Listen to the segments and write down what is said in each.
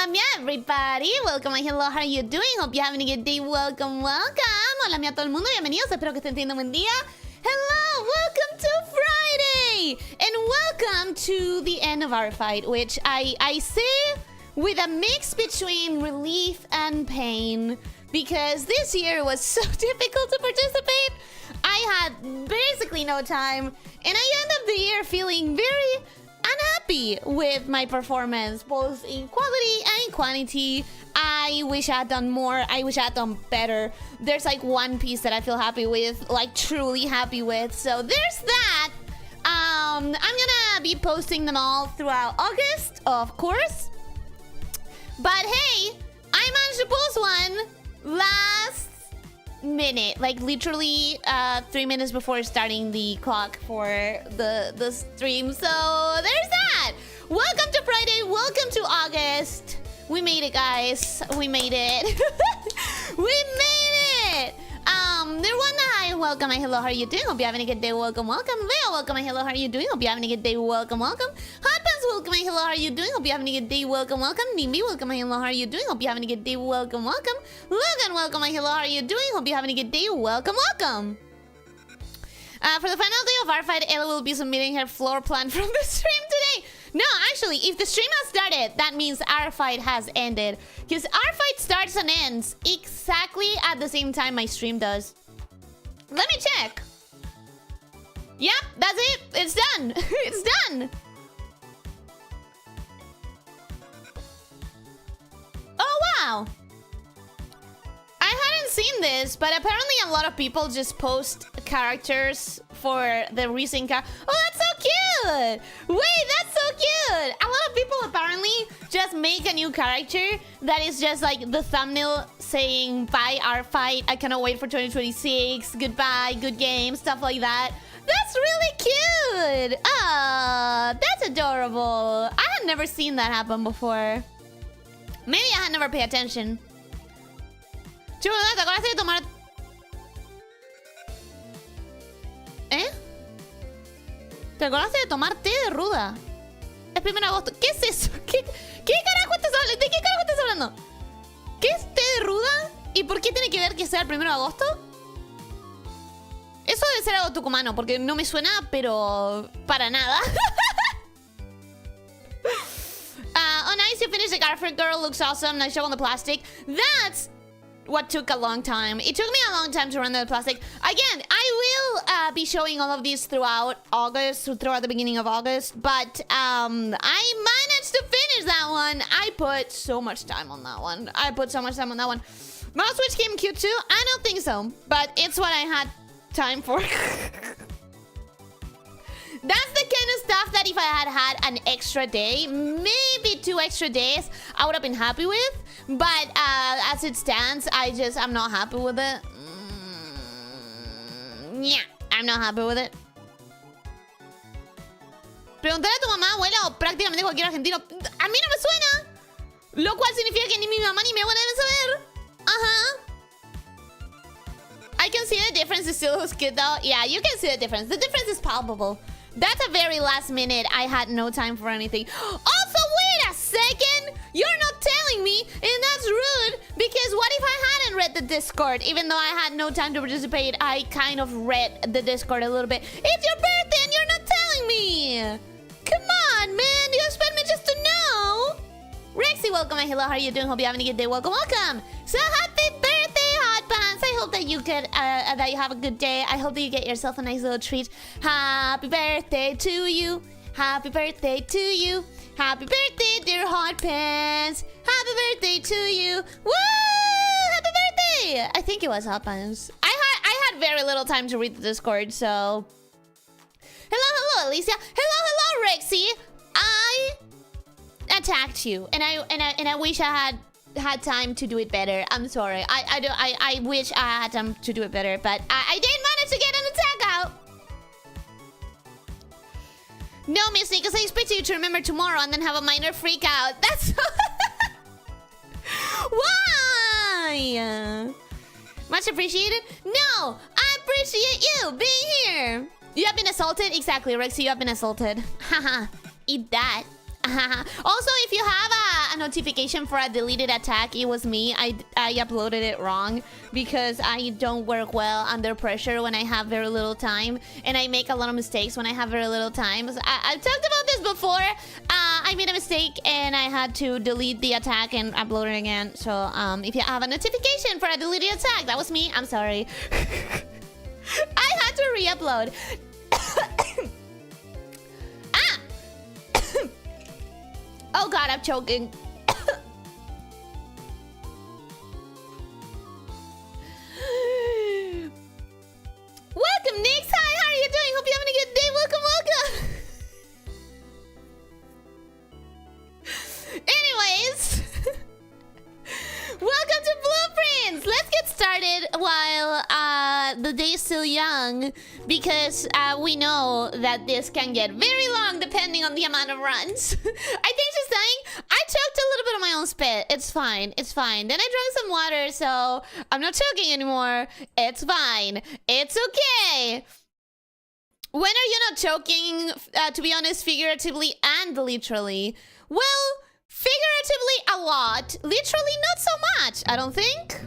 lamia, everybody. Welcome and hello, how are you doing? Hope you're having a good day. Welcome, welcome. Hola, a todo el mundo. Bienvenidos. Espero que estén teniendo un buen día. Hello, welcome to Friday. And welcome to the end of our fight, which I say with a mix between relief and pain. Because this year was so difficult to participate. I had basically no time. And I ended the year feeling very unhappy with my performance, both in quality and in quantity. I wish I had done more. I wish I had done better. There's like one piece that I feel happy with, like truly happy with. So there's that. I'm gonna be posting them all throughout August, of course. But hey, I managed to post one last minute, like literally 3 minutes before starting the clock for the stream. So there's that. Welcome to Friday. Welcome to August. We made it, guys. We made it. We made it. Nirwanda, hi, welcome and hello, how are you doing? Hope you're having a good day. Welcome, welcome. Leo, welcome and hello, how are you doing? Hope you're having a good day. Welcome, welcome. Hotpants, welcome and hello, how are you doing? Hope you're having a good day. Welcome, welcome. Nimby, welcome and hello, how are you doing? Hope you're having a good day. Welcome, welcome. Logan, welcome and hello, how are you doing? Hope you're having a good day. Welcome, welcome. For the final day of our fight, Ella will be submitting her floor plan from the stream today. No, actually, if the stream has started, that means our fight has ended. Because our fight starts and ends exactly at the same time my stream does. Let me check. Yep, that's it. It's done. It's done. Oh, wow. I hadn't seen this, but apparently a lot of people just post characters for the recent Oh, that's so cute! Wait, that's so cute! A lot of people apparently just make a new character that is just like the thumbnail saying, bye, our fight, I cannot wait for 2026, goodbye, good game, stuff like that. That's really cute! Ah, that's adorable. I had never seen that happen before. Maybe I had never paid attention. Chico, ¿te acordaste de tomar? ¿Eh? ¿Te acordaste de tomar té de ruda? Es 1 de agosto. ¿Qué es eso? ¿Qué carajo estás hablando? ¿De qué carajo estás hablando? ¿Qué es té de ruda? ¿Y por qué tiene que ver que sea el 1 de agosto? Eso debe ser algo tucumano, porque no me suena, pero para nada. Oh, nice, you finished the Garfield girl. Looks awesome. Nice job on the plastic. That's what took a long time. It took me a long time to run the plastic. Again, I will be showing all of these throughout August, throughout the beginning of August. But I managed to finish that one. I put so much time on that one. Mouse Switch came cute too? I don't think so. But it's what I had time for. That's the kind of stuff that if I had had an extra day, maybe 2 extra days, I would have been happy with. But as it stands, I'm not happy with it. Yeah, I'm not happy with it. Preguntar a tu mamá, abuela o prácticamente cualquier argentino. A mí no me suena. Lo cual significa que ni mi mamá ni mi abuela deben saber. Ajá. I can see the difference. It still looks good though. Yeah, you can see the difference. The difference is palpable. That's a very last minute. I had no time for anything. Also, wait a second. You're not telling me, and that's rude, because what if I hadn't read the Discord? Even though I had no time to participate, I kind of read the Discord a little bit. It's your birthday and you're not telling me. Come on, man. You expect me just to know? Rexy, welcome and hello. How are you doing? Hope you're having a good day. Welcome, welcome. So happy birthday, Hot Pants. I hope that you have a good day. I hope that you get yourself a nice little treat. Happy birthday to you. Happy birthday to you. Happy birthday, dear Hot Pants. Happy birthday to you. Woo! Happy birthday! I think it was Hot Pants. I had very little time to read the Discord, so... Hello, Elyssia. Hello, Rexy. I attacked you, and I wish I had time to do it better. I'm sorry. I wish I had time to do it better, but I did manage to get an attack out. No, Missy, because I expect you to remember tomorrow and then have a minor freak out. That's... Why? Much appreciated? No, I appreciate you being here. You have been assaulted? Exactly, Rexy, you have been assaulted. Haha, eat that. Also, if you have got a notification for a deleted attack, it was me. I uploaded it wrong because I don't work well under pressure when I have very little time, and I make a lot of mistakes when I have very little time. So I've talked about this before. I made a mistake and I had to delete the attack and upload it again. So if you have a notification for a deleted attack, that was me. I'm sorry. I had to re-upload. Oh god, I'm choking. Welcome, Nix. Hi, how are you doing? Hope you're having a good day. Welcome, welcome. Anyways, welcome to Blueprints. Let's get started while the day is still young, because we know that this can get very long depending on the amount of runs. I think she's saying I choked a little bit on my own spit. It's fine. It's fine. Then I drank some water, so I'm not choking anymore. It's fine. It's okay. When are you not choking? To be honest, figuratively and literally. Well, figuratively a lot. Literally not so much, I don't think.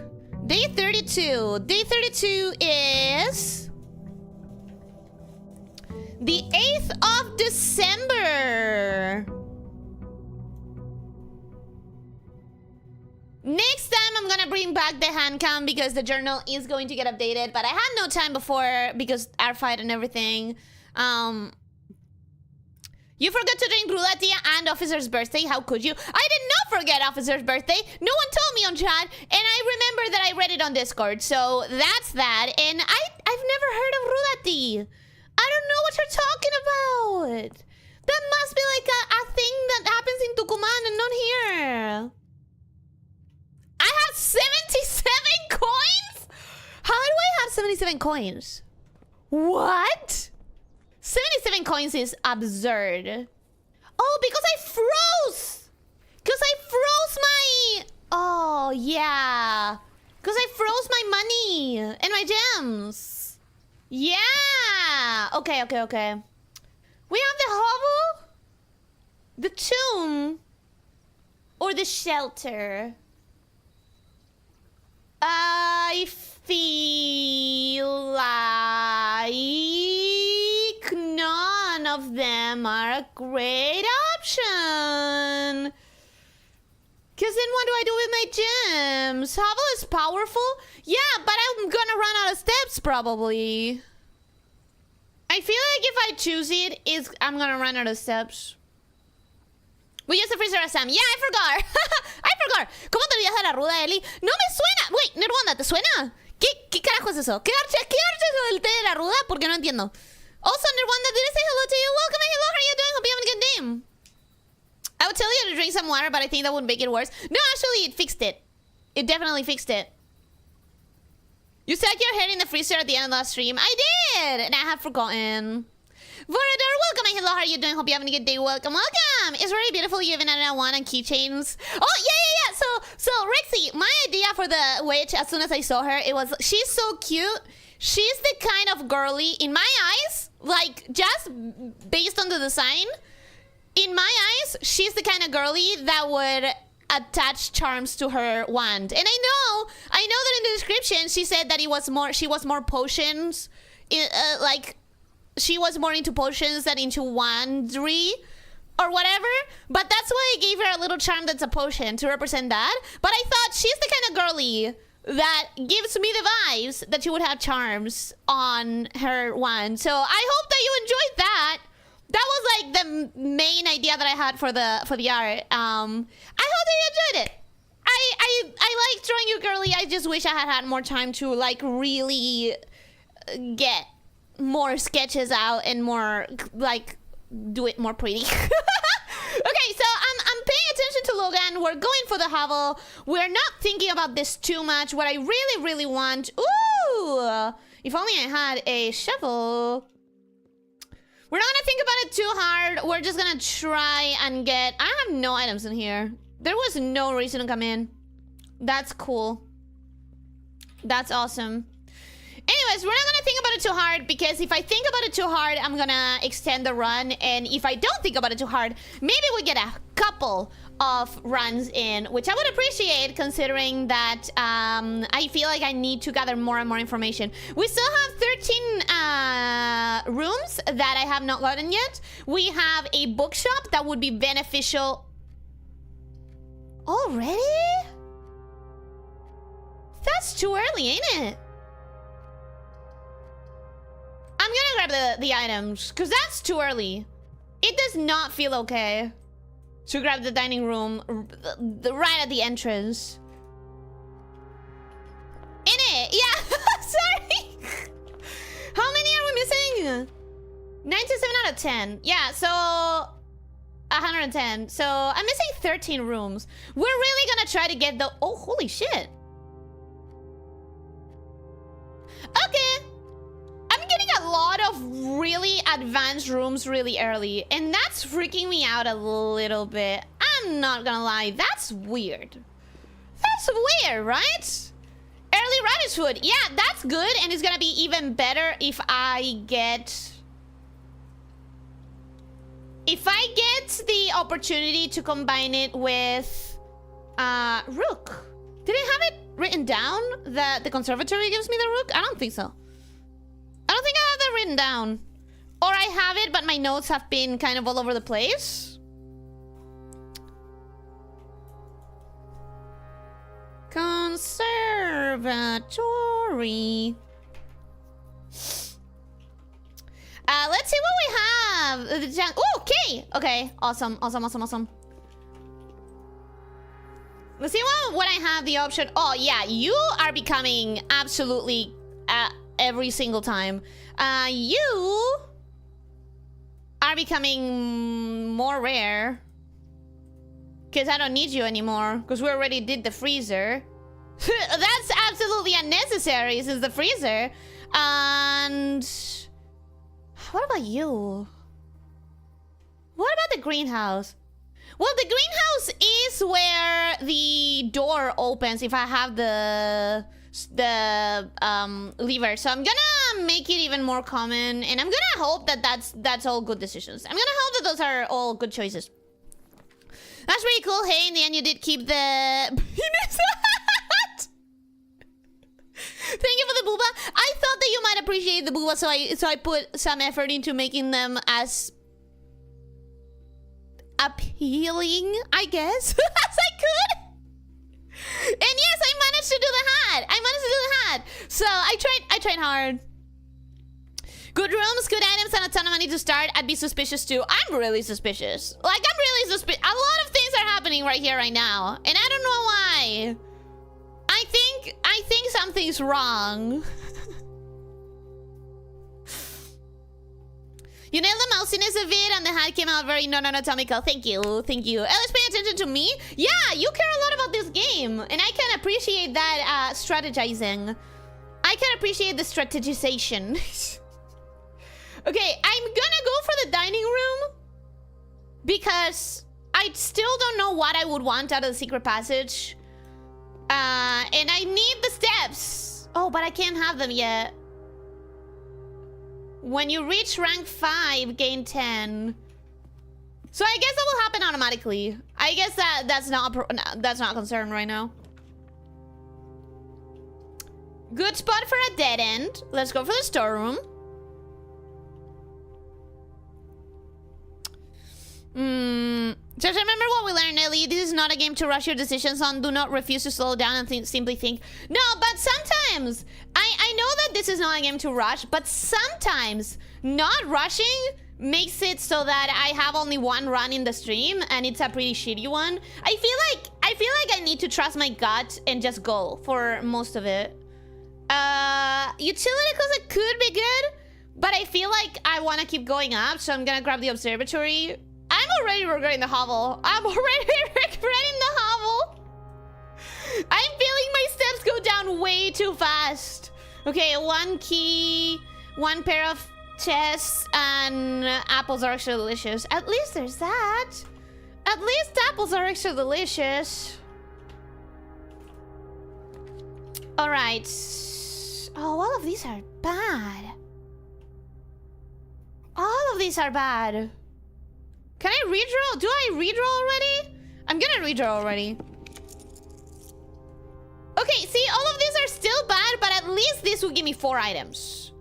Day 32. Day 32 is the 8th of December. Next time I'm gonna bring back the hand cam because the journal is going to get updated, but I had no time before because our fight and everything. You forgot to drink Bruletia and Officer's birthday. How could you? I did not forget Officer's birthday. No one told me on chat, and I remember that I read it on Discord. So that's that. And I've never heard of Rulati. I don't know what you're talking about. That must be like a thing that happens in Tucumán and not here. I have 77 coins? How do I have 77 coins? What? 77 coins is absurd. Oh, because I froze! Because I froze my... Oh, yeah. Because I froze my money and my gems. Yeah! Okay, okay, okay. We have the hovel, the tomb, or the shelter. I feel like none of them are a great option. Because then what do I do with my gems? Hovel is powerful? Yeah, but I'm gonna run out of steps probably. I feel like if I choose it, I'm gonna run out of steps. We use the freezer as Sam. Yeah, I forgot. I forgot. ¿Cómo te olvidas de la ruda, Eli? No me suena. Wait, Nerwanda, ¿te suena? ¿Qué carajo es eso? ¿Qué archa es el té de la ruda? Porque no entiendo. Also, Nerwanda, did I say hello to you? Welcome and hello. How are you doing? Hope you having a good day. I would tell you to drink some water, but I think that would make it worse. No, actually, it fixed it. It definitely fixed it. You stuck your head in the freezer at the end of last stream. I did, and I have forgotten. Vorador, welcome and hello. How are you doing? Hope you're having a good day. Welcome, welcome. It's really beautiful. You even added a one on keychains. Oh, yeah. So Rexy, my idea for the witch, as soon as I saw her, it was, she's so cute. She's the kind of girly, in my eyes, like, just based on the design, in my eyes, she's the kind of girly that would attach charms to her wand. And I know that in the description, she said that she was more potions, like, she was more into potions than into wandry or whatever. But that's why I gave her a little charm that's a potion to represent that. But I thought she's the kind of girly that gives me the vibes that she would have charms on her wand. So I hope that you enjoyed that. That was like the main idea that I had for the art. I hope that you enjoyed it. I like drawing you girly. I just wish I had more time to like really get more sketches out and more like do it more pretty. Okay, so I'm paying attention to Logan. We're going for the hovel. We're not thinking about this too much. What I really want, ooh, if only I had a shovel. We're not gonna think about it too hard. We're just gonna try and get, I have no items in here. There was no reason to come in. That's cool. That's awesome. Anyways, we're not gonna think about it too hard, because if I think about it too hard, I'm gonna extend the run. And if I don't think about it too hard, maybe we get a couple of runs in, which I would appreciate, considering that I feel like I need to gather more and more information. We still have 13 rooms that I have not gotten yet. We have a bookshop that would be beneficial. Already? That's too early, ain't it? I'm gonna grab the items, because that's too early. It does not feel okay to grab the dining room right at the entrance. In it, yeah. Sorry. How many are we missing? 97 out of 10. Yeah, so 110. So I'm missing 13 rooms. We're really gonna try to get the... Oh, holy shit. Okay. I'm getting a lot of really advanced rooms really early, and that's freaking me out a little bit. I'm not gonna lie, that's weird. That's weird, right? Early radish food. Yeah, that's good, and it's gonna be even better if I get... If I get the opportunity to combine it with Rook. Did I have it written down that the conservatory gives me the Rook? I don't think so. I don't think I have that written down. Or I have it, but my notes have been kind of all over the place. Conservatory. Let's see what we have. Oh, okay. Okay. Awesome. Awesome. Awesome. Awesome. Let's see what I have the option. Oh, yeah. You are becoming absolutely every single time. You are becoming more rare. Because I don't need you anymore. Because we already did the freezer. That's absolutely unnecessary since the freezer. And... What about you? What about the greenhouse? Well, the greenhouse is where the door opens if I have the lever. So I'm gonna make it even more common, and I'm gonna hope that that's all good decisions. I'm gonna hope that those are all good choices. That's pretty cool. Hey, in the end, you did keep the penis. Thank you for the booba. I thought that you might appreciate the booba, so I put some effort into making them as appealing, I guess, as I could. And yes, I managed to do the hat. So I tried hard. Good rooms, good items, and a ton of money to start. I'd be suspicious too. I'm really suspicious. Like, I'm really suspicious. A lot of things are happening right here, right now, and I don't know why. I think something's wrong. You nailed the mousiness of it, and the hat came out very non-anatomical. Thank you. Ellis, pay attention to me. Yeah, you care a lot about this game, and I can appreciate that strategizing. I can appreciate the strategization. Okay, I'm gonna go for the dining room because I still don't know what I would want out of the secret passage. And I need the steps. Oh, but I can't have them yet. When you reach rank 5, gain 10. So I guess that will happen automatically. I guess that's not a concern right now. Good spot for a dead end. Let's go for the storeroom. Just remember what we learned, Ellie. This is not a game to rush your decisions on. Do not refuse to slow down and simply think. No, but sometimes, I know that this is not a game to rush, but sometimes not rushing makes it so that I have only one run in the stream, and it's a pretty shitty one. I feel like I need to trust my gut and just go for most of it. Utility closet could be good, but I feel like I want to keep going up, so I'm gonna grab the observatory. I'm already regretting the hovel. I'm feeling my steps go down way too fast. Okay, one key, one pair of chests, and apples are extra delicious. At least there's that. At least apples are extra delicious. All right. Oh, all of these are bad. All of these are bad. Can I redraw? Do I redraw already? I'm gonna redraw already. Okay, see, all of these are still bad, but at least this will give me 4 items.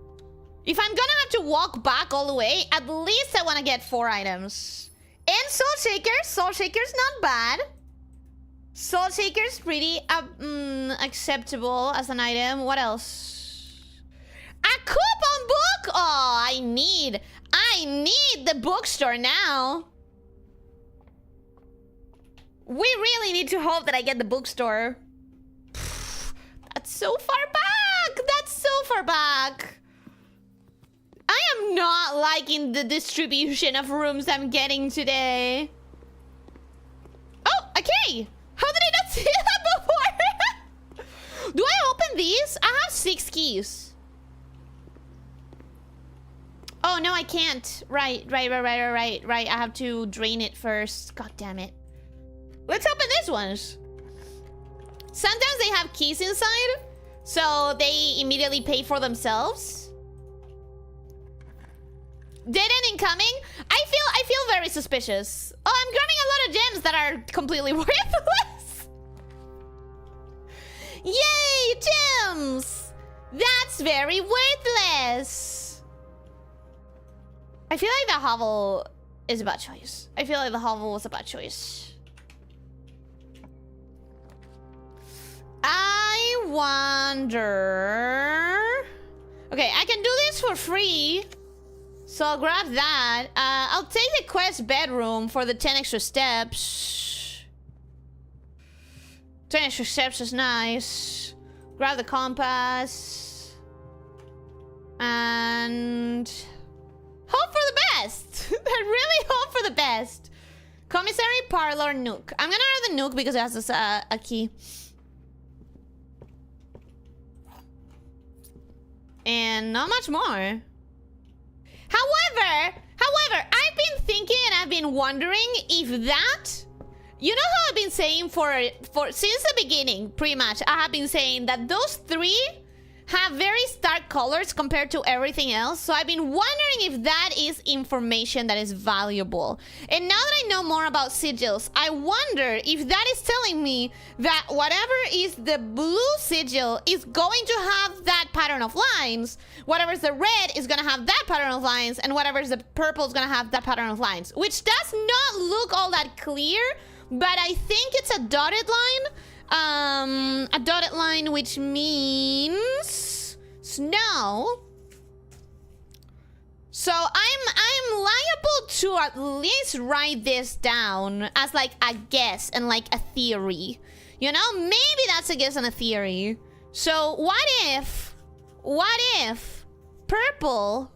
If I'm gonna have to walk back all the way, at least I want to get 4 items. And Soul Shaker. Soul Shaker's not bad. Soul Shaker's pretty acceptable as an item. What else? A coupon book! Oh, I need the bookstore now. We really need to hope that I get the bookstore. That's so far back. That's so far back. I am not liking the distribution of rooms I'm getting today. Oh, a key! How did I not see that before? Do I open these? I have 6 keys. Oh, no, I can't. Right. I have to drain it first. God damn it. Let's open these ones. Sometimes they have keys inside, so they immediately pay for themselves. Dead end incoming. I feel very suspicious. Oh, I'm grabbing a lot of gems that are completely worthless. Yay, gems! That's very worthless. I feel like the hovel is a bad choice. I feel like the hovel was a bad choice. I wonder... Okay, I can do this for free. So I'll grab that. I'll take the quest bedroom for the 10 extra steps. 10 extra steps is nice. Grab the compass. And... hope for the best. I really hope for the best. Commissary, parlor, nook. I'm gonna grab the nook because it has a key. And not much more. However, I've been thinking and I've been wondering if that... You know how I've been saying for since the beginning, pretty much, I have been saying that those 3 have very stark colors compared to everything else. So I've been wondering if that is information that is valuable. And now that I know more about sigils, I wonder if that is telling me that whatever is the blue sigil is going to have that pattern of lines, whatever's the red is going to have that pattern of lines, and whatever's the purple is going to have that pattern of lines, which does not look all that clear, but I think it's a dotted line. A dotted line, which means snow. So I'm liable to at least write this down as like a guess and like a theory. You know, maybe that's a guess and a theory. So what if purple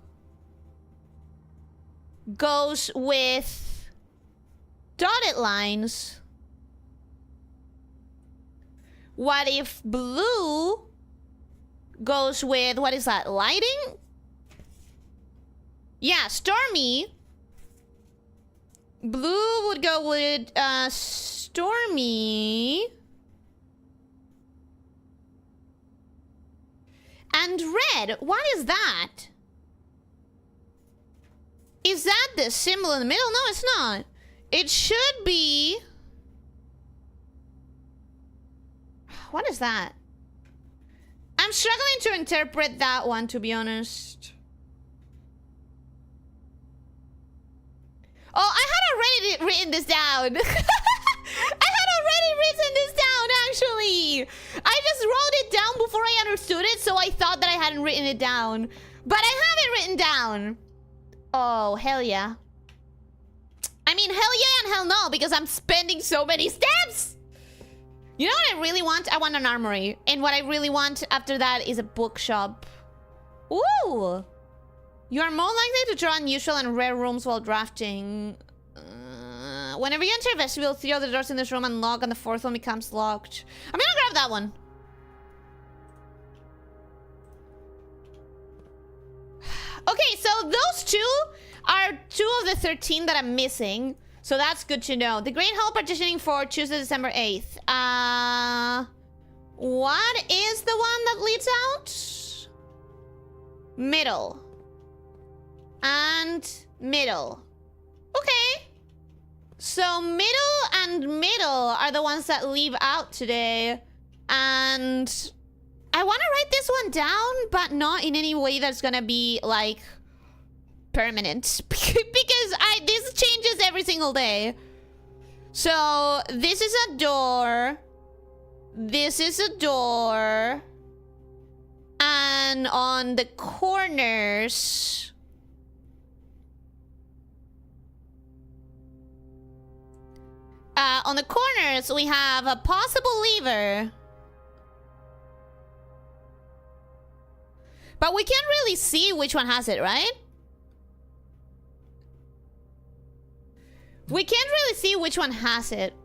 goes with dotted lines? What if blue goes with, what is that, lighting? Yeah, stormy. Blue would go with stormy. And red, what is that? Is that the symbol in the middle? No, it's not. It should be... What is that? I'm struggling to interpret that one, to be honest. Oh, I had already written this down. I had already written this down, actually. I just wrote it down before I understood it, so I thought that I hadn't written it down. But I have it written down. Oh, hell yeah. I mean, hell yeah and hell no, because I'm spending so many steps. You know what I really want? I want an armory. And what I really want after that is a bookshop. Ooh! You are more likely to draw unusual and rare rooms while drafting. Whenever you enter a vestibule, 3 of the doors in this room unlock and the 4th one becomes locked. I'm gonna grab that one. Okay, so those 2 are 2 of the 13 that I'm missing. So that's good to know. The Great Hall partitioning for Tuesday, December 8th. What is the one that leads out? Middle. And middle. Okay. So middle and middle are the ones that leave out today. And I want to write this one down, but not in any way that's gonna be like permanent. Because this changes every single day. So this is a door. This is a door. And on the corners... on the corners, we have a possible lever. But we can't really see which one has it, right? We can't really see which one has it.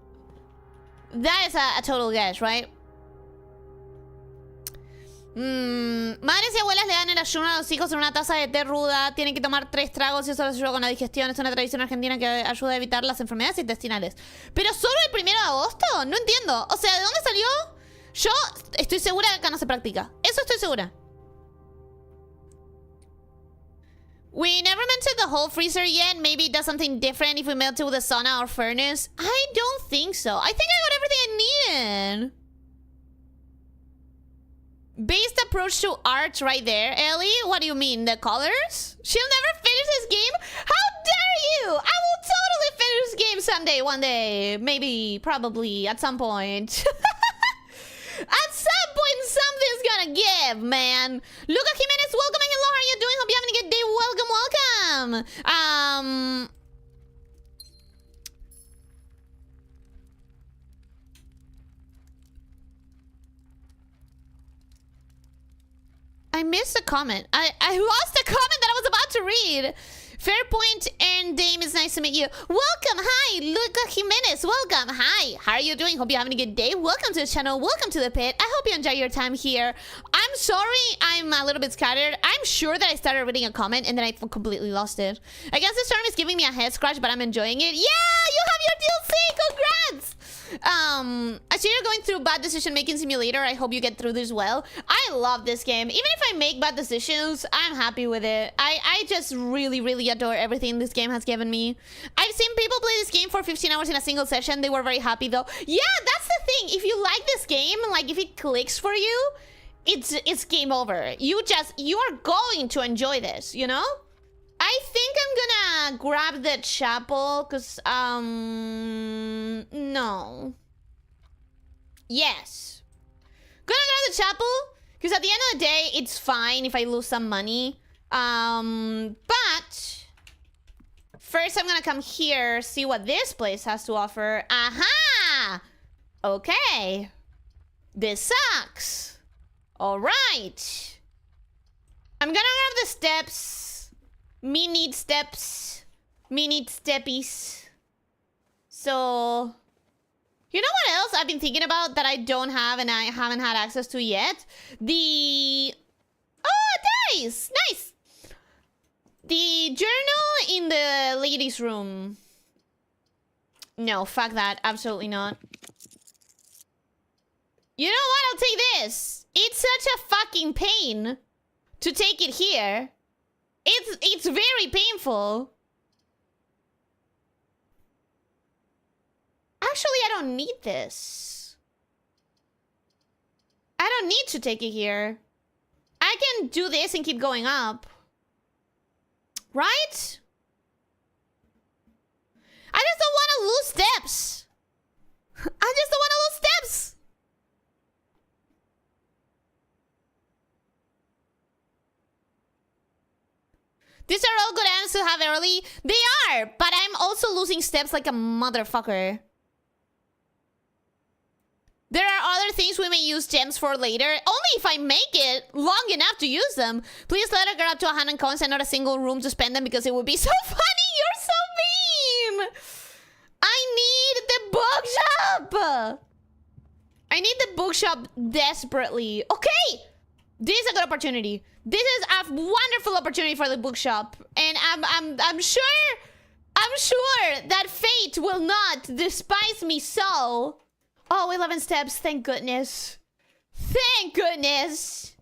That is a total guess, right? Madres y abuelas le dan el ayuno a los hijos en una taza de té ruda. Tienen que tomar 3 tragos y eso les ayuda con la digestión. Es una tradición argentina que ayuda a evitar las enfermedades intestinales. ¿Pero solo el 1 de agosto? No entiendo. O sea, ¿de dónde salió? Yo estoy segura que acá no se practica. Eso estoy segura. We never melted the whole freezer yet. Maybe it does something different if we melt it with a sauna or furnace. I don't think so. I think I got everything I needed. Based approach to art right there. Ellie, what do you mean? The colors? She'll never finish this game? How dare you! I will totally finish this game someday, one day. Maybe, probably, at some point. At some point, something's gonna give, man. Luca Jimenez, welcome. Hello, how are you doing? Hope you're having a good day. Welcome, welcome. I missed a comment. I lost a comment that I was about to read. Fairpoint and Dame, it's nice to meet you. Welcome, hi, Luca Jimenez, welcome, hi. How are you doing? Hope you're having a good day. Welcome to the channel, welcome to the pit. I hope you enjoy your time here. I'm sorry, I'm a little bit scattered. I'm sure that I started reading a comment and then I completely lost it. I guess the storm is giving me a head scratch, but I'm enjoying it. Yeah, you have your DLC, congrats! I see you're going through bad decision-making simulator. I hope you get through this well. I love this game. Even if I make bad decisions, I'm happy with it. I just really, really adore everything this game has given me. I've seen people play this game for 15 hours in a single session. They were very happy though. Yeah, that's the thing. If you like this game, like if it clicks for you, it's game over. You're going to enjoy this, you know? I think I'm gonna grab the chapel, cause, no. Yes. Gonna grab the chapel, cause at the end of the day, it's fine if I lose some money. But, first I'm gonna come here, see what this place has to offer. Aha! Okay. This sucks. Alright. I'm gonna grab the steps. Me need steps. Me need steppies. So, you know what else I've been thinking about that I don't have and I haven't had access to yet? Oh, nice! Nice! The journal in the ladies' room. No, fuck that. Absolutely not. You know what? I'll take this. It's such a fucking pain to take it here. It's very painful. Actually, I don't need this. I don't need to take it here. I can do this and keep going up. Right? I just don't want to lose steps. I just don't want to lose steps. These are all good items to have early. They are, but I'm also losing steps like a motherfucker. There are other things we may use gems for later. Only if I make it long enough to use them. Please let her get up to 100 coins and not a single room to spend them because it would be so funny. You're so mean. I need the bookshop. I need the bookshop desperately. Okay. This is a good opportunity. This is a wonderful opportunity for the bookshop. And I'm sure that fate will not despise me so. Oh, 11 steps. Thank goodness. Thank goodness.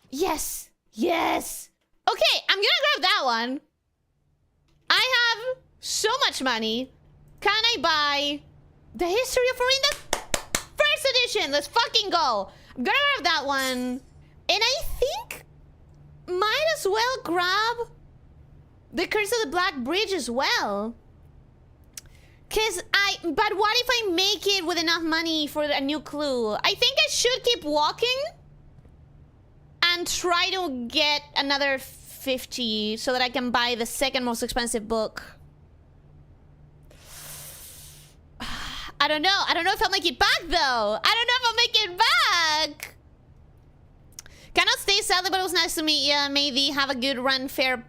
Yes. Yes! Okay, I'm gonna grab that one. I have so much money. Can I buy the History of Orinda first edition? Let's fucking go. I'm gonna grab that one. And I think might as well grab the Curse of the Black Bridge as well. But what if I make it with enough money for a new clue? I think I should keep walking and try to get another 50 so that I can buy the second most expensive book. I don't know. I don't know if I'll make it back, though. I don't know if I'll make it back. Cannot stay sadly, but it was nice to meet you. Maybe have a good run, fair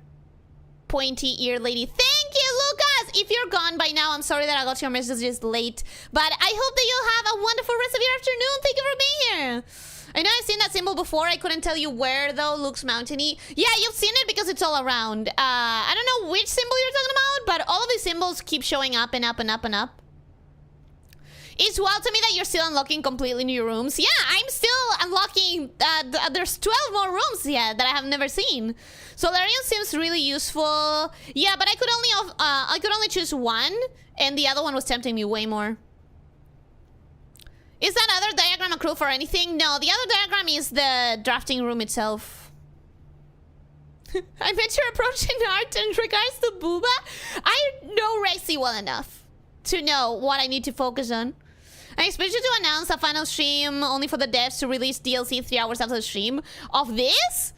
pointy ear lady. Thank you, Lucas. If you're gone by now, I'm sorry that I got your messages late. But I hope that you'll have a wonderful rest of your afternoon. Thank you for being here. I know I've seen that symbol before. I couldn't tell you where, though. Looks mountainy. Yeah, you've seen it because it's all around. I don't know which symbol you're talking about, but all of these symbols keep showing up and up and up and up. It's wild to me that you're still unlocking completely new rooms. Yeah, I'm still unlocking... there's 12 more rooms yet that I have never seen. Solarium seems really useful. Yeah, but I could only choose one, and the other one was tempting me way more. Is that other diagram a clue for anything? No, the other diagram is the drafting room itself. I bet you're approaching art in regards to Booba. I know Rexy well enough to know what I need to focus on. I expect you to announce a final stream only for the devs to release DLC 3 hours after the stream of this?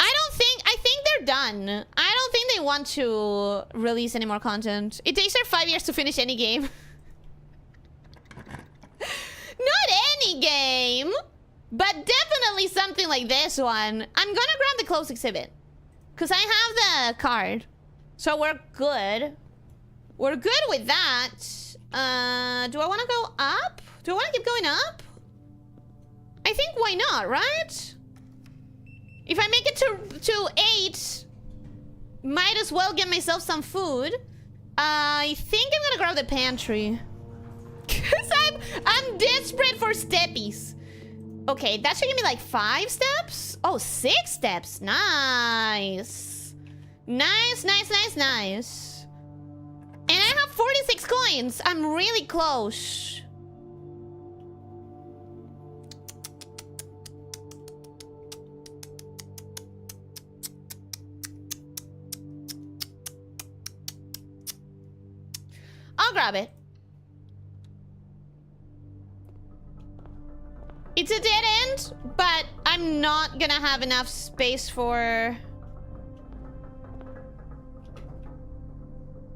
I think they're done. I don't think they want to release any more content. It takes her 5 years to finish any game. Not any game, but definitely something like this one. I'm gonna grab the close exhibit because I have the card. So we're good. We're good with that. Do I want to go up? Do I want to keep going up? I think why not, right? If I make it to 8, might as well get myself some food. I think I'm gonna grab the pantry. Because I'm desperate for steppies. Okay, that should give me like 5 steps? Oh, 6 steps. Nice. Nice, nice, nice, nice. And I have 46 coins. I'm really close. I'll grab it. It's a dead end, but I'm not gonna have enough space for...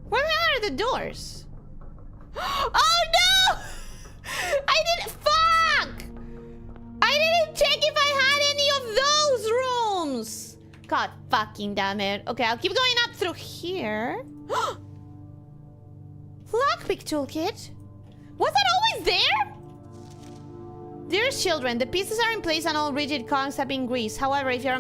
Where are the doors? Oh no! I didn't... Fuck! I didn't check if I had any of those rooms! God fucking damn it. Okay, I'll keep going up through here. Lockpick toolkit? Was that always there? Dear children, the pieces are in place and all rigid cogs have been greased. However, if our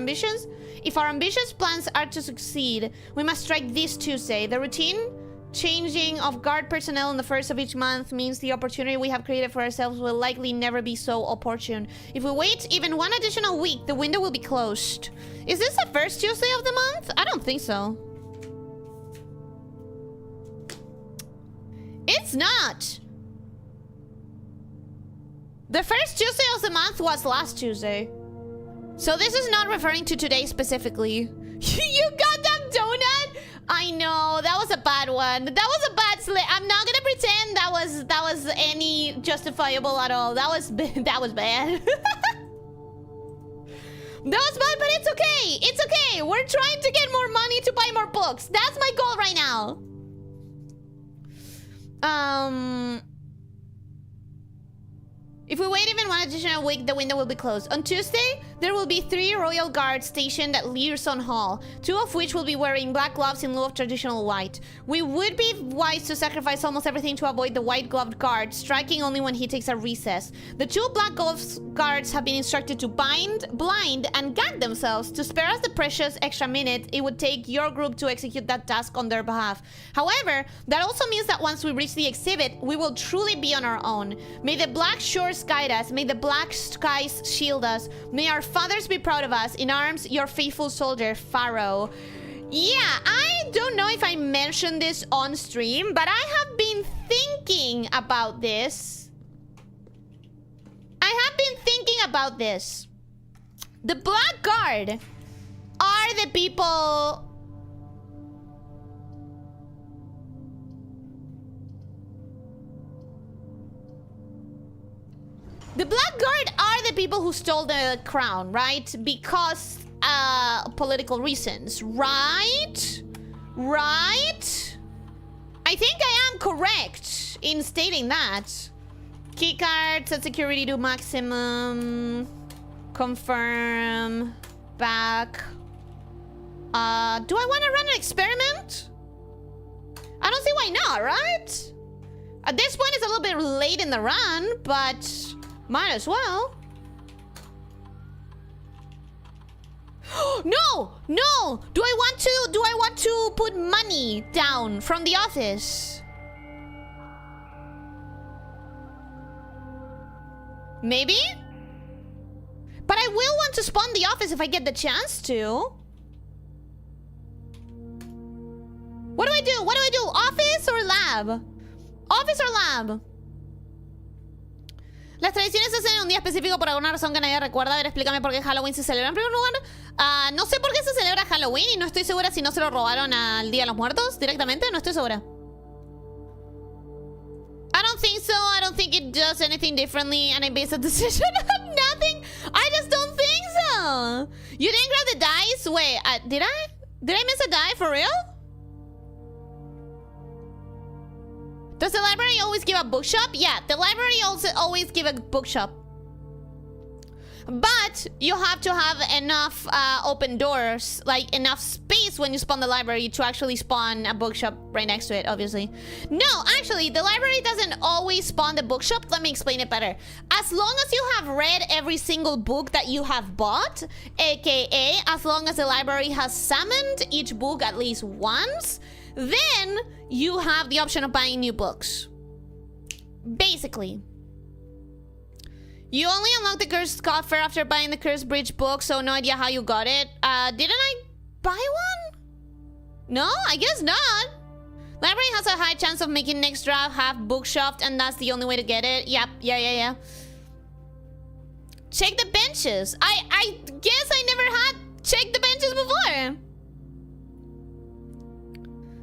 ambitious plans are to succeed, we must strike this Tuesday. The routine changing of guard personnel on the first of each month means the opportunity we have created for ourselves will likely never be so opportune. If we wait even one additional week, the window will be closed. Is this the first Tuesday of the month? I don't think so. It's not. The first Tuesday of the month was last Tuesday. So this is not referring to today specifically. You got that donut? I know, that was a bad one. That was a bad slip. I'm not gonna pretend that was any justifiable at all. That was bad. That was bad, but it's okay. It's okay. We're trying to get more money to buy more books. That's my goal right now. If we wait even one additional week, the window will be closed. On Tuesday, there will be 3 royal guards stationed at Learson Hall, 2 of which will be wearing black gloves in lieu of traditional white. We would be wise to sacrifice almost everything to avoid the white-gloved guard, striking only when he takes a recess. The 2 black gloved guards have been instructed to bind, blind, and gag themselves to spare us the precious extra minute it would take your group to execute that task on their behalf. However, that also means that once we reach the exhibit, we will truly be on our own. May the black shores guide us. May the black skies shield us. May our fathers be proud of us. In arms, your faithful soldier, Pharaoh. Yeah, I don't know if I mentioned this on stream, but I have been thinking about this. The Black Guard are the people... The Black Guard are the people who stole the crown, right? Because political reasons, right? Right? I think I am correct in stating that. Keycard, set security to maximum. Confirm. Back. Do I want to run an experiment? I don't see why not, right? At this point, it's a little bit late in the run, but might as well. No! No! Do I want to put money down from the office? Maybe? But I will want to spawn the office if I get the chance to. What do I do? What do I do? Office or lab? Office or lab? Las tradiciones se hacen en un día específico por alguna razón que nadie recuerda. A ver, explícame por qué Halloween se celebra en primer lugar. No sé por qué se celebra Halloween y no estoy segura si no se lo robaron al Día de los Muertos directamente. No estoy segura. I don't think so. I don't think it does anything differently and I base a decision on nothing. I just don't think so. You didn't grab the dice? Wait, did I? Did I miss a die for real? Does the library always give a bookshop? Yeah, the library also always give a bookshop. But you have to have enough open doors, like enough space when you spawn the library to actually spawn a bookshop right next to it, obviously. No, actually, the library doesn't always spawn the bookshop. Let me explain it better. As long as you have read every single book that you have bought, aka as long as the library has summoned each book at least once, then you have the option of buying new books. Basically. You only unlock the Cursed Coffer after buying the Cursed Bridge book, so no idea how you got it. Didn't I buy one? No, I guess not. Library has a high chance of making next draft half bookshelf, and that's the only way to get it. Yep, yeah. Check the benches. I guess I never had checked the benches before.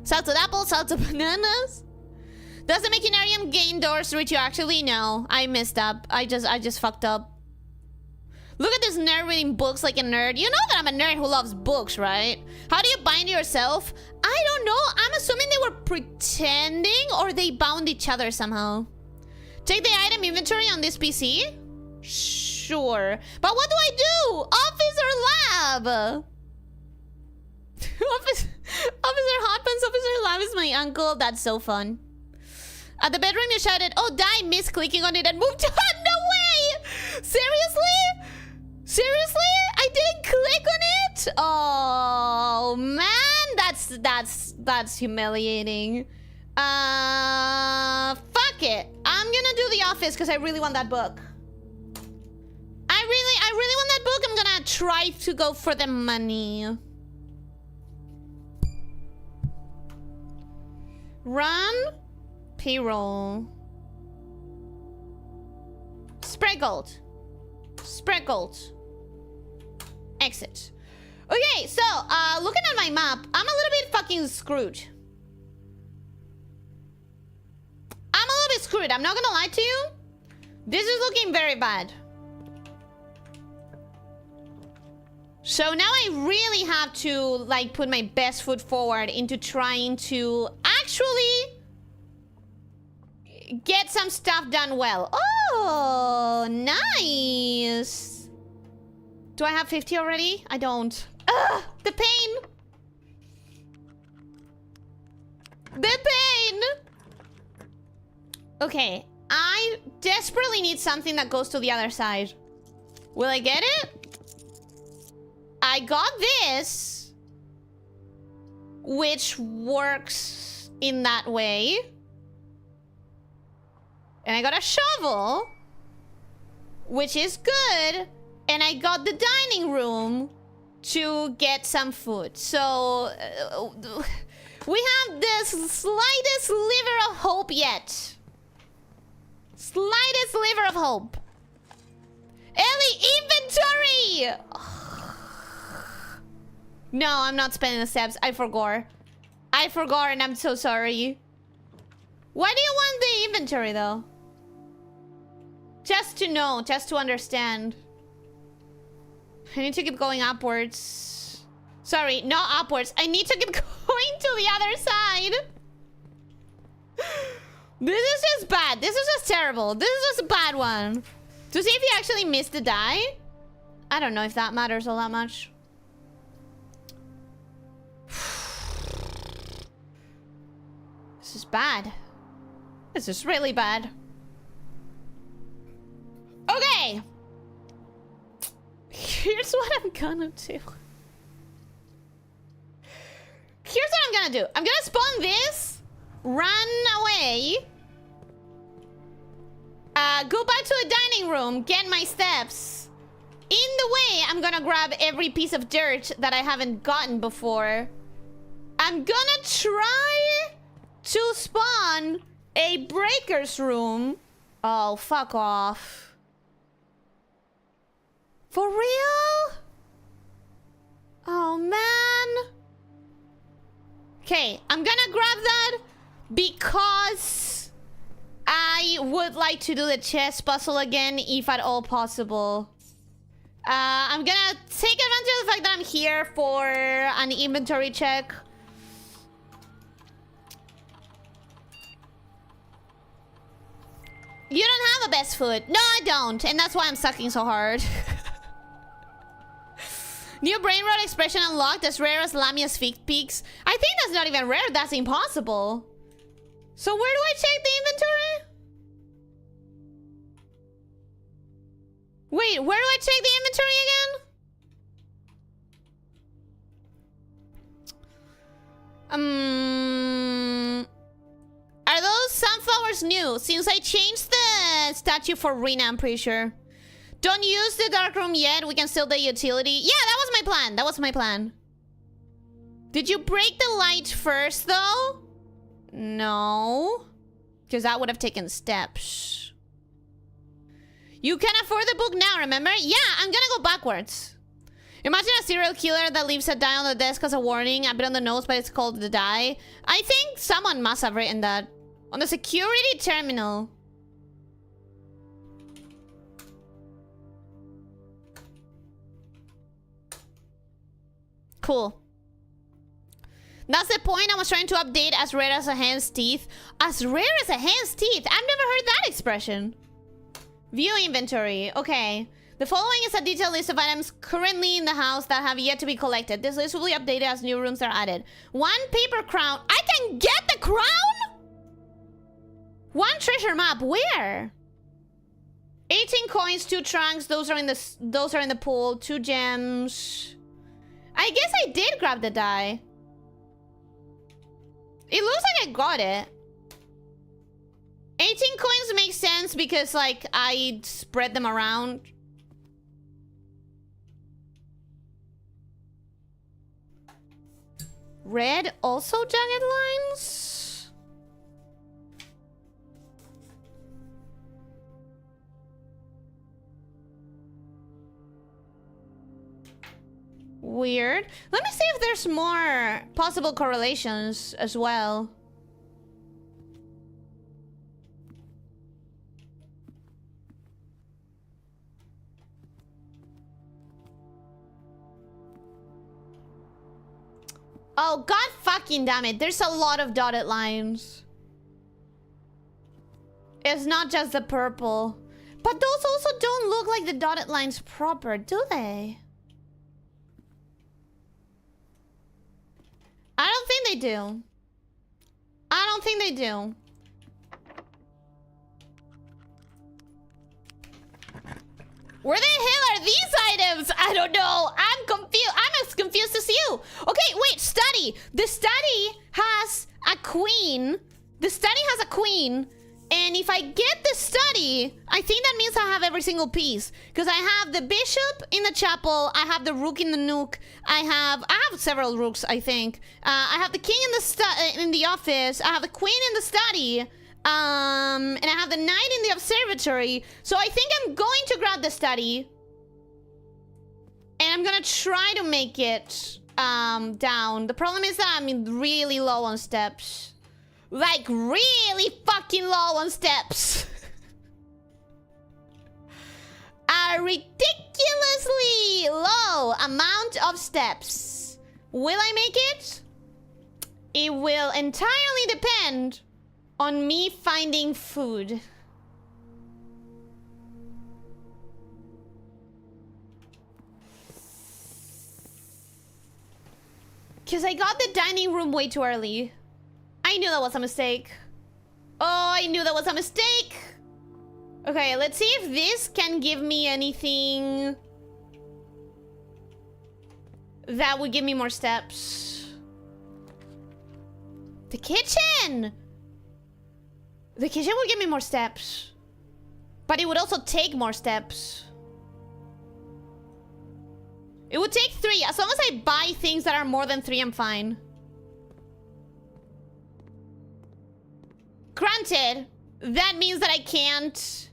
Salted apples, salted bananas. Does the Machinarium gain doors reach you? Actually, no. I messed up. I just fucked up. Look at this nerd reading books like a nerd. You know that I'm a nerd who loves books, right? How do you bind yourself? I don't know. I'm assuming they were pretending or they bound each other somehow. Check the item inventory on this PC? Sure. But what do I do? Office or lab? Officer Hotpants, Officer Lab is my uncle. That's so fun. At the bedroom, you shouted, "Oh, die!" Missed clicking on it and moved on. No way! Seriously? Seriously? I didn't click on it? Oh man, that's humiliating. Fuck it. I'm gonna do The Office because I really want that book. I really want that book. I'm gonna try to go for the money. Run. Payroll. Spreckled. Exit. Okay, so, looking at my map, I'm a little bit fucking screwed. I'm not gonna lie to you. This is looking very bad. So now I really have to, like, put my best foot forward into trying to actually get some stuff done well. Oh, nice. Do I have 50 already? I don't. Ugh, the pain. The pain. Okay, I desperately need something that goes to the other side. Will I get it? I got this, which works in that way. And I got a shovel, which is good. And I got the dining room to get some food. So we have the slightest sliver of hope yet. Slightest sliver of hope. Ellie, inventory! No, I'm not spending the steps. I forgot. I forgot and I'm so sorry. Why do you want the inventory though? Just to know, just to understand. I need to keep going upwards. Sorry, not upwards. I need to keep going to the other side. This is just bad. This is just terrible. This is just a bad one. To see if you actually missed the die. I don't know if that matters all that much. This is bad. This is really bad. Okay. Here's what I'm gonna do. Here's what I'm gonna do. I'm gonna spawn this. Run away. Go back to the dining room. Get my steps. In the way, I'm gonna grab every piece of dirt that I haven't gotten before. I'm gonna try to spawn a breaker's room. Oh, fuck off. For real? Oh, man. Okay, I'm gonna grab that because I would like to do the chest puzzle again if at all possible. I'm gonna take advantage of the fact that I'm here for an inventory check. You don't have a best foot. No, I don't. And that's why I'm sucking so hard. New brain rot expression unlocked, as rare as lamia's peaks. I think that's not even rare. That's impossible. So where do I check the inventory? Wait, where do I check the inventory again? Are those sunflowers new? Since I changed the statue for Rina, I'm pretty sure. Don't use the dark room yet. We can steal the utility. Yeah, that was my plan. That was my plan. Did you break the light first, though? No. Because that would have taken steps. You can afford the book now, remember? Yeah, I'm gonna go backwards. Imagine a serial killer that leaves a die on the desk as a warning. A bit on the nose, but it's called the die. I think someone must have written that. On the security terminal. Cool. That's the point. I was trying to update as rare as a hen's teeth. As rare as a hen's teeth? I've never heard that expression. View inventory. Okay. The following is a detailed list of items currently in the house that have yet to be collected. This list will be updated as new rooms are added. 1 paper crown. I can get the crown? 1 treasure map. Where? 18 coins, 2 trunks. Those are in the pool. 2 gems. I guess I did grab the die. It looks like I got it. 18 coins makes sense because, like, I spread them around. Red, also jagged lines? Weird. Let me see if there's more possible correlations as well. Oh, god fucking damn it. There's a lot of dotted lines. It's not just the purple. But those also don't look like the dotted lines proper, do they? I don't think they do. I don't think they do. Where the hell are these items? I don't know. I'm confused. I'm as confused as you. Okay, wait. Study. The study has a queen. The study has a queen. And if I get the study, I think that means I have every single piece. Because I have the bishop in the chapel. I have the rook in the nook. I have several rooks, I think. I have the king in the office. I have the queen in the study. And I have the knight in the observatory. So I think I'm going to grab the study. And I'm gonna try to make it down. The problem is that I'm really low on steps. Like, really fucking low on steps. A ridiculously low amount of steps. Will I make it? It will entirely depend on me finding food. Because I got the dining room way too early. I knew that was a mistake. Oh, I knew that was a mistake. Okay, let's see if this can give me anything that would give me more steps. The kitchen! The kitchen would give me more steps. But it would also take more steps. It would take 3. As long as I buy things that are more than 3, I'm fine. Granted, that means that I can't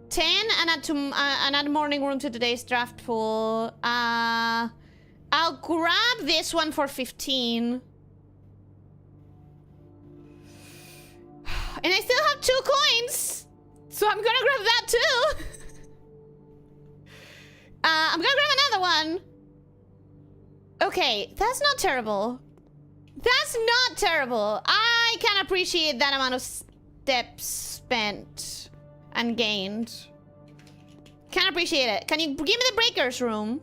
10 and add morning room to today's draft pool. I'll grab this one for 15. And I still have 2 coins. So I'm gonna grab that too. I'm gonna grab another one. Okay, that's not terrible. That's not terrible. I can appreciate that amount of steps spent and gained. Can appreciate it. Can you give me the breaker's room?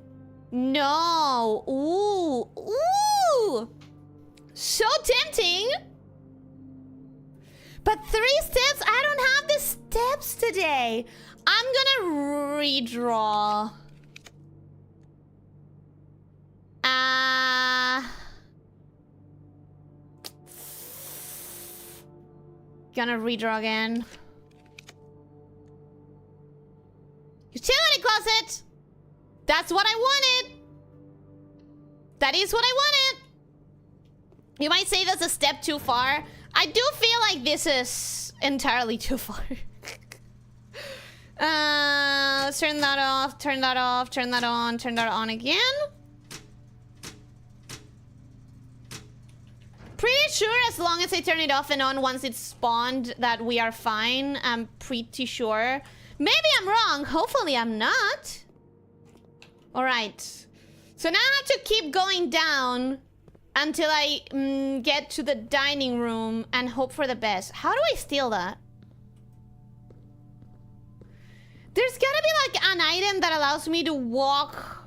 No. Ooh. Ooh. So tempting. But 3 steps? I don't have the steps today. I'm gonna redraw. Gonna redraw again. Utility closet! That's what I wanted! That is what I wanted! You might say that's a step too far. I do feel like this is entirely too far. Let's turn that off, turn that off, turn that on again. Pretty sure as long as I turn it off and on once it's spawned that we are fine. I'm pretty sure. Maybe I'm wrong. Hopefully I'm not. Alright. So now I have to keep going down until I get to the dining room and hope for the best. How do I steal that? There's gotta be like an item that allows me to walk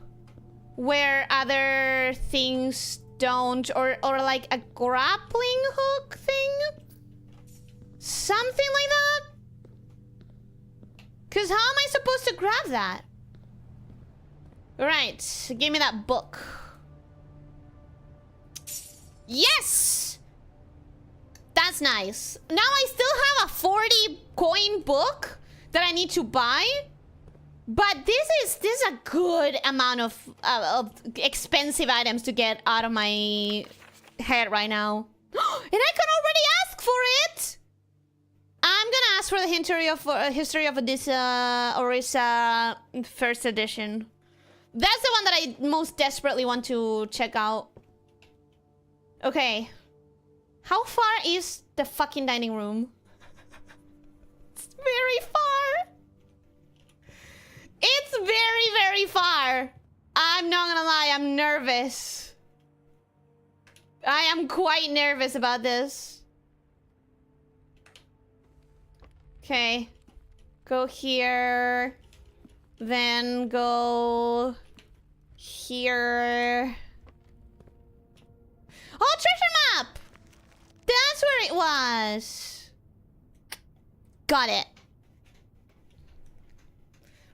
where other things don't, or like a grappling hook thing, something like that. Because how am I supposed to grab that? Right, give me that book. Yes, that's nice. Now I still have a 40 coin book that I need to buy. But this is a good amount of expensive items to get out of my head right now. And I can already ask for it! I'm gonna ask for the history of Orisa first edition. That's the one that I most desperately want to check out. Okay. How far is the fucking dining room? It's very far. It's very, very far. I'm not gonna lie, I'm nervous. I am quite nervous about this. Okay. Go here. Then go here. Oh, treasure map! That's where it was. Got it.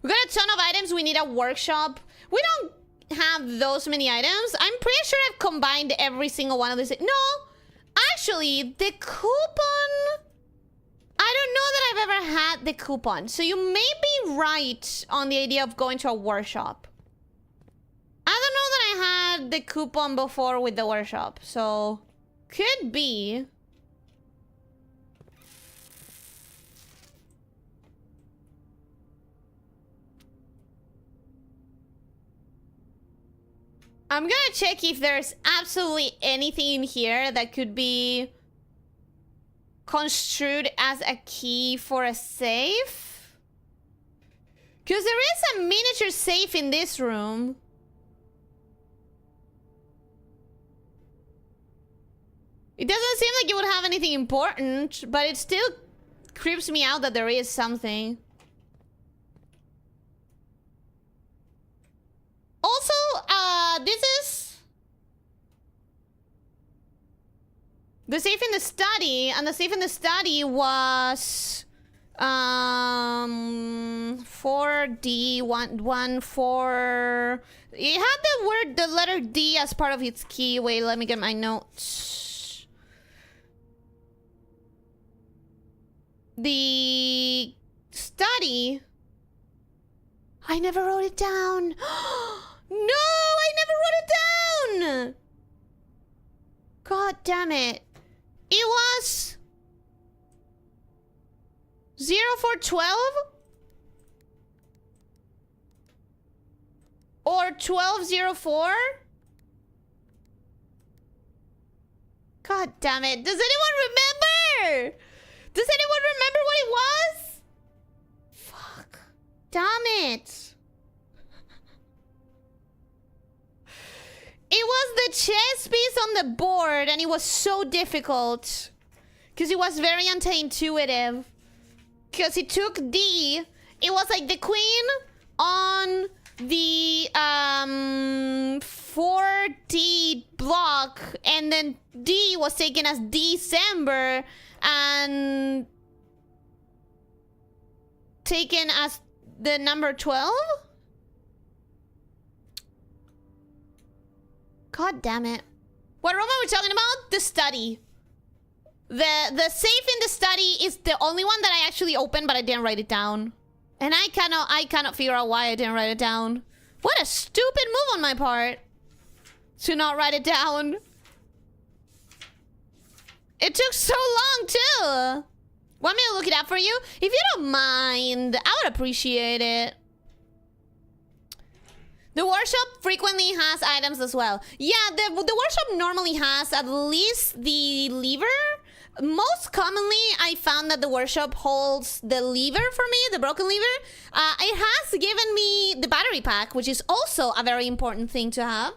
We got a ton of items. We need a workshop. We don't have those many items. I'm pretty sure I've combined every single one of these. No, actually actually, the coupon... I don't know that I've ever had the coupon. So you may be right on the idea of going to a workshop. I don't know that I had the coupon before with the workshop. So, could be. I'm gonna check if there's absolutely anything in here that could be construed as a key for a safe. Because there is a miniature safe in this room. It doesn't seem like it would have anything important, but it still creeps me out that there is something. Also, this is the safe in the study, and the safe in the study was 4D 114. It had the letter D as part of its key. Wait, let me get my notes. The study. I never wrote it down. No, I never wrote it down. God damn it. It was 0412 or 1204. God damn it. Does anyone remember? Does anyone remember what it was? Fuck. Damn it. It was the chess piece on the board, and it was so difficult. Because it was very anti-intuitive. Because it took D. It was like the queen on the 4D block, and then D was taken as December, and taken as the number 12? God damn it. What room are we talking about? The study. The safe in the study is the only one that I actually opened, but I didn't write it down. And I cannot figure out why I didn't write it down. What a stupid move on my part. To not write it down. It took so long too. Want me to look it up for you? If you don't mind, I would appreciate it. The workshop frequently has items as well. Yeah, the workshop normally has at least the lever. Most commonly, I found that the workshop holds the lever for me, the broken lever. It has given me the battery pack, which is also a very important thing to have.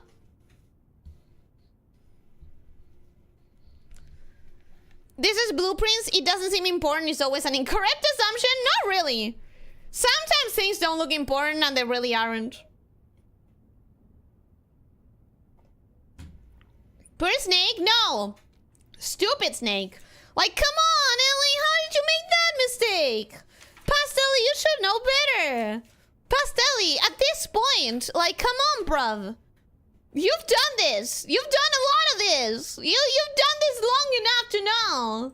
This is blueprints. It doesn't seem important. It's always an incorrect assumption. Not really. Sometimes things don't look important and they really aren't. Poor snake? No. Stupid snake. Like, come on, Ellie. How did you make that mistake? Pastelli, you should know better. Pastelli, at this point, like, come on, bruv. You've done this. You've done a lot of this. You've done this long enough to know.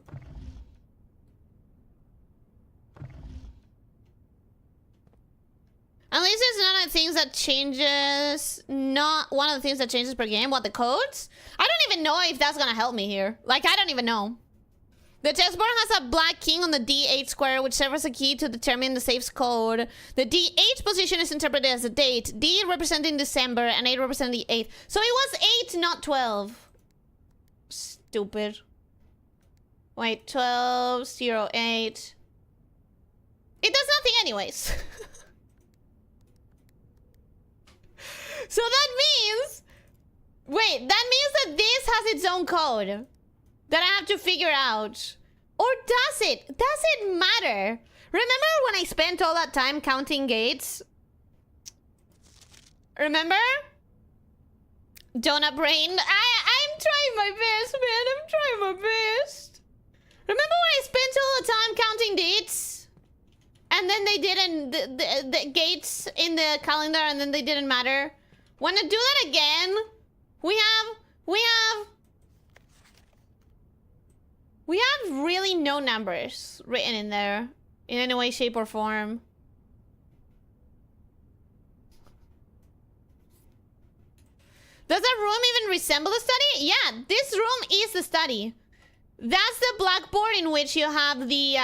At least it's not a thing that changes. Not one of the things that changes per game. What, the codes? I don't even know if that's gonna help me here. Like, I don't even know. The chessboard has a black king on the D8 square, which serves as a key to determine the safe's code. The D8 position is interpreted as a date. D representing December and 8 representing the 8th. So it was 8, not 12. Stupid. Wait, 12, 0, 8. It does nothing anyways. So that means... Wait, that means that this has its own code that I have to figure out. Or does it? Does it matter? Remember when I spent all that time counting gates? Remember? Donut brain. I'm trying my best, man. I'm trying my best. Remember when I spent all the time counting dates? And then they didn't... The gates in the calendar, and then they didn't matter? Wanna do that again? We have We have really no numbers written in there in any way, shape, or form. Does that room even resemble a study? Yeah, this room is the study. That's the blackboard in which you have the,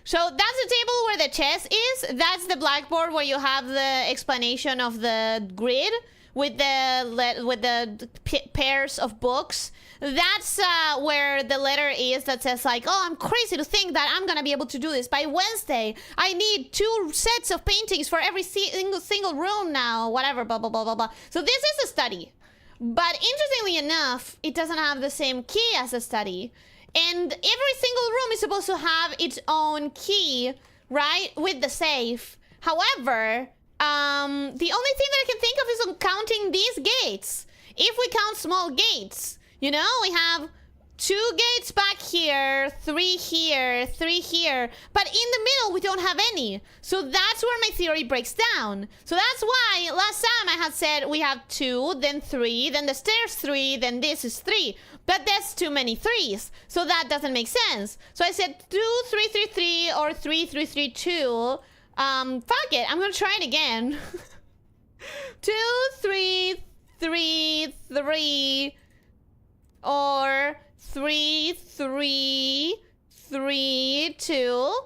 So that's the table where the chess is. That's the blackboard where you have the explanation of the grid with the pairs of books. That's where the letter is that says like, oh, I'm crazy to think that I'm gonna be able to do this by Wednesday. I need 2 sets of paintings for every single room now. Whatever, blah, blah, blah, blah, blah. So this is a study. But interestingly enough, it doesn't have the same key as a study. And every single room is supposed to have its own key, right? With the safe. However, the only thing that I can think of is on counting these gates. If we count small gates, you know, we have 2 gates back here, 3 here, 3 here. But in the middle, we don't have any. So that's where my theory breaks down. So that's why last time I had said we have 2, then 3, then the stairs 3, then this is 3. But that's too many 3s. So that doesn't make sense. So I said 2, 3, 3, 3, or 3, 3, 3, 2. Fuck it. I'm gonna try it again. 2, 3, 3, 3. Or 3, 3, 3, 2.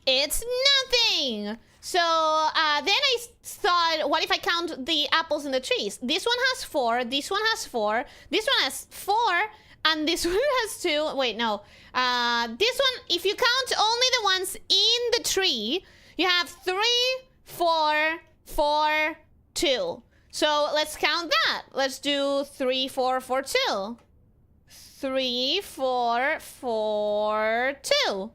It's nothing. So then I thought, what if I count the apples in the trees? This one has 4, this one has 4, this one has 4, and this one has 2. Wait, no. This one, if you count only the ones in the tree, you have 3, 4, 4, 2. So let's count that. Let's do 3, 4, 4, 2. 3, 4, 4, 2.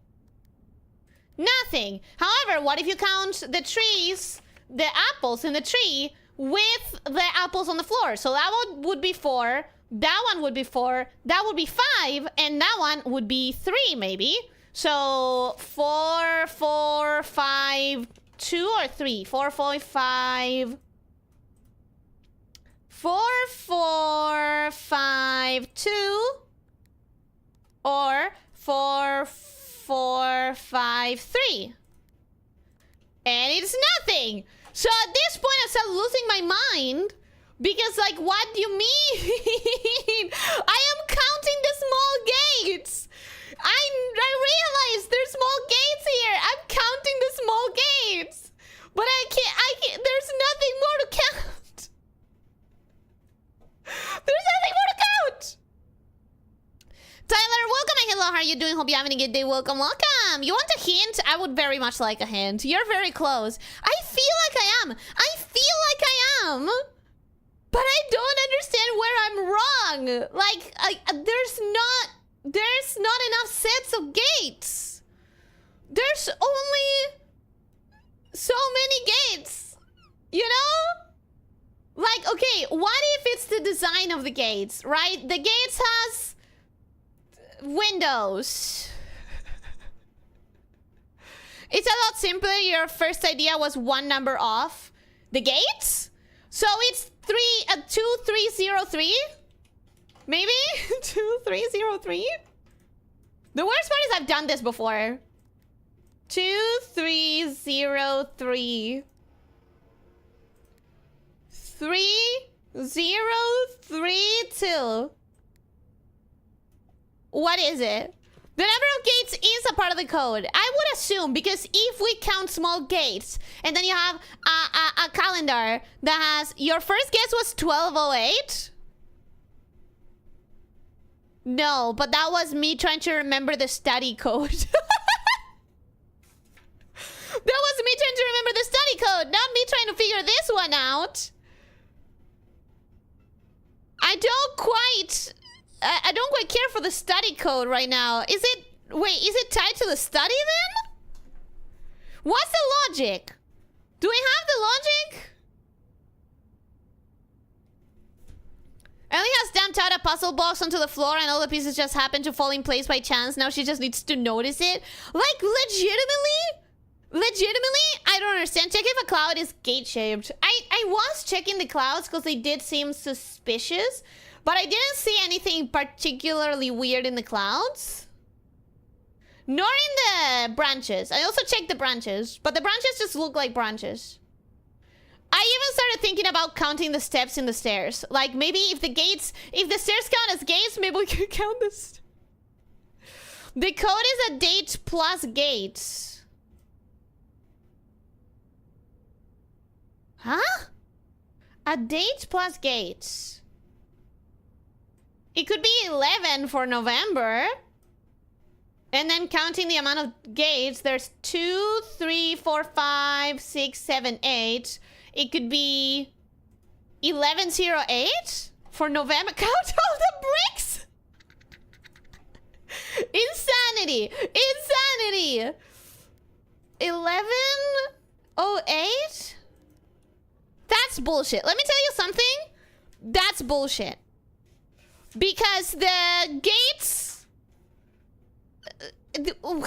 Nothing. However, what if you count the trees, the apples in the tree, with the apples on the floor? So that one would be 4, that one would be 4, that would be 5, and that one would be 3, maybe. So 4, 4, 5, 2 or 3? 4, 4, 5... 4, 4, 5, 2, or 4, 4, 5, 3. And it's nothing. So at this point, I start losing my mind because, like, what do you mean? I am counting the small gates. I realize there's small gates here. I'm counting the small gates, but I can't. There's nothing more to count. There's nothing more to count! Tyler, welcome and hello, how are you doing? Hope you're having a good day. Welcome, welcome! You want a hint? I would very much like a hint. You're very close. I feel like I am. I feel like I am. But I don't understand where I'm wrong. Like, there's not enough sets of gates. There's only so many gates. You know? Like, okay, what if it's the design of the gates, right? The gates has windows. It's a lot simpler. Your first idea was 1 number off the gates. So it's 2303? Maybe? 2303? The worst part is I've done this before. 2303. 3032. What is it? The number of gates is a part of the code. I would assume, because if we count small gates, and then you have a calendar that has... Your first guess was 1208? No, but that was me trying to remember the study code. That was me trying to remember the study code, not me trying to figure this one out. I don't quite care for the study code right now. Is it tied to the study then? What's the logic? Do we have the logic? Ellie has dumped out a puzzle box onto the floor and all the pieces just happen to fall in place by chance. Now she just needs to notice it. Like, legitimately, I don't understand. Check if a cloud is gate-shaped. I was checking the clouds because they did seem suspicious. But I didn't see anything particularly weird in the clouds. Nor in the branches. I also checked the branches, but the branches just look like branches. I even started thinking about counting the steps in the stairs. Like, maybe if the stairs count as gates, maybe we can count this. The code is a date plus gates. Huh? A date plus gates. It could be 11 for November. And then counting the amount of gates, there's 2, 3, 4, 5, 6, 7, 8. It could be 1108 for November. Count all the bricks! Insanity! Insanity! 1108? That's bullshit. Let me tell you something. That's bullshit. Because the gates... November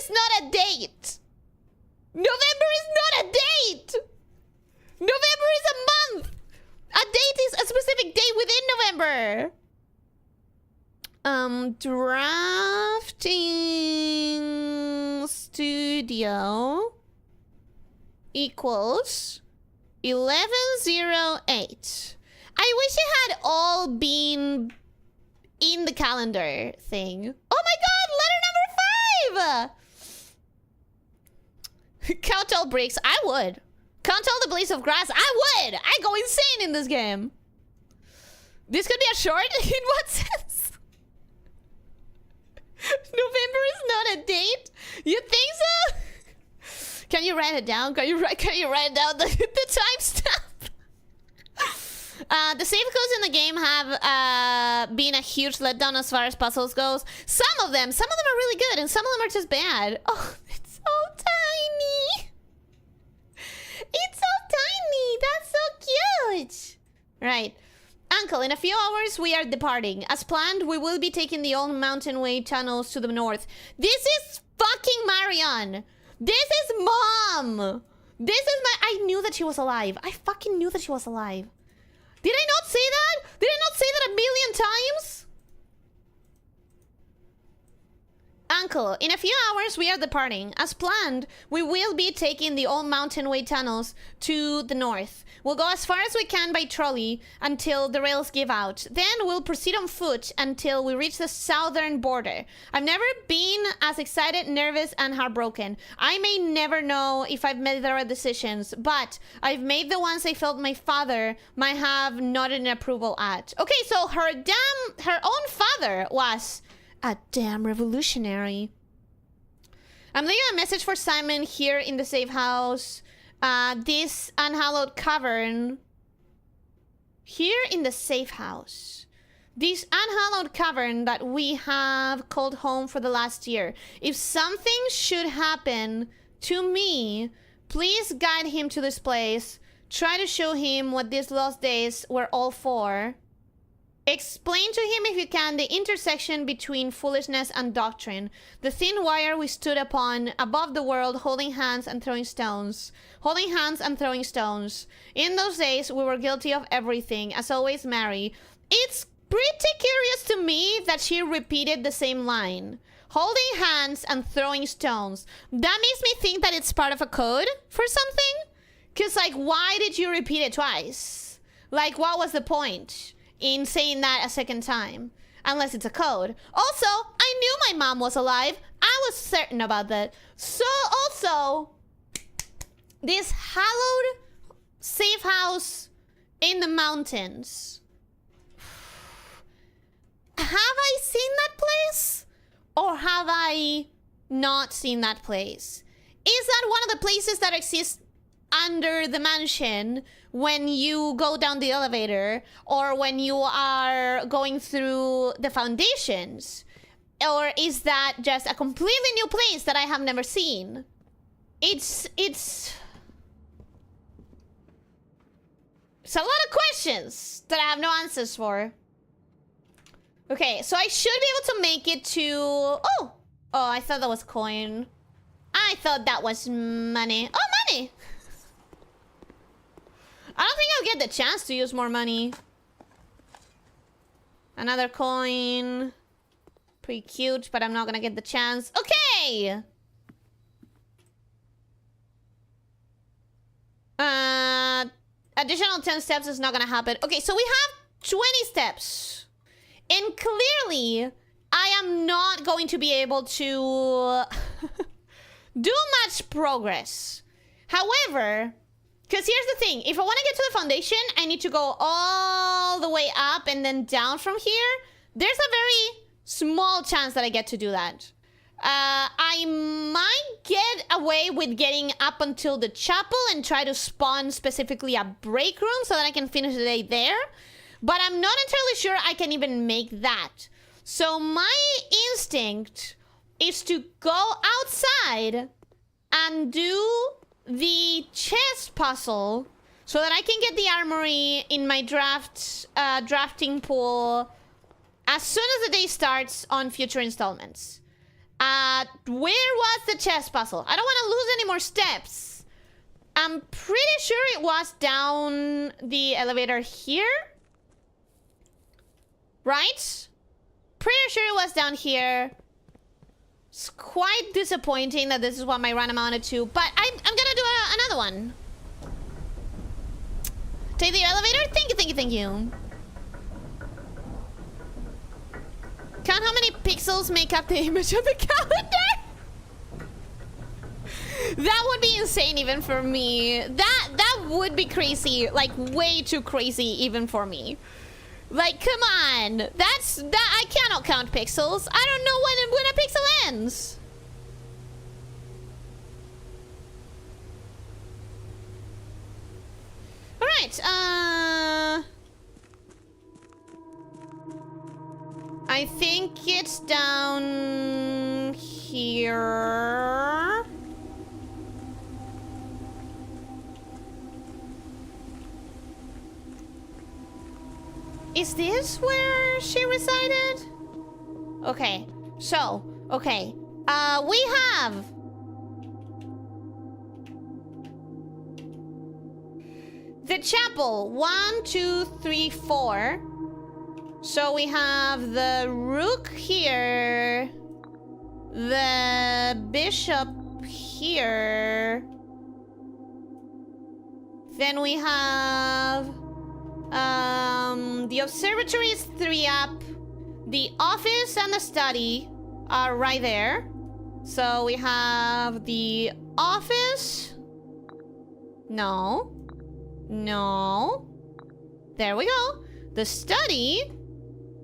is not a date. November is not a date. November is a month. A date is a specific date within November. Drafting studio equals 1108. I wish it had all been in the calendar thing. Oh my god, letter number 5! Count all bricks. I would. Count all the blades of grass. I would. I go insane in this game. This could be a short? In what sense? November is not a date? You think so? Can you write it down? Can you write down the timestamp? The save codes in the game have been a huge letdown as far as puzzles goes. Some of them are really good, and some of them are just bad. Oh, it's so tiny. It's so tiny. That's so cute. Right. Uncle, in a few hours we are departing. As planned, we will be taking the old mountain way tunnels to the north. This is fucking Marion. This is Mom. This is my... I knew that she was alive. I fucking knew that she was alive. Did I not say that? Did I not say that a million times? Uncle, in a few hours we are departing. As planned, we will be taking the old mountain way tunnels to the north. We'll go as far as we can by trolley until the rails give out. Then we'll proceed on foot until we reach the southern border. I've never been as excited, nervous, and heartbroken. I may never know if I've made the right decisions, but I've made the ones I felt my father might have nodded in approval at. Okay, so her own father was a damn revolutionary. I'm leaving a message for Simon here in the safe house. This unhallowed cavern. Here in the safe house. This unhallowed cavern that we have called home for the last year. If something should happen to me, please guide him to this place. Try to show him what these lost days were all for. Explain to him, if you can, the intersection between foolishness and doctrine. The thin wire we stood upon above the world, holding hands and throwing stones. Holding hands and throwing stones. In those days, we were guilty of everything. As always, Mary. It's pretty curious to me that she repeated the same line. Holding hands and throwing stones. That makes me think that it's part of a code for something. Because, like, why did you repeat it twice? Like, what was the point in saying that a second time? Unless it's a code. Also, I knew my mom was alive. I was certain about that. So also, this hallowed safe house in the mountains. Have I seen that place? Or have I not seen that place? Is that one of the places that exists under the mansion when you go down the elevator, or when you are going through the foundations? Or is that just a completely new place that I have never seen? It's a lot of questions that I have no answers for. Okay, so I should be able to make it to... Oh, I thought that was coin. I thought that was money. Oh, money! I don't think I'll get the chance to use more money. Another coin. Pretty cute, but I'm not gonna get the chance. Okay! Additional 10 steps is not gonna happen. Okay, so we have 20 steps. And clearly, I am not going to be able to do much progress. However, because here's the thing. If I want to get to the foundation, I need to go all the way up and then down from here. There's a very small chance that I get to do that. I might get away with getting up until the chapel and try to spawn specifically a break room so that I can finish the day there. But I'm not entirely sure I can even make that. So my instinct is to go outside and do the chest puzzle so that I can get the armory in my drafting pool as soon as the day starts on future installments. Where was the chest puzzle? I don't want to lose any more steps. I'm pretty sure it was down the elevator here. Right? Pretty sure it was down here. It's quite disappointing that this is what my run amounted to, but I'm gonna do another one. Take the elevator? Thank you, thank you, thank you. Count how many pixels make up the image of the calendar. That would be insane even for me. That would be crazy, like way too crazy even for me. Like, come on. I cannot count pixels. I don't know when a pixel ends. All right. I think it's down here. Is this where she resided? Okay, so, okay. We have the chapel. 1, 2, 3, 4. So we have the rook here, the bishop here. Then we have the observatory is 3 up. The office and the study are right there. So we have the office. No. No. There we go. The study.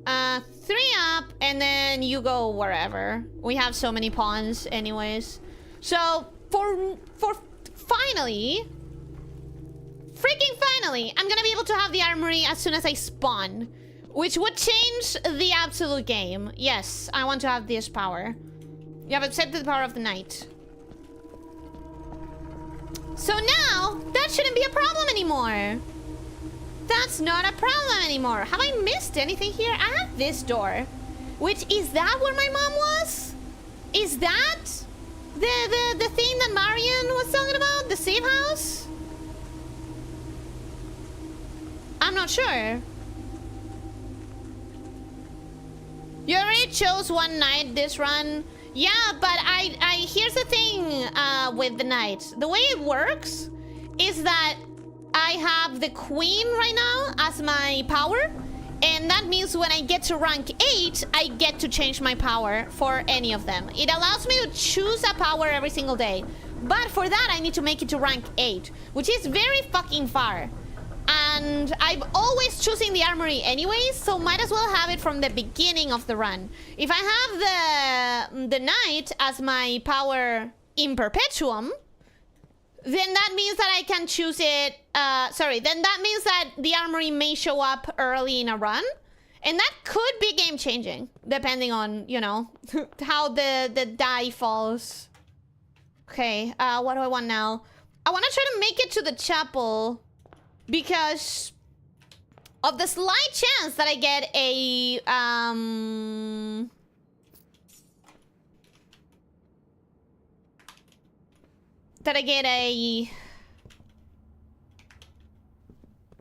3 up, and then you go wherever. We have so many pawns anyways. So for finally, freaking finally, I'm gonna be able to have the armory as soon as I spawn, which would change the absolute game. Yes, I want to have this power. You have accepted the power of the night. So now, that shouldn't be a problem anymore. That's not a problem anymore. Have I missed anything here? I have this door. Which, is that where my mom was? Is that the thing that Marion was talking about? The safe house? I'm not sure. You already chose one night this run. Yeah, but I here's the thing with the night. The way it works is that I have the queen right now as my power, and that means when I get to rank 8, I get to change my power for any of them. It allows me to choose a power every single day, but for that I need to make it to rank 8, which is very fucking far. And I'm always choosing the armory anyways, so might as well have it from the beginning of the run. If I have the knight as my power in perpetuum, then that means that I can choose it, then that means that the armory may show up early in a run. And that could be game-changing, depending on, you know, how the die falls. Okay, what do I want now? I want to try to make it to the chapel, because of the slight chance that I get a,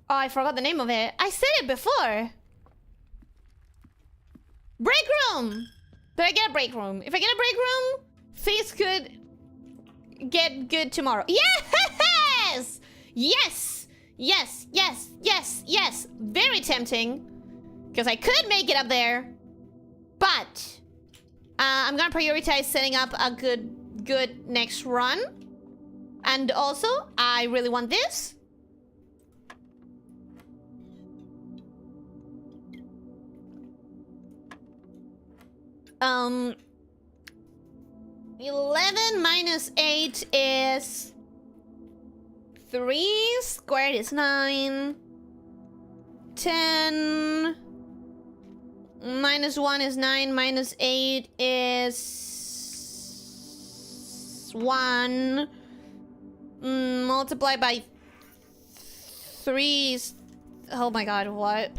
Oh, I forgot the name of it. I said it before. Break room! Did I get a break room? If I get a break room, things could get good tomorrow. Yes! Yes! Yes, yes, yes, yes. Very tempting. Because I could make it up there. But I'm gonna prioritize setting up a good next run. And also, I really want this. Um, 11 minus 8 is 3 squared is 9. 10 minus 1 is 9, minus 8 is 1. Multiply by 3 is... Oh my god, what?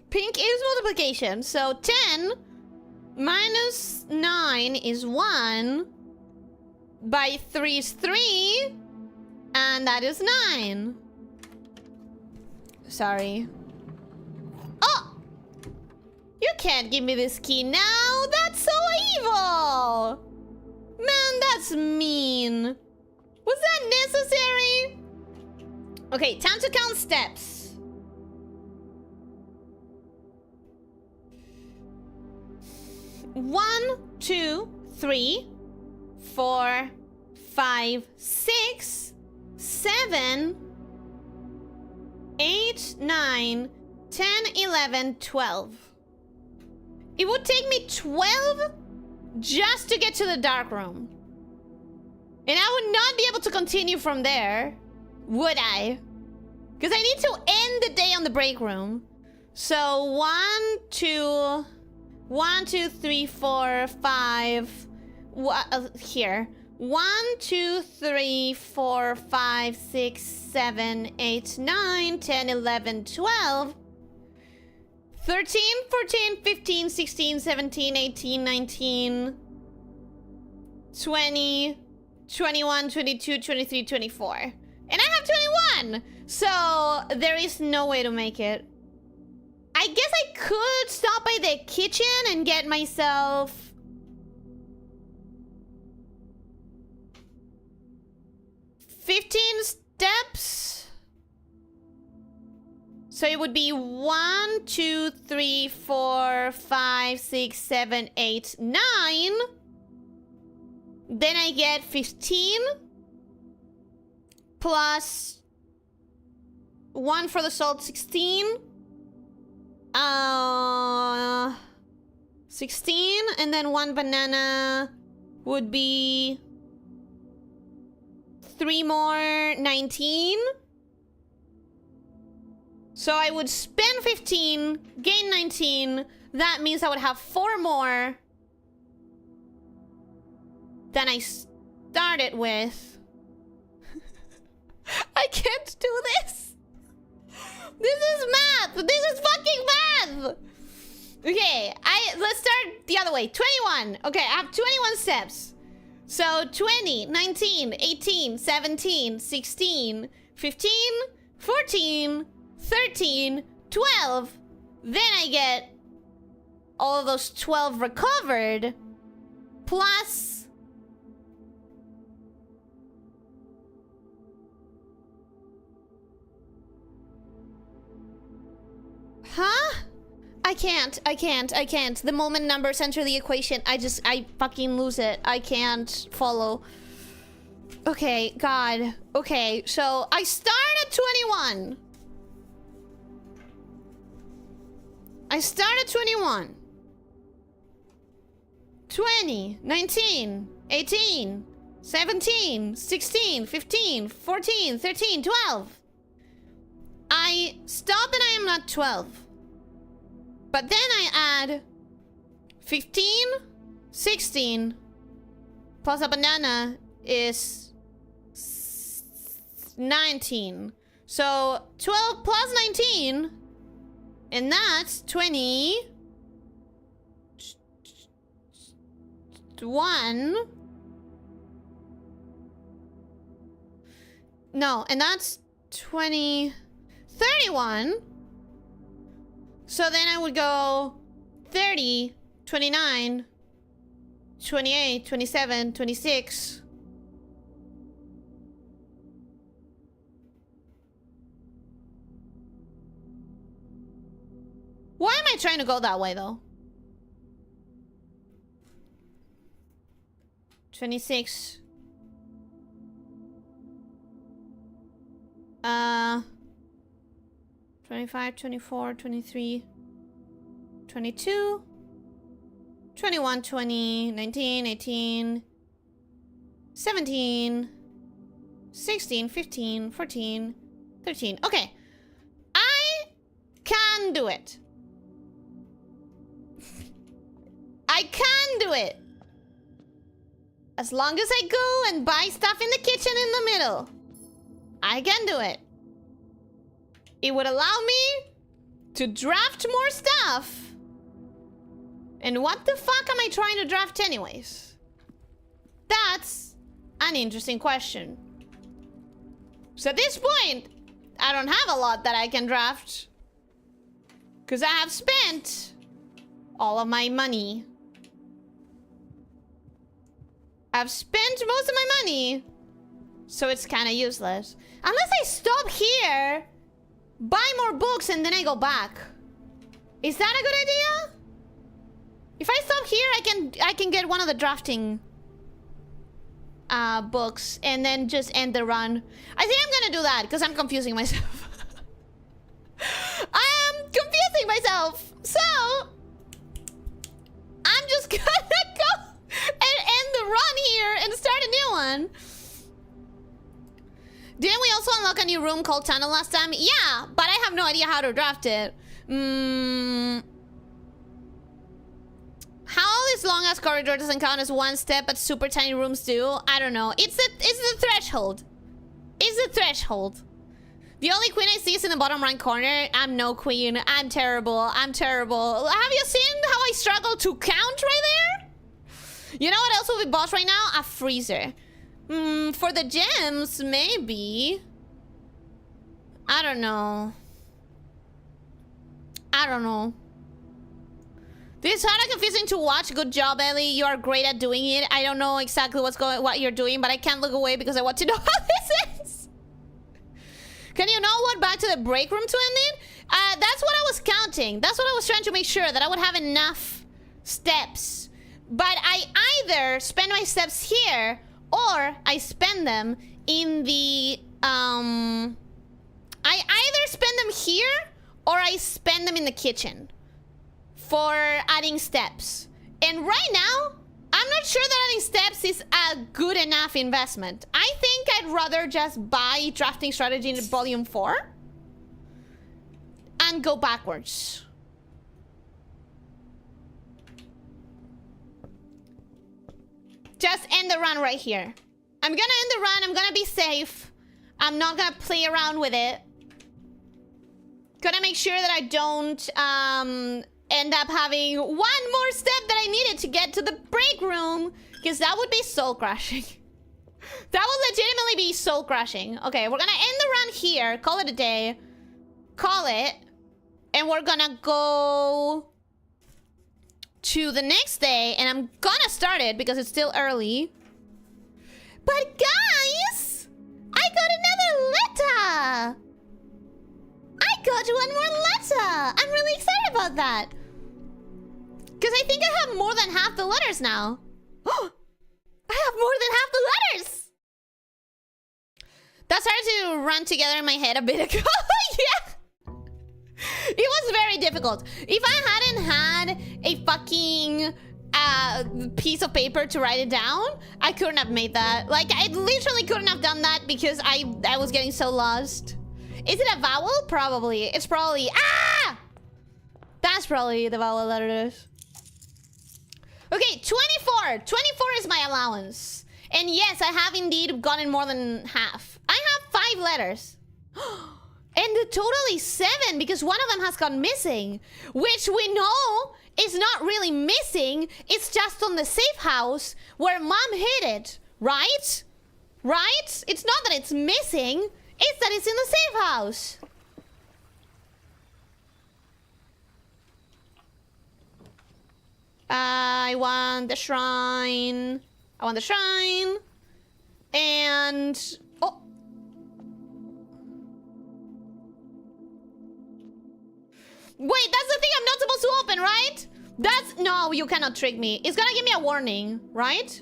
Pink is multiplication, so 10 minus 9 is 1. By 3 is 3. And that is 9. Sorry. Oh! You can't give me this key now! That's so evil! Man, that's mean. Was that necessary? Okay, time to count steps. 1, 2, 3, 4, 5, 6, 7, 8, 9, 10, 11, 12. It would take me 12 just to get to the dark room. And I would not be able to continue from there, would I? Because I need to end the day on the break room. So 1, 2, 3, 4, 5. Here. 1, 2, 3, 4, 5, 6, 7, 8, 9, 10, 11, 12. 13, 14, 15, 16, 17, 18, 19, 20, 21, 22, 23, 24. And I have 21! So, there is no way to make it. I guess I could stop by the kitchen and get myself... $15 steps. So it would be 1, 2, 3, 4, 5, 6, 7, 8, 9. Then I get 15. Plus 1 for the salt, 16. 16. And then 1 banana would be 3 more, 19. So I would spend 15, gain 19. That means I would have 4 more than I started with. I can't do this. This is math. This is fucking math. Okay, let's start the other way. 21. Okay, I have 21 steps. So 20, 19, 18, 17, 16, 15, 14, 13, 12. Then I get all of those 12 recovered. Plus... Huh? I can't. The moment numbers enter the equation, I fucking lose it. I can't follow. Okay, God. Okay, so I start at 21. I start at 21. 20, 19, 18, 17, 16, 15, 14, 13, 12. I stop and I am not 12. But then I add 15, 16, plus a banana is 19. So 12 plus 19, and that's 21. No, and that's 20... 31. So then I would go 30, 29, 28, 27, 26. Why am I trying to go that way, though? 26. 25, 24, 23, 22, 21, 20, 19, 18, 17, 16, 15, 14, 13. Okay. I can do it. I can do it. As long as I go and buy stuff in the kitchen in the middle. I can do it. It would allow me to draft more stuff. And what the fuck am I trying to draft anyways? That's an interesting question. So at this point, I don't have a lot that I can draft. Because I have spent all of my money. I've spent most of my money. So it's kind of useless. Unless I stop here, buy more books, and then I go back. Is that a good idea? If I stop here, I can get one of the drafting books and then just end the run. I think I'm gonna do that because I'm confusing myself. I am confusing myself. So I'm just gonna go and end the run here and start a new one. Didn't we also unlock a new room called Tunnel last time? Yeah, but I have no idea how to draft it. How this long ass corridor doesn't count as one step, but super tiny rooms do? I don't know. It's the threshold. It's the threshold. The only queen I see is in the bottom right corner. I'm no queen. I'm terrible. I'm terrible. Have you seen how I struggle to count right there? You know what else will be bought right now? A freezer. For the gems, maybe. I don't know. I don't know. This is kind of confusing to watch. Good job, Ellie. You are great at doing it. I don't know exactly what you're doing, but I can't look away because I want to know how this is. Can you know what back to the break room to end it? That's what I was counting. That's what I was trying to make sure that I would have enough steps. But I either spend my steps here or I spend them in the, I either spend them here or I spend them in the kitchen for adding steps. And right now, I'm not sure that adding steps is a good enough investment. I think I'd rather just buy Drafting Strategy in Volume 4 and go backwards. Just end the run right here. I'm gonna end the run. I'm gonna be safe. I'm not gonna play around with it. Gonna make sure that I don't end up having one more step that I needed to get to the break room, because that would be soul crushing. That would legitimately be soul crushing. Okay, we're gonna end the run here. Call it a day. Call it. And we're gonna go to the next day, and I'm gonna start it because it's still early. But guys, I got another letter. I got one more letter. I'm really excited about that. Because I think I have more than half the letters now. I have more than half the letters. That started to run together in my head a bit ago. Yeah. It was very difficult. If I hadn't had a fucking piece of paper to write it down, I couldn't have made that. Like, I literally couldn't have done that because I was getting so lost. Is it a vowel? Probably. It's probably... Ah! That's probably the vowel letters. Okay, 24. 24 is my allowance. And yes, I have indeed gotten more than half. I have 5 letters. And the total is 7 because one of them has gone missing. Which we know is not really missing. It's just on the safe house where mom hid it. Right? Right? It's not that it's missing. It's that it's in the safe house. I want the shrine. I want the shrine. And... oh. Wait, that's the thing I'm not supposed to open, right? That's... no, you cannot trick me. It's gonna give me a warning, right?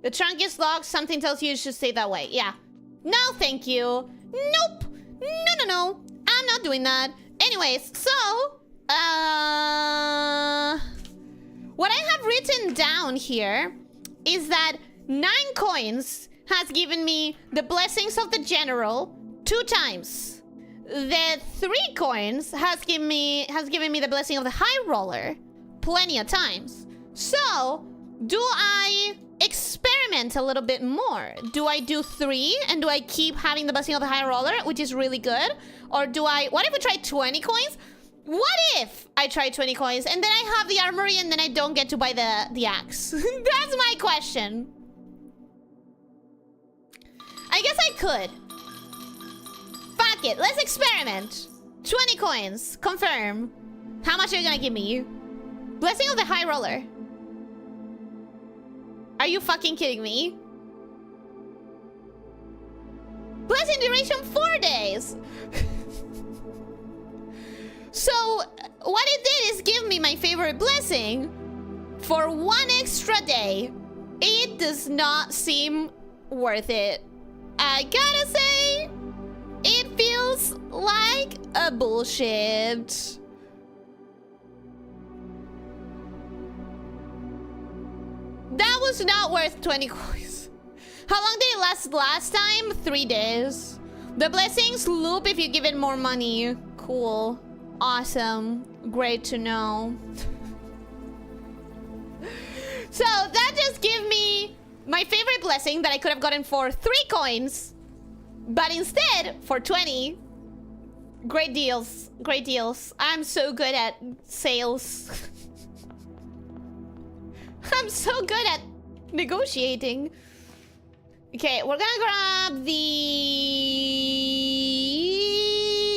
The trunk is locked. Something tells you should stay that way. Yeah. No, thank you. Nope. No. I'm not doing that. Anyways, so... what I have written down here is that 9 coins has given me the blessings of the general 2 times. The 3 coins has given me the blessing of the high roller plenty of times. So, do I experiment a little bit more? Do I do 3 and do I keep having the blessing of the high roller, which is really good? Or do I... what if we try 20 coins? What if I try 20 coins and then I have the armory and then I don't get to buy the axe? That's my question. I guess I could. Fuck it, let's experiment. 20 coins, confirm. How much are you gonna give me? Blessing of the high roller. Are you fucking kidding me? Blessing duration 4 days. So, what it did is give me my favorite blessing for 1 extra day. It does not seem worth it. I gotta say, it feels like a bullshit. That was not worth 20 coins. How long did it last last time? 3 days. The blessings loop if you give it more money. Cool. Awesome. Great to know. So that just gave me my favorite blessing that I could have gotten for 3 coins. But instead, for 20. Great deals. Great deals. I'm so good at sales. I'm so good at negotiating. Okay, we're gonna grab the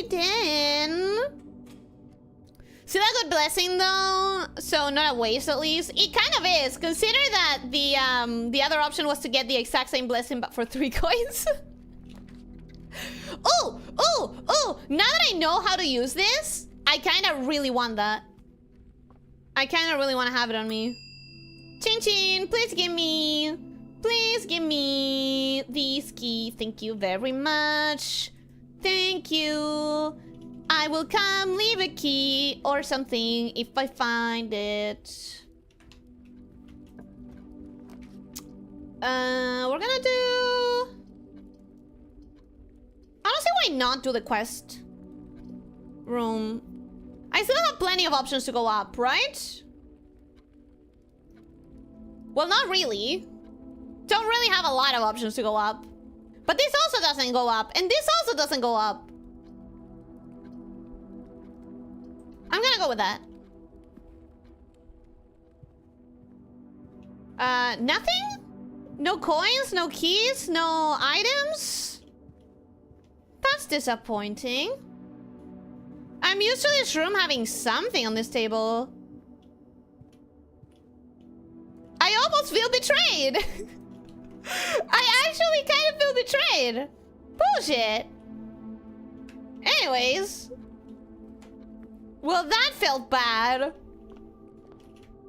10. Still a good blessing though, so not a waste at least. It kind of is. Consider that the other option was to get the exact same blessing but for 3 coins. Oh! Now that I know how to use this, I kind of really want that. I kind of really want to have it on me. Chin chin, please give me this key. Thank you very much. Thank you. I will come leave a key or something if I find it. We're gonna do... I don't see why not do the quest room. I still have plenty of options to go up, right? Well, not really. Don't really have a lot of options to go up. But this also doesn't go up. And this also doesn't go up. I'm gonna go with that. Nothing? No coins? No keys? No items? That's disappointing. I'm used to this room having something on this table. I almost feel betrayed. I actually kind of feel betrayed. Bullshit. Anyways. Well, that felt bad.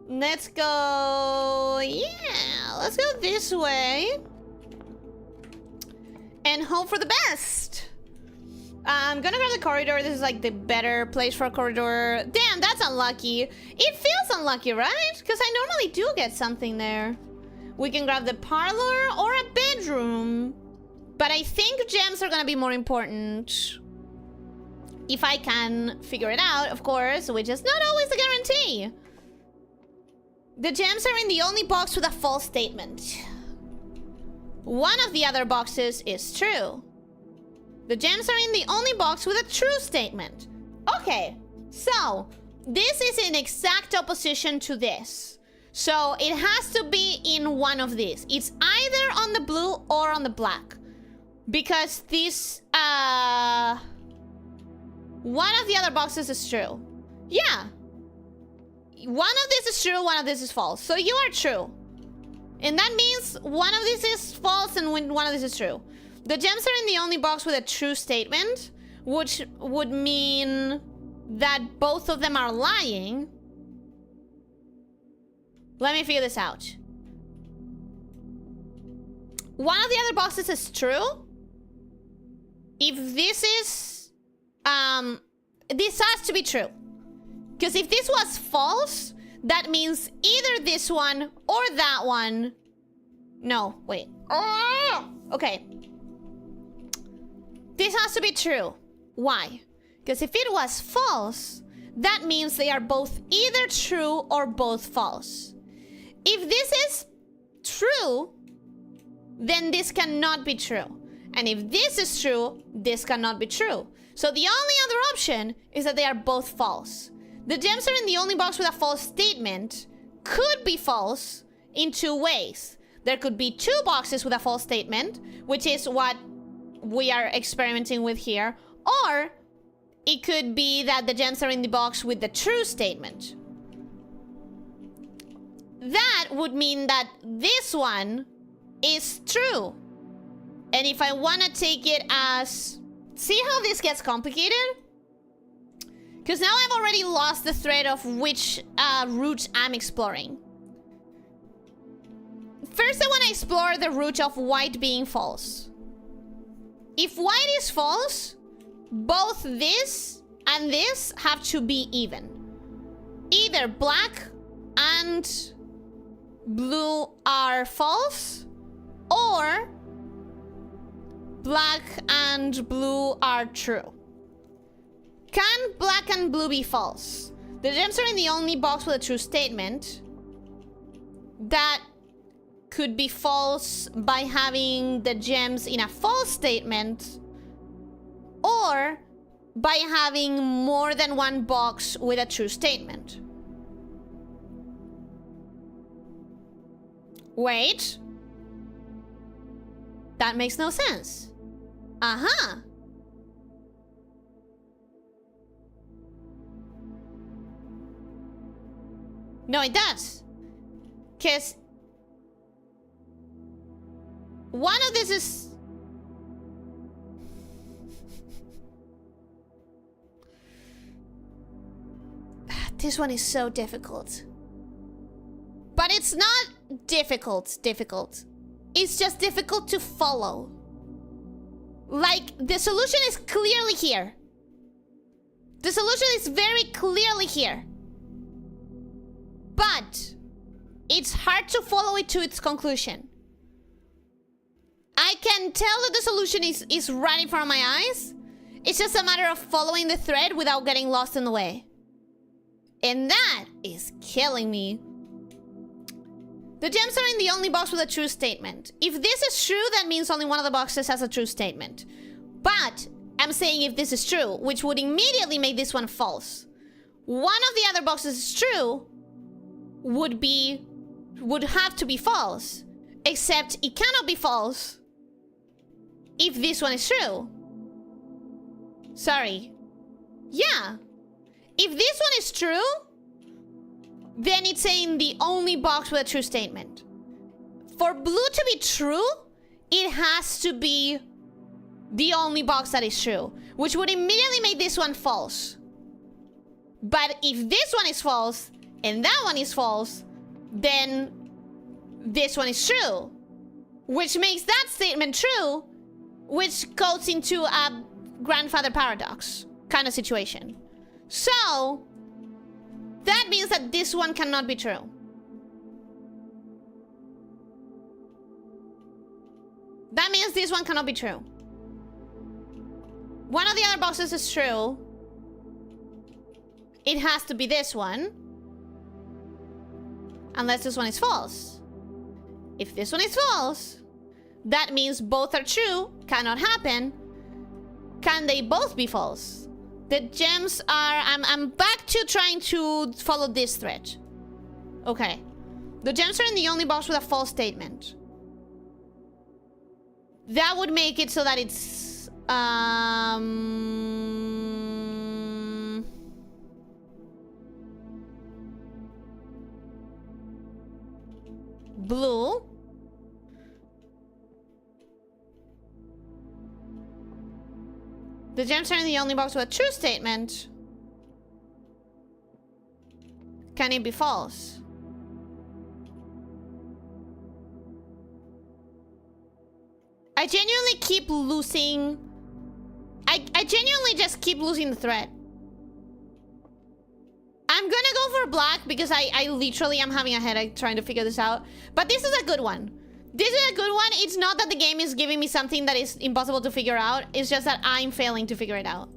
Let's go... yeah, let's go this way. And hope for the best. I'm gonna grab the corridor. This is like the better place for a corridor. Damn, that's unlucky. It feels unlucky, right? Because I normally do get something there. We can grab the parlor or a bedroom. But I think gems are gonna be more important. If I can figure it out, of course, which is not always a guarantee. The gems are in the only box with a false statement. One of the other boxes is true. The gems are in the only box with a true statement. Okay, so this is in exact opposition to this. So it has to be in one of these. It's either on the blue or on the black. Because this, one of the other boxes is true. Yeah. One of this is true, one of this is false. So you are true. And that means one of these is false and one of this is true. The gems are in the only box with a true statement, which would mean that both of them are lying. Let me figure this out. One of the other boxes is true. If this is... this has to be true. Because if this was false, that means either this one or that one. No, wait. Oh! Okay. This has to be true. Why? Because if it was false, that means they are both either true or both false. If this is true, then this cannot be true. And if this is true, this cannot be true. So the only other option is that they are both false. The gems are in the only box with a false statement could be false in two ways. There could be two boxes with a false statement, which is what we are experimenting with here. Or it could be that the gems are in the box with the true statement. That would mean that this one is true. And if I want to take it as... See how this gets complicated? Because now I've already lost the thread of which route I'm exploring. First, I want to explore the route of white being false. If white is false, both this and this have to be even. Either black and blue are false, or black and blue are true. Can black and blue be false? The gems are in the only box with a true statement. That could be false by having the gems in a false statement, or by having more than one box with a true statement. Wait. That makes no sense. Uh-huh. No, it does. Because one of this is... This one is so difficult. But it's not difficult. It's just difficult to follow. Like, the solution is clearly here. The solution is very clearly here. But it's hard to follow it to its conclusion. I can tell that the solution is right in front of my eyes. It's just a matter of following the thread without getting lost in the way. And that is killing me. The gems are in the only box with a true statement. If this is true, that means only one of the boxes has a true statement. But I'm saying if this is true, which would immediately make this one false. One of the other boxes is true, would have to be false. Except it cannot be false if this one is true. Sorry. Yeah. If this one is true, then it's in the only box with a true statement. For blue to be true, it has to be the only box that is true, which would immediately make this one false. But if this one is false and that one is false, then this one is true, which makes that statement true, which goes into a grandfather paradox kind of situation. So that means that this one cannot be true. That means this one cannot be true. One of the other boxes is true. It has to be this one. Unless this one is false. If this one is false, that means both are true. Cannot happen. Can they both be false? The gems are... I'm back to trying to follow this thread. Okay. The gems are in the only box with a false statement. That would make it so that it's... blue. The gems are in the only box with a true statement. Can it be false? I genuinely keep losing... I genuinely just keep losing the thread. I'm gonna go for black because I literally am having a headache trying to figure this out. But this is a good one. This is a good one. It's not that the game is giving me something that is impossible to figure out. It's just that I'm failing to figure it out.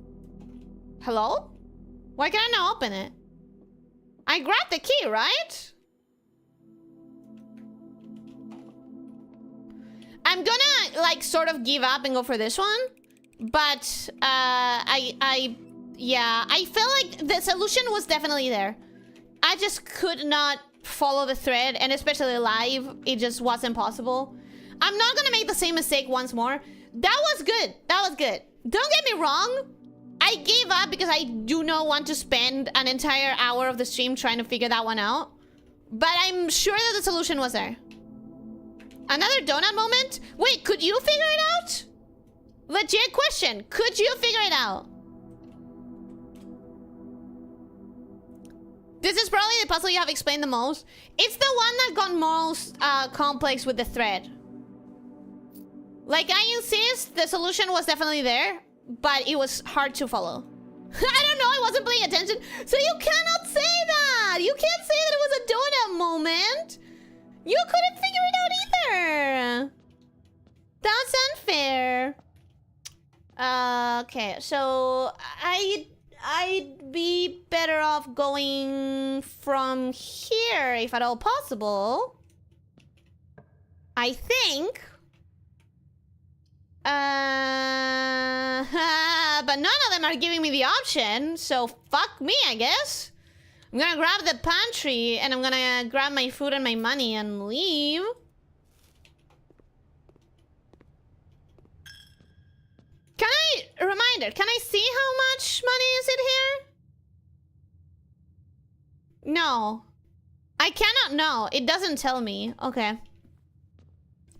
Hello? Why can I not open it? I grabbed the key, right? I'm gonna, like, sort of give up and go for this one. But, yeah, I felt like the solution was definitely there. I just could not follow the thread, and especially live, it just wasn't possible. I'm not gonna make the same mistake once more. That was good. That was good. Don't get me wrong. I gave up because I do not want to spend an entire hour of the stream trying to figure that one out. But I'm sure that the solution was there. Another donut moment? Wait, could you figure it out? Legit question. Could you figure it out? This is probably the puzzle you have explained the most. It's the one that got most complex with the thread. Like, I insist, the solution was definitely there, but it was hard to follow. I don't know, I wasn't paying attention. So you cannot say that! You can't say that it was a donut moment! You couldn't figure it out either! That's unfair. Okay, so I'd be better off going from here, if at all possible. I think. But none of them are giving me the option, so fuck me, I guess. I'm gonna grab the pantry, and I'm gonna grab my food and my money and leave. Reminder, can I see how much money is it here? No. I cannot know. It doesn't tell me. Okay.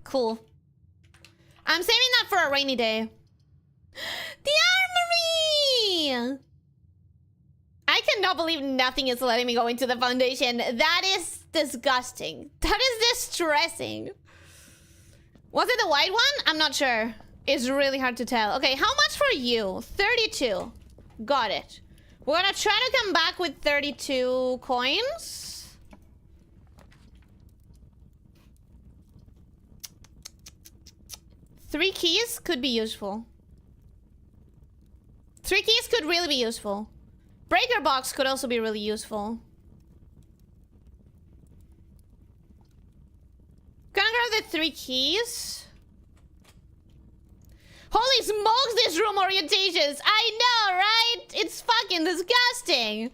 Cool. I'm saving that for a rainy day. The armory! I cannot believe nothing is letting me go into the foundation. That is disgusting. That is distressing. Was it the white one? I'm not sure. It's really hard to tell. Okay, how much for you? 32. Got it. We're gonna try to come back with 32 coins. Three keys could be useful. 3 keys could really be useful. Breaker box could also be really useful. Gonna grab the 3 keys. Holy smokes, this room orientations! I know, right? It's fucking disgusting.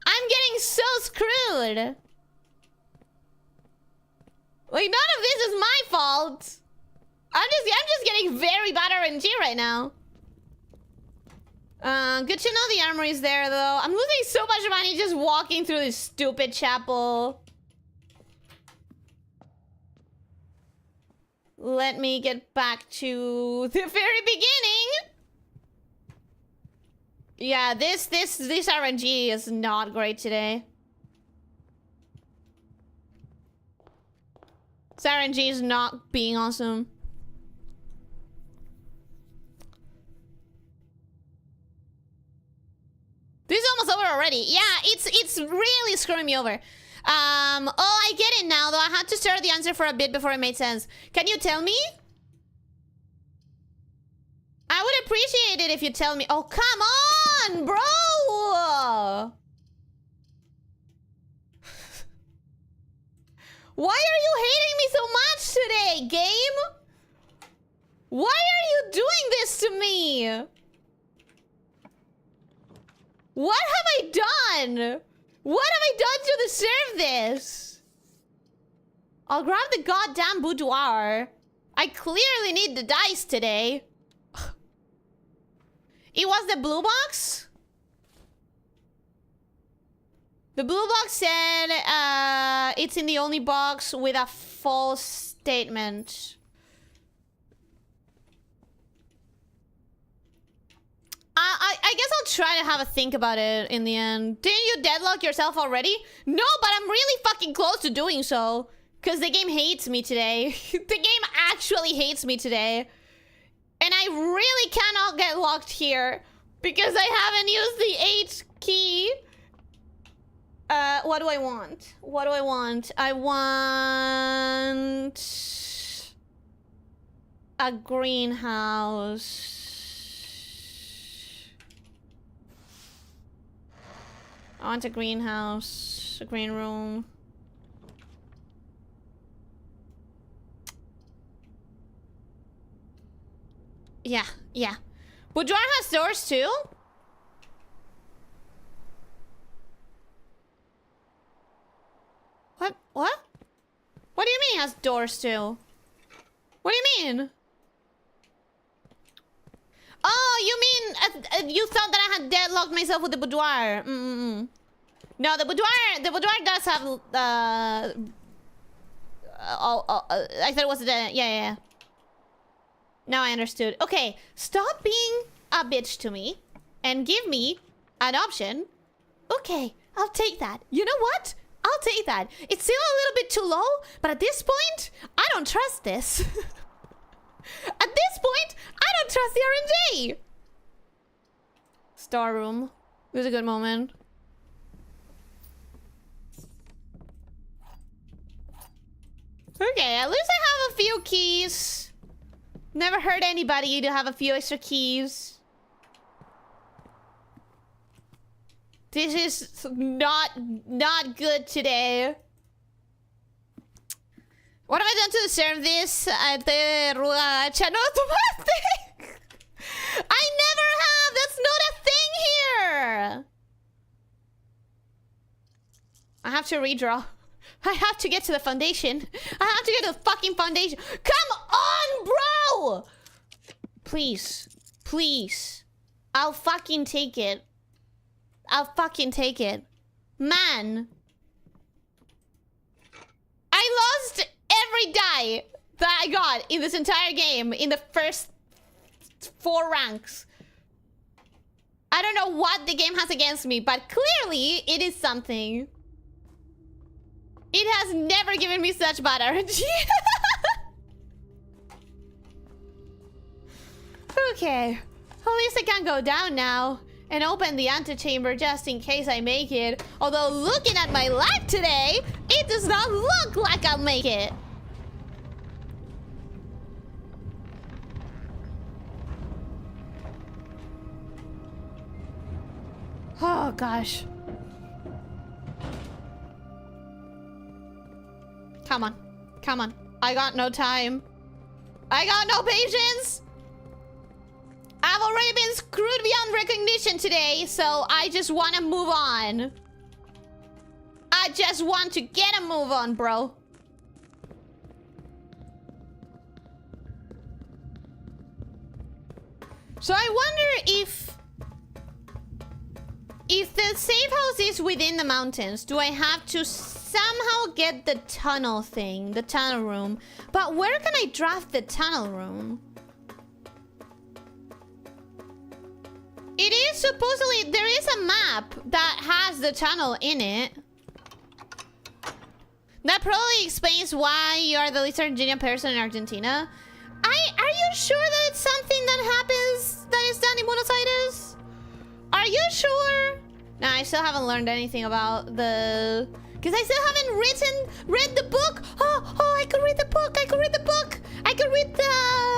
I'm getting so screwed. Like, none of this is my fault. I'm just getting very bad RNG right now. Good to know the armory is there, though. I'm losing so much money just walking through this stupid chapel. Let me get back to the very beginning. Yeah, this RNG is not great today. This RNG is not being awesome. This is almost over already. Yeah, it's really screwing me over. Oh, I get it now, though. I had to stare at the answer for a bit before it made sense. Can you tell me? I would appreciate it if you tell me. Oh, come on, bro! Why are you hating me so much today, game? Why are you doing this to me? What have I done? What have I done to deserve this? I'll grab the goddamn boudoir. I clearly need the dice today. It was the blue box? The blue box said it's in the only box with a false statement. I guess I'll try to have a think about it in the end. Didn't you deadlock yourself already? No, but I'm really fucking close to doing so. Because the game hates me today. The game actually hates me today. And I really cannot get locked here. Because I haven't used the H key. What do I want? What do I want? I want... a greenhouse. I want a greenhouse. A green room. Yeah, yeah. Boudoir has doors too? What? What? What do you mean it has doors too? What do you mean? Oh, you mean you thought that I had deadlocked myself with the boudoir? No, the boudoir does have I thought it was the yeah. Now I understood. Okay, stop being a bitch to me and give me an option. Okay, I'll take that. You know what? I'll take that. It's still a little bit too low, but at this point, I don't trust this. At this point, I don't trust the RNG. Star room. It was a good moment. Okay, at least I have a few keys. Never hurt anybody to have a few extra keys. This is not good today. What have I done to deserve this? I never have! That's not a thing here! I have to redraw. I have to get to the foundation. I have to get to the fucking foundation. Come on, bro! Please. Please. I'll fucking take it. I'll fucking take it. Man. I lost every die that I got in this entire game in the first 4 ranks. I don't know what the game has against me, but clearly it is something. It has never given me such bad RNG. Okay. At least I can go down now and open the antechamber just in case I make it. Although looking at my life today, it does not look like I'll make it. Oh gosh. Come on. Come on. I got no time. I got no patience. I've already been screwed beyond recognition today, so I just want to move on. I just want to get a move on, bro. So I wonder if the safe house is within the mountains, do I have to somehow get the tunnel thing, the tunnel room? But where can I draft the tunnel room? It is supposedly, there is a map that has the tunnel in it. That probably explains why you are the least Argentinian person in Argentina. Are you sure that it's something that happens, that is done in Buenos Aires? Are you sure? No, I still haven't learned anything about the... Because I still haven't read the book. Oh, I could read the book. I could read the book. I could read the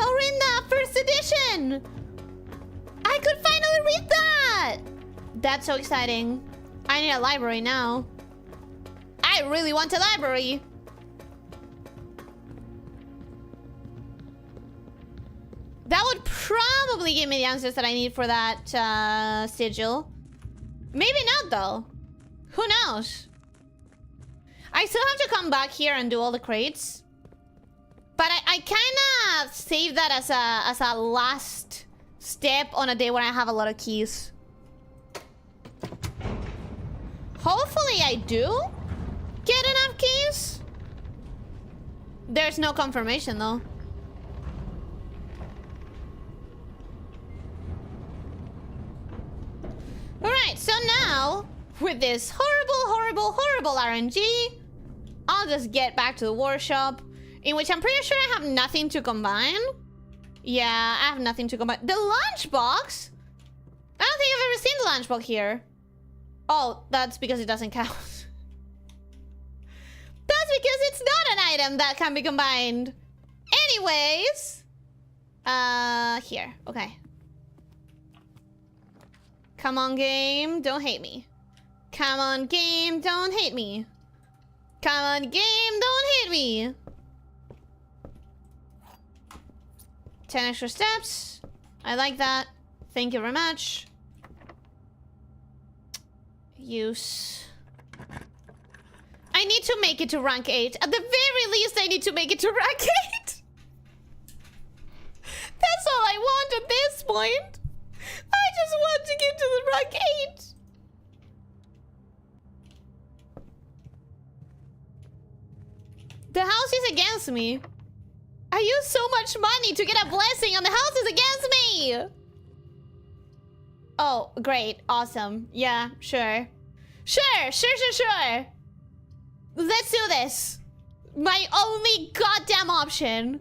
Orinda first edition. I could finally read that. That's so exciting. I need a library now. I really want a library. That would probably give me the answers that I need for that sigil. Maybe not though. Who knows? I I still have to come back here and do all the crates. But I kind of save that as a last step on a day when I have a lot of keys. Hopefully I do get enough keys. There's no confirmation though. Alright, so now, with this horrible RNG, I'll just get back to the workshop, in which I'm pretty sure I have nothing to combine. Yeah, I have nothing to combine. The lunchbox? I don't think I've ever seen the lunchbox here. Oh, that's because it doesn't count. That's because it's not an item that can be combined. Anyways. Here. Okay. Come on, game. Don't hate me. Come on, game. Don't hate me. Come on, game. Don't hate me. 10 extra steps. I like that. Thank you very much. Use. I need to make it to rank 8. At the very least, I need to make it to rank 8. That's all I want at this point. I just want to get to the rank 8. The house is against me. I used so much money to get a blessing and the house is against me. Oh, great. Awesome. Yeah, sure. Sure. Let's do this. My only goddamn option.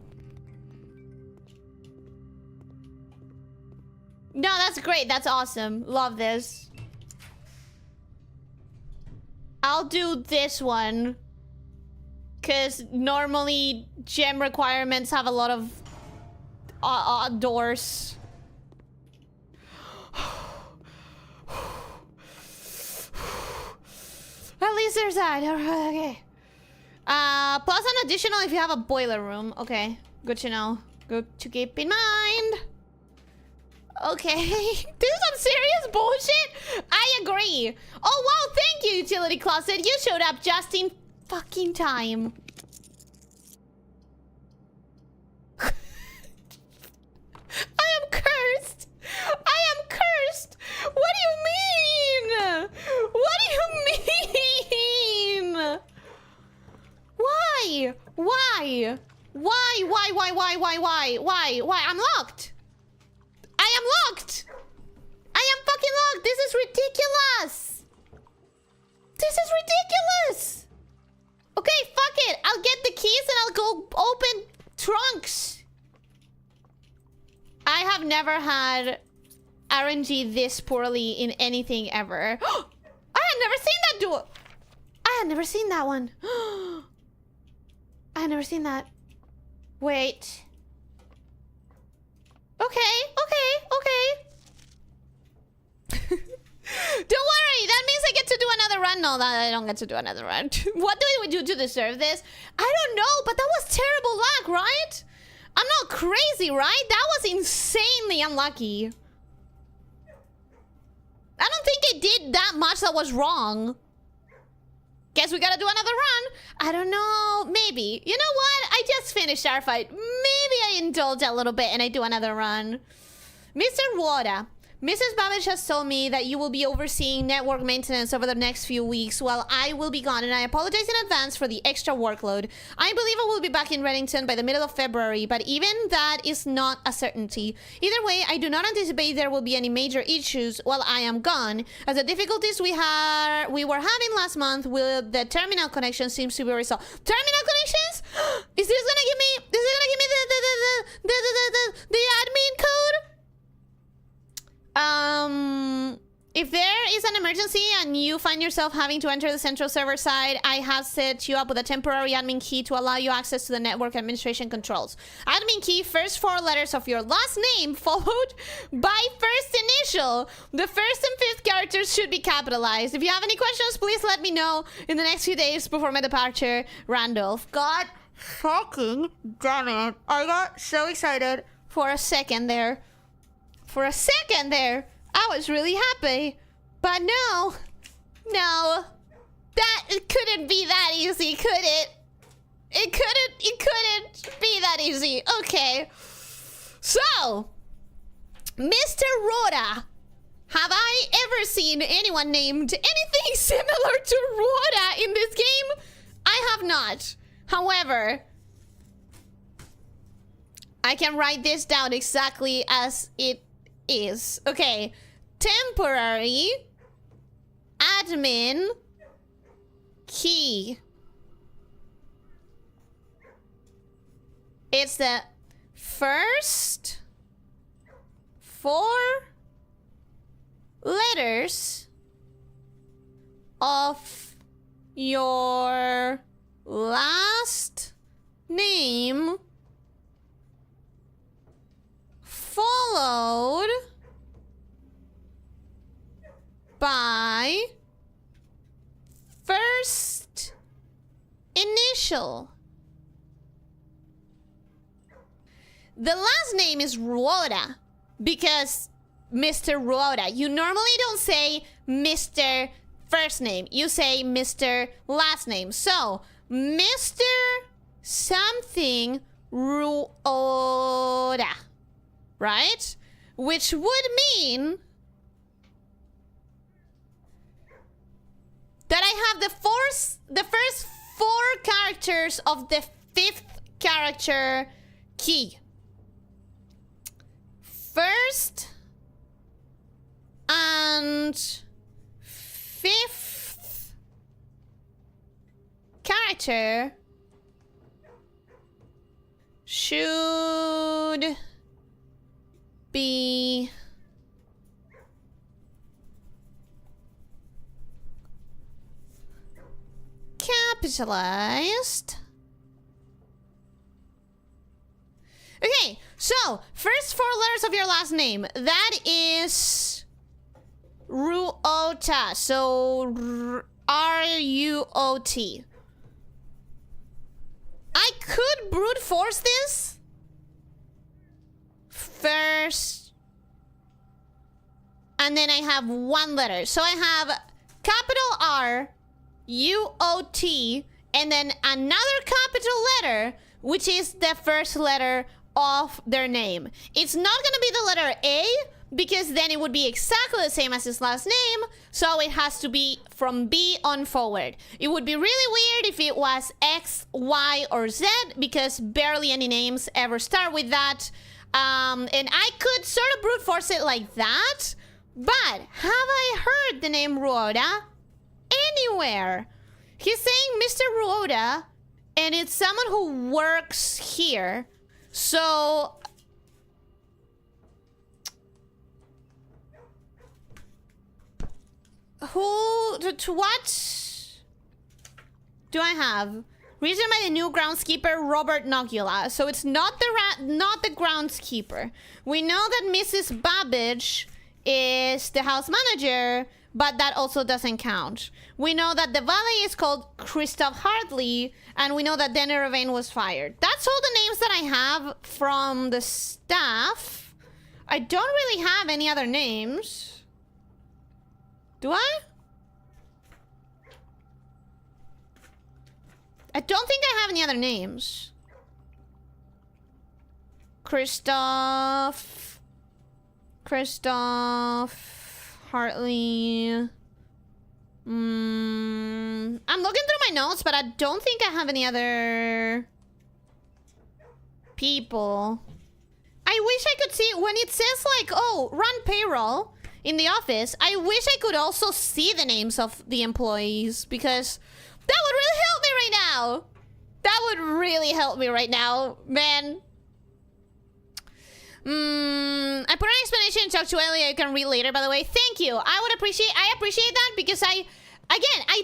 No, that's great. That's awesome. Love this. I'll do this one. Because normally gem requirements have a lot of doors. At least there's that. Okay. Plus an additional if you have a boiler room. Okay. Good to know. Good to keep in mind. Okay. This is some serious bullshit. I agree. Oh, wow. Thank you, Utility Closet. You showed up just in fucking time. I am cursed. I am cursed. What do you mean? What do you mean? Why? Why? Why? I'm locked. I am locked. I am fucking locked. This is ridiculous. This is ridiculous. Okay, fuck it. I'll get the keys and I'll go open trunks. I have never had RNG this poorly in anything ever. I had never seen that door. I had never seen that one. I had never seen that. Wait. Okay. Don't worry, that means I get to do another run. No, that I don't get to do another run. What do we do to deserve this? I don't know, but that was terrible luck, right? I'm not crazy, right? That was insanely unlucky. I don't think I did that much that was wrong. Guess we gotta do another run. I don't know, maybe. You know what? I just finished our fight. Maybe I indulge a little bit and I do another run. Mr. Wada. Mrs. Babbage has told me that you will be overseeing network maintenance over the next few weeks while I will be gone, and I apologize in advance for the extra workload. I believe I will be back in Reddington by the middle of February, but even that is not a certainty. Either way, I do not anticipate there will be any major issues while I am gone, as the difficulties we were having last month with the terminal connection seems to be resolved. Terminal connections? Is this gonna give me the admin code? If there is an emergency and you find yourself having to enter the central server side, I have set you up with a temporary admin key to allow you access to the network administration controls. Admin key, first 4 letters of your last name followed by first initial. The first and fifth characters should be capitalized. If you have any questions, please let me know in the next few days before my departure. Randolph. God fucking damn it. I got so excited for a second there. I was really happy. But no. That It couldn't be that easy, could it? It couldn't be that easy. Okay. So, Mr. Rhoda. Have I ever seen anyone named anything similar to Rhoda in this game? I have not. However, I can write this down exactly as it is. Okay. Temporary admin key. It's the first 4 letters of your last name followed by first initial. The last name is Rhoda because Mr. Rhoda. You normally don't say Mr. first name. You say Mr. last name. So, Mr. something Rhoda. Right? Which would mean that I have the first 4 characters of the 5th character key. First and 5th character should be capitalized. Okay, so first 4 letters of your last name. That is Ruota. So R-U-O-T. I could brute force this. First. And then I have 1 letter. So I have capital R, U-O-T, and then another capital letter, which is the first letter of their name. It's not gonna be the letter A, because then it would be exactly the same as his last name, so it has to be from B on forward. It would be really weird if it was X, Y, or Z, because barely any names ever start with that. And I could sort of brute force it like that, but have I heard the name Rhoda anywhere? He's saying Mr. Rhoda, and it's someone who works here. So to what do I have? Reason by the new groundskeeper Robert Nogula. So it's not the groundskeeper. We know that Mrs. Babbage is the house manager, but that also doesn't count. We know that the valet is called Christoph Hartley, and we know that Danny Ravain was fired. That's all the names that I have from the staff. I don't really have any other names. Do I? I don't think I have any other names. Christoph Hartley. I'm looking through my notes, but I don't think I have any other people. I wish I could see when it says like, oh, run payroll in the office. I wish I could also see the names of the employees, because that would really help me right now. That would really help me right now, man. I put an explanation and talk to Elliot. You can read later, by the way. Thank you. I appreciate that, because I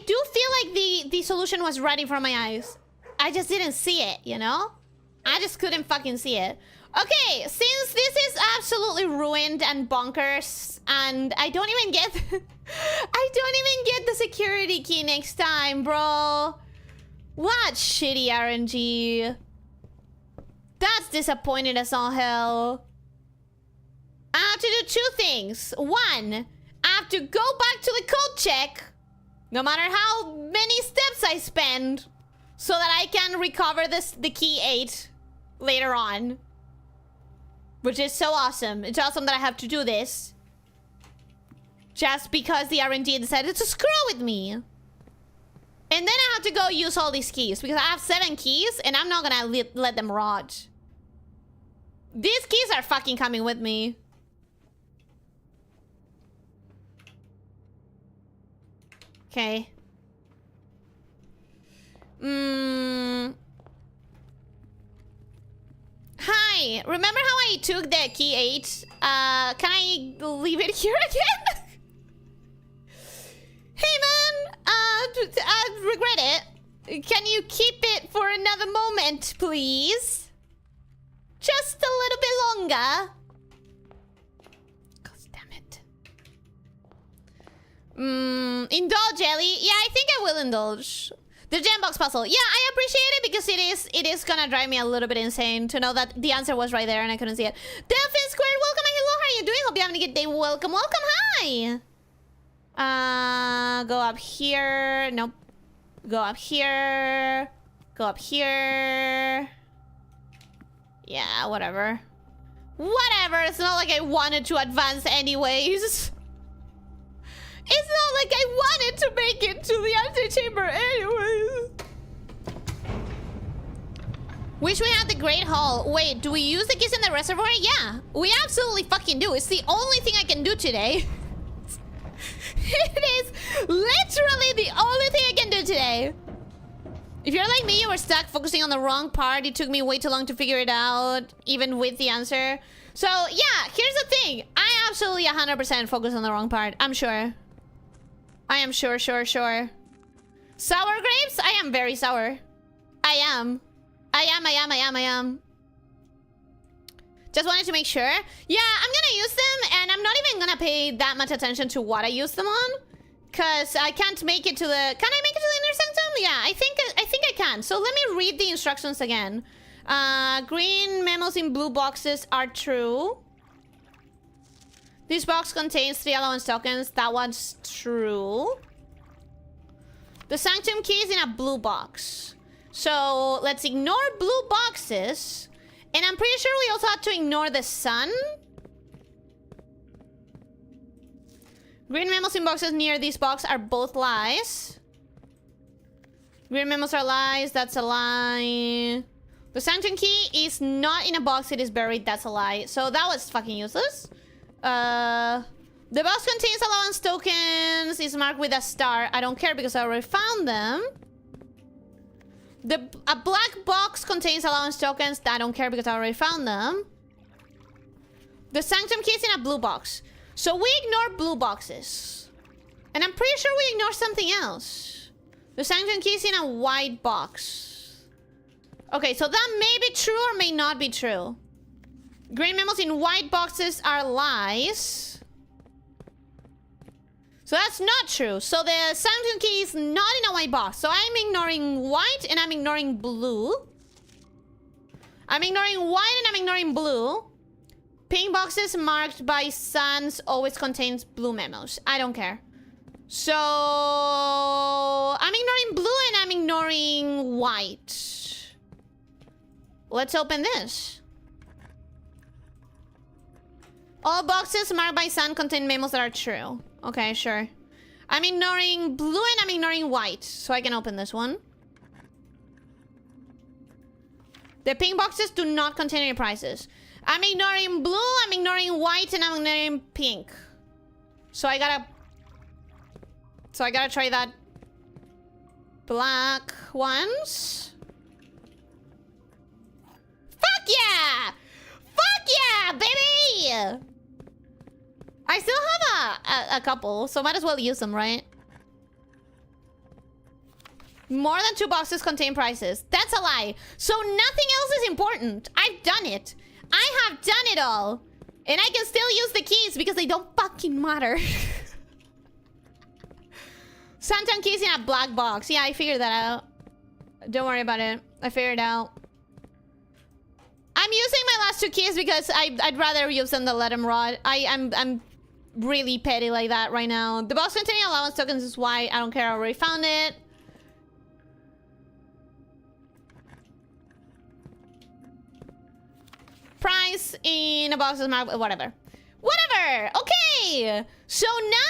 do feel like the solution was right in front of my eyes. I just didn't see it, you know? I just couldn't fucking see it. Okay, since this is absolutely ruined and bonkers, and I don't even get the security key next time, bro. What shitty RNG. That's disappointing as all hell. I have to do 2 things. 1, I have to go back to the code check, No matter how many steps I spend so that I can recover the key 8 later on. Which is so awesome. It's awesome that I have to do this. Just because the RNG decided to screw with me. And then I have to go use all these keys. Because I have 7 keys and I'm not gonna let them rot. These keys are fucking coming with me. Okay. Hi. Remember how I took the key 8? Can I leave it here again? Hey man, I regret it. Can you keep it for another moment, please? Just a little bit longer. God damn it. Indulge, Ellie. Yeah, I think I will indulge. The gem box puzzle. Yeah, I appreciate it because it is gonna drive me a little bit insane to know that the answer was right there and I couldn't see it. Delphin Squared, welcome and hello, how are you doing? Hope you're having a good day. Welcome, welcome, hi. Go up here. Nope. Go up here. Go up here. Yeah, whatever. Whatever. It's not like I wanted to advance anyways. It's not like I wanted to make it to the antechamber anyways. Wish we had the Great Hall. Wait, do we use the keys in the reservoir? Yeah, we absolutely fucking do. It's the only thing I can do today. It is literally the only thing I can do today. If you're like me, you were stuck focusing on the wrong part. It took me way too long to figure it out, even with the answer. So, yeah, here's the thing. I absolutely 100% focus on the wrong part. I'm sure. I am sure. Sour grapes? I am very sour. I am. Just wanted to make sure. Yeah, I'm gonna use them, and I'm not even gonna pay that much attention to what I use them on. Because I can't make it to the... Can I make it to the inner sanctum? Yeah, I think I can. So let me read the instructions again. Green memos in blue boxes are true. This box contains 3 allowance tokens. That one's true. The sanctum key is in a blue box. So let's ignore blue boxes. And I'm pretty sure we also have to ignore the sun. Green memos in boxes near this box are both lies. Green memos are lies. That's a lie. The sanctum key is not in a box. It is buried. That's a lie. So that was fucking useless. The box contains allowance tokens. It's marked with a star. I don't care because I already found them. A black box contains allowance tokens. I don't care because I already found them. The sanctum key is in a blue box. So we ignore blue boxes. And I'm pretty sure we ignore something else. The sanctum key is in a white box. Okay, so that may be true or may not be true. Green memos in white boxes are lies. So that's not true. So the sanctum key is not in a white box. So I'm ignoring white and I'm ignoring blue. I'm ignoring white and I'm ignoring blue. Pink boxes marked by suns always contains blue memos. I don't care. So I'm ignoring blue and I'm ignoring white. Let's open this. All boxes marked by sun contain memos that are true. Okay, sure. I'm ignoring blue and I'm ignoring white. So I can open this one. The pink boxes do not contain any prizes. I'm ignoring blue, I'm ignoring white, and I'm ignoring pink. So I gotta try that. Black ones. Fuck yeah! Fuck yeah, baby! I still have a couple, so might as well use them, right? More than 2 boxes contain prizes. That's a lie. So nothing else is important. I've done it. I have done it all. And I can still use the keys because they don't fucking matter. Sanctum keys in a black box. Yeah, I figured that out. Don't worry about it. I figured it out. I'm using my last 2 keys because I'd rather use them than let them rot. I'm really petty like that right now. The box containing allowance tokens is why I don't care. I already found it. Price in a box is marked, whatever. Whatever! Okay! So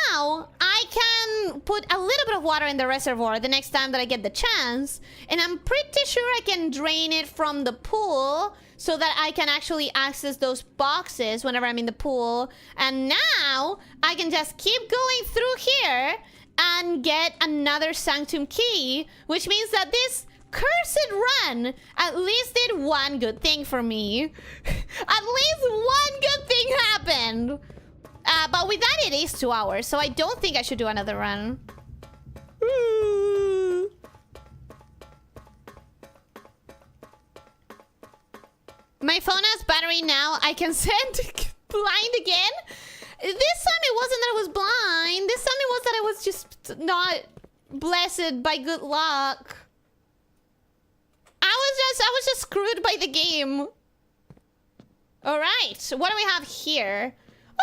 now I can put a little bit of water in the reservoir the next time that I get the chance. And I'm pretty sure I can drain it from the pool so that I can actually access those boxes whenever I'm in the pool. And now I can just keep going through here and get another Sanctum key, which means that this cursed run at least did one good thing for me. At least one good thing happened. But with that, it is 2 hours, so I don't think I should do another run. My phone has battery now. I can send blind again. This time it wasn't that I was blind. This time it was that I was just not blessed by good luck. I was just screwed by the game. All right, what do we have here?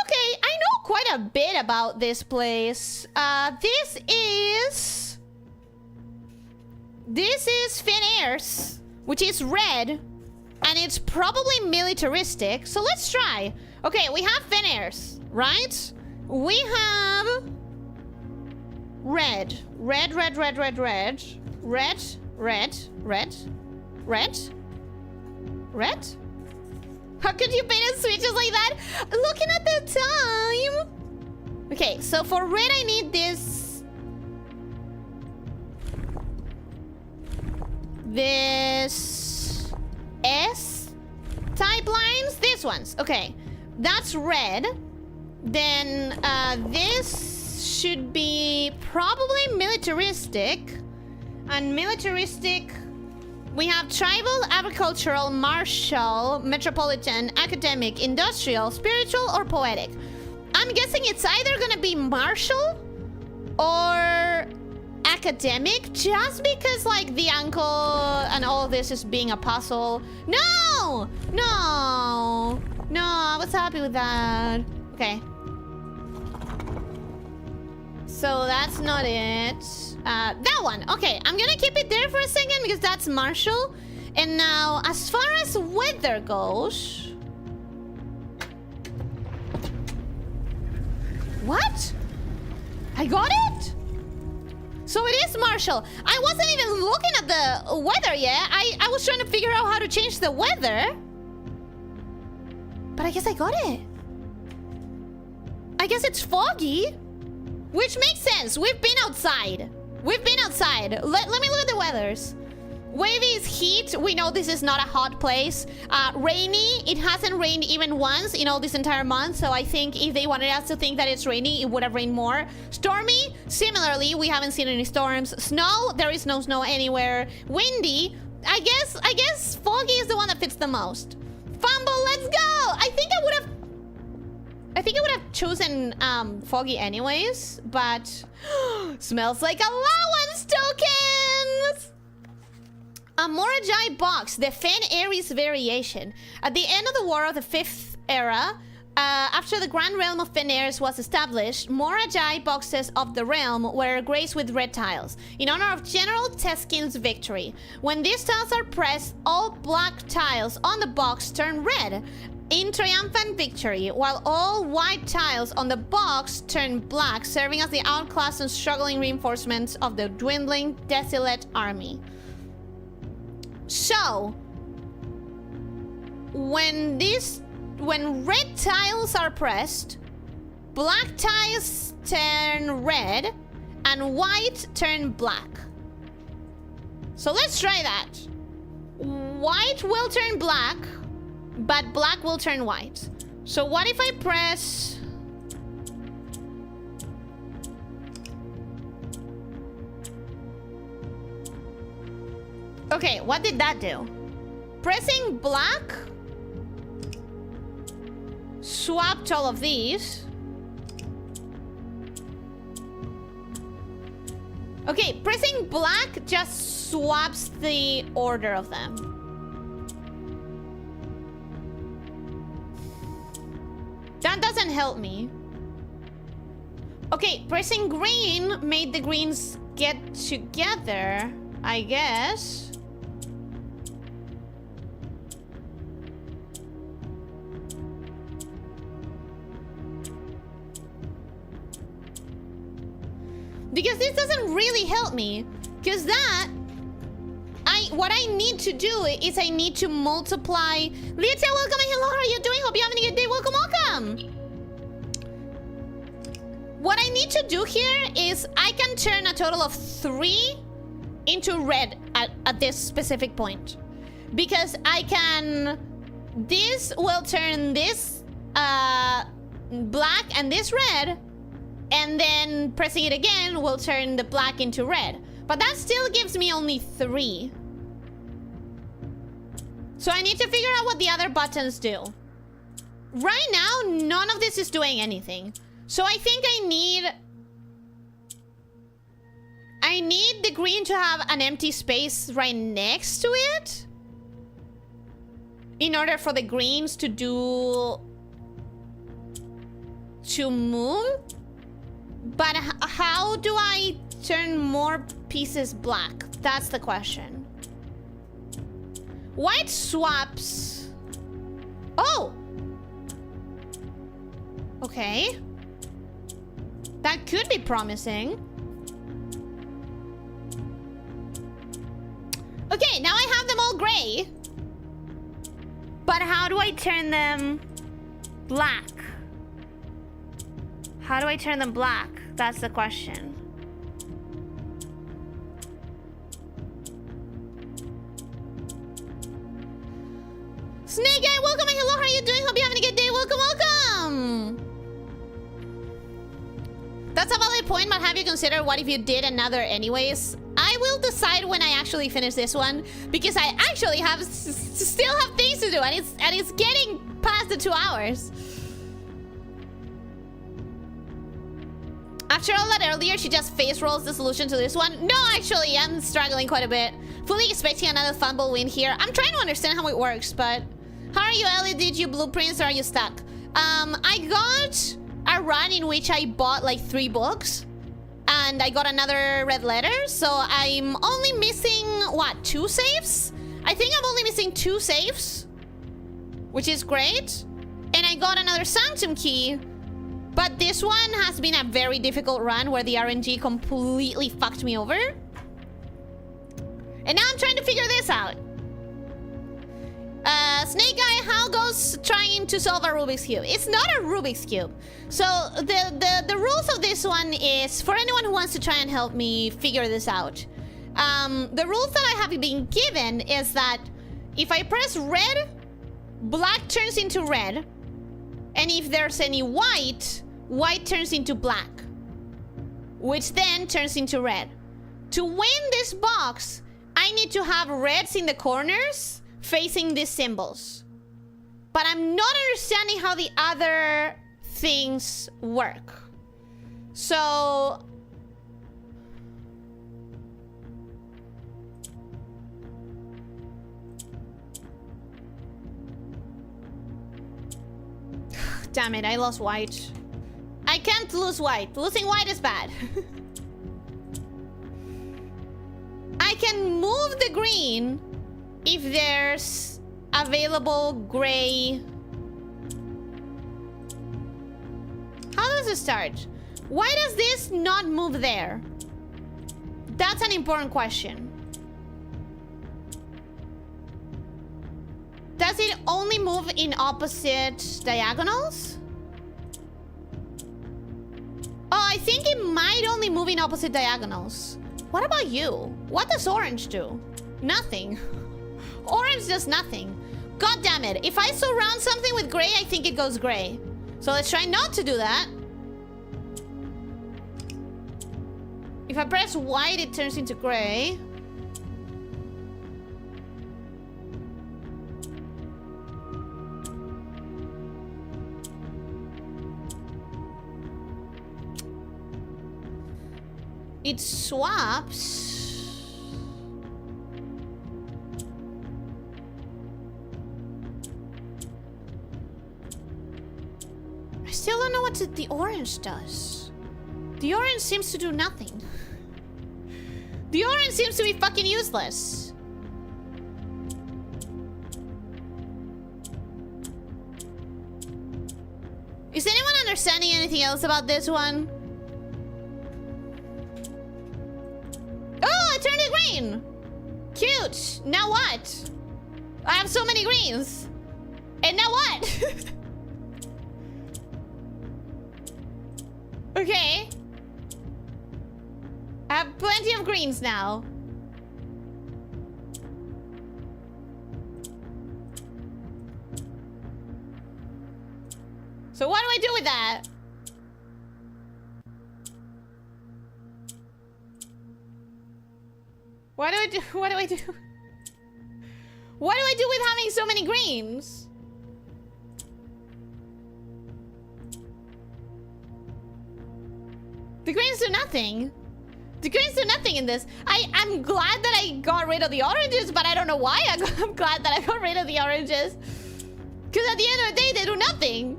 Okay, I know quite a bit about this place. This is Finairs, which is red, and it's probably militaristic. So let's try. Okay, we have Finairs, right? We have red. How could you paint switches like that? Looking at the time. Okay, so for red I need this S type lines. These ones. Okay, that's red. Then this should be probably militaristic. And militaristic, we have tribal, agricultural, martial, metropolitan, academic, industrial, spiritual, or poetic. I'm guessing it's either gonna be martial or academic, just because like the uncle and all of this is being a puzzle. No! No! No, I was happy with that. Okay. So that's not it. That one. Okay, I'm gonna keep it there for a second because that's martial. And now, as far as weather goes... What? I got it? So it is martial. I wasn't even looking at the weather yet. I was trying to figure out how to change the weather. But I guess I got it. I guess it's foggy. Which makes sense. We've been outside. We've been outside. Let me look at the weathers. Wavy is heat. We know this is not a hot place. Rainy. It hasn't rained even once in all this entire month. So I think if they wanted us to think that it's rainy, it would have rained more. Stormy. Similarly, we haven't seen any storms. Snow. There is no snow anywhere. Windy. I guess foggy is the one that fits the most. Fumble. Let's go. I think I would have chosen foggy anyways, but smells like allowance tokens. A Morajai box, the Fen Ares variation. At the end of the War of the 5th Era, after the Grand Realm of Fenairs was established, Morajai boxes of the realm were graced with red tiles, in honor of General Teskin's victory. When these tiles are pressed, all black tiles on the box turn red in triumphant victory, while all white tiles on the box turn black, serving as the outclassed and struggling reinforcements of the dwindling, desolate army. So, when red tiles are pressed, black tiles turn red, and white turn black. So let's try that. White will turn black, but black will turn white. So what if I press... Okay, what did that do? Pressing black swapped all of these. Okay, pressing black just swaps the order of them. That doesn't help me. Okay, pressing green made the greens get together, I guess. Because this doesn't really help me. Because what I need to do is I need to multiply. Elyssia, welcome and hello, how are you doing? Hope you're having a good day. Welcome, welcome. What I need to do here is I can turn a total of 3 into red at this specific point. Because I can... This will turn this black and this red. And then pressing it again will turn the black into red. But that still gives me only 3. So I need to figure out what the other buttons do. Right now, none of this is doing anything. So I think I need the green to have an empty space right next to it. In order for the greens to move. But how do I turn more pieces black? That's the question. White swaps. Oh! Okay. That could be promising. Okay, now I have them all gray. But how do I turn them black? How do I turn them black? That's the question. Snake Guy, welcome and hello, how are you doing? Hope you're having a good day. Welcome, welcome. That's a valid point, but have you considered what if you did another anyways? I will decide when I actually finish this one, because I actually still have things to do, and it's getting past the 2 hours. After all that earlier, she just face rolls the solution to this one. No, actually, I'm struggling quite a bit. Fully expecting another fumble win here. I'm trying to understand how it works, but... How are you, Ellie? Did you blueprints or are you stuck? I got a run in which I bought like 3 books. And I got another red letter. So I'm only missing, what, 2 saves? I think I'm only missing 2 saves. Which is great. And I got another Sanctum key. But this one has been a very difficult run where the RNG completely fucked me over. And now I'm trying to figure this out. Snake Guy, how goes trying to solve a Rubik's Cube? It's not a Rubik's Cube. So the rules of this one is, for anyone who wants to try and help me figure this out. The rules that I have been given is that if I press red, black turns into red. And if there's any white, white turns into black. Which then turns into red. To win this box, I need to have reds in the corners facing these symbols. But I'm not understanding how the other things work. So... Damn it, I lost white. I can't lose white. Losing white is bad. I can move the green if there's available gray. How does it start? Why does this not move there? That's an important question. Does it only move in opposite diagonals? Oh, I think it might only move in opposite diagonals. What about you? What does orange do? Nothing. Orange does nothing. God damn it. If I surround something with gray, I think it goes gray. So let's try not to do that. If I press white, it turns into gray. It swaps. I still don't know what the orange does. The orange seems to do nothing. The orange seems to be fucking useless. Is anyone understanding anything else about this one? Oh, I turned it green! Cute! Now what? I have so many greens. And now what? Okay. I have plenty of greens now. So what do I do with that? What do I do? What do I do? What do I do with having so many greens? The greens do nothing. The greens do nothing in this. I'm glad that I got rid of the oranges, but I don't know why I'm glad that I got rid of the oranges. Because at the end of the day, they do nothing.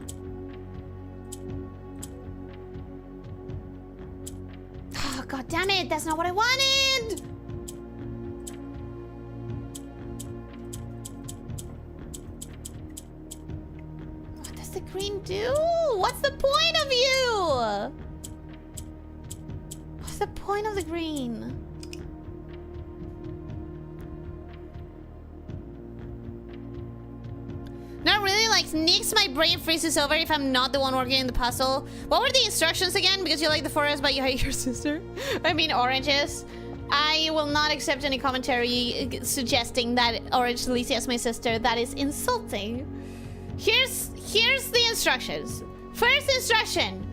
Oh, God damn it. That's not what I wanted. What does the green do? What's the point of you? What's the point of the green? Not really, like, Nyx, my brain freezes over if I'm not the one working in the puzzle. What were the instructions again? Because you like the forest, but you hate your sister? I mean, oranges. I will not accept any commentary suggesting that Orange Elyssia is my sister. That is insulting. Here's the instructions. First instruction.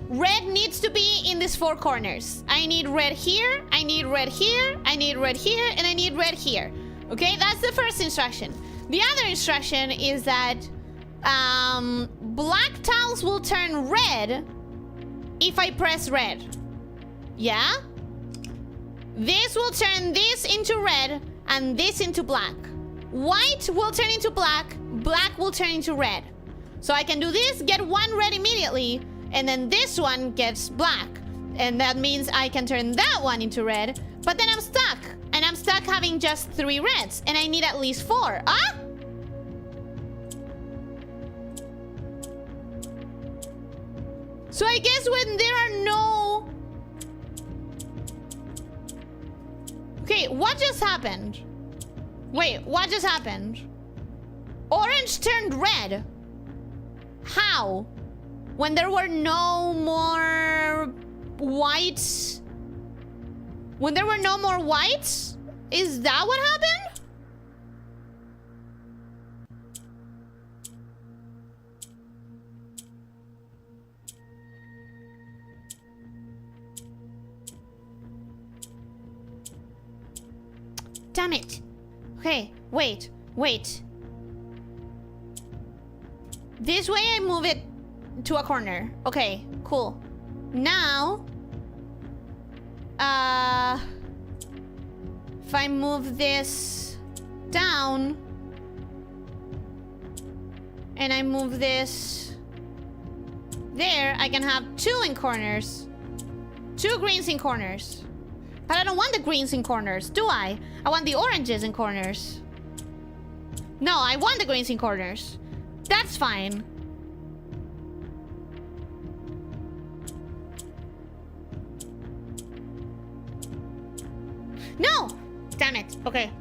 Red needs to be in these four corners. I need red here, I need red here, I need red here, and I need red here. Okay, that's the first instruction. The other instruction is that black tiles will turn red if I press red. Yeah? This will turn this into red and this into black. White will turn into black, black will turn into red. So I can do this, get one red immediately, and then this one gets black. And that means I can turn that one into red, but then I'm stuck. And I'm stuck having just 3 reds, and I need at least 4. Ah? So I guess when there are no... Okay, what just happened? Wait, what just happened? Orange turned red. How? When there were no more whites? When there were no more whites? Is that what happened? Damn it. Okay, wait. This way I move it to a corner. Okay, cool. Now, if I move this down and I move this there, I can have 2 in corners. 2 greens in corners. But I don't want the greens in corners, do I? I want the oranges in corners. No, I want the greens in corners. That's fine. No! Damn it. Okay.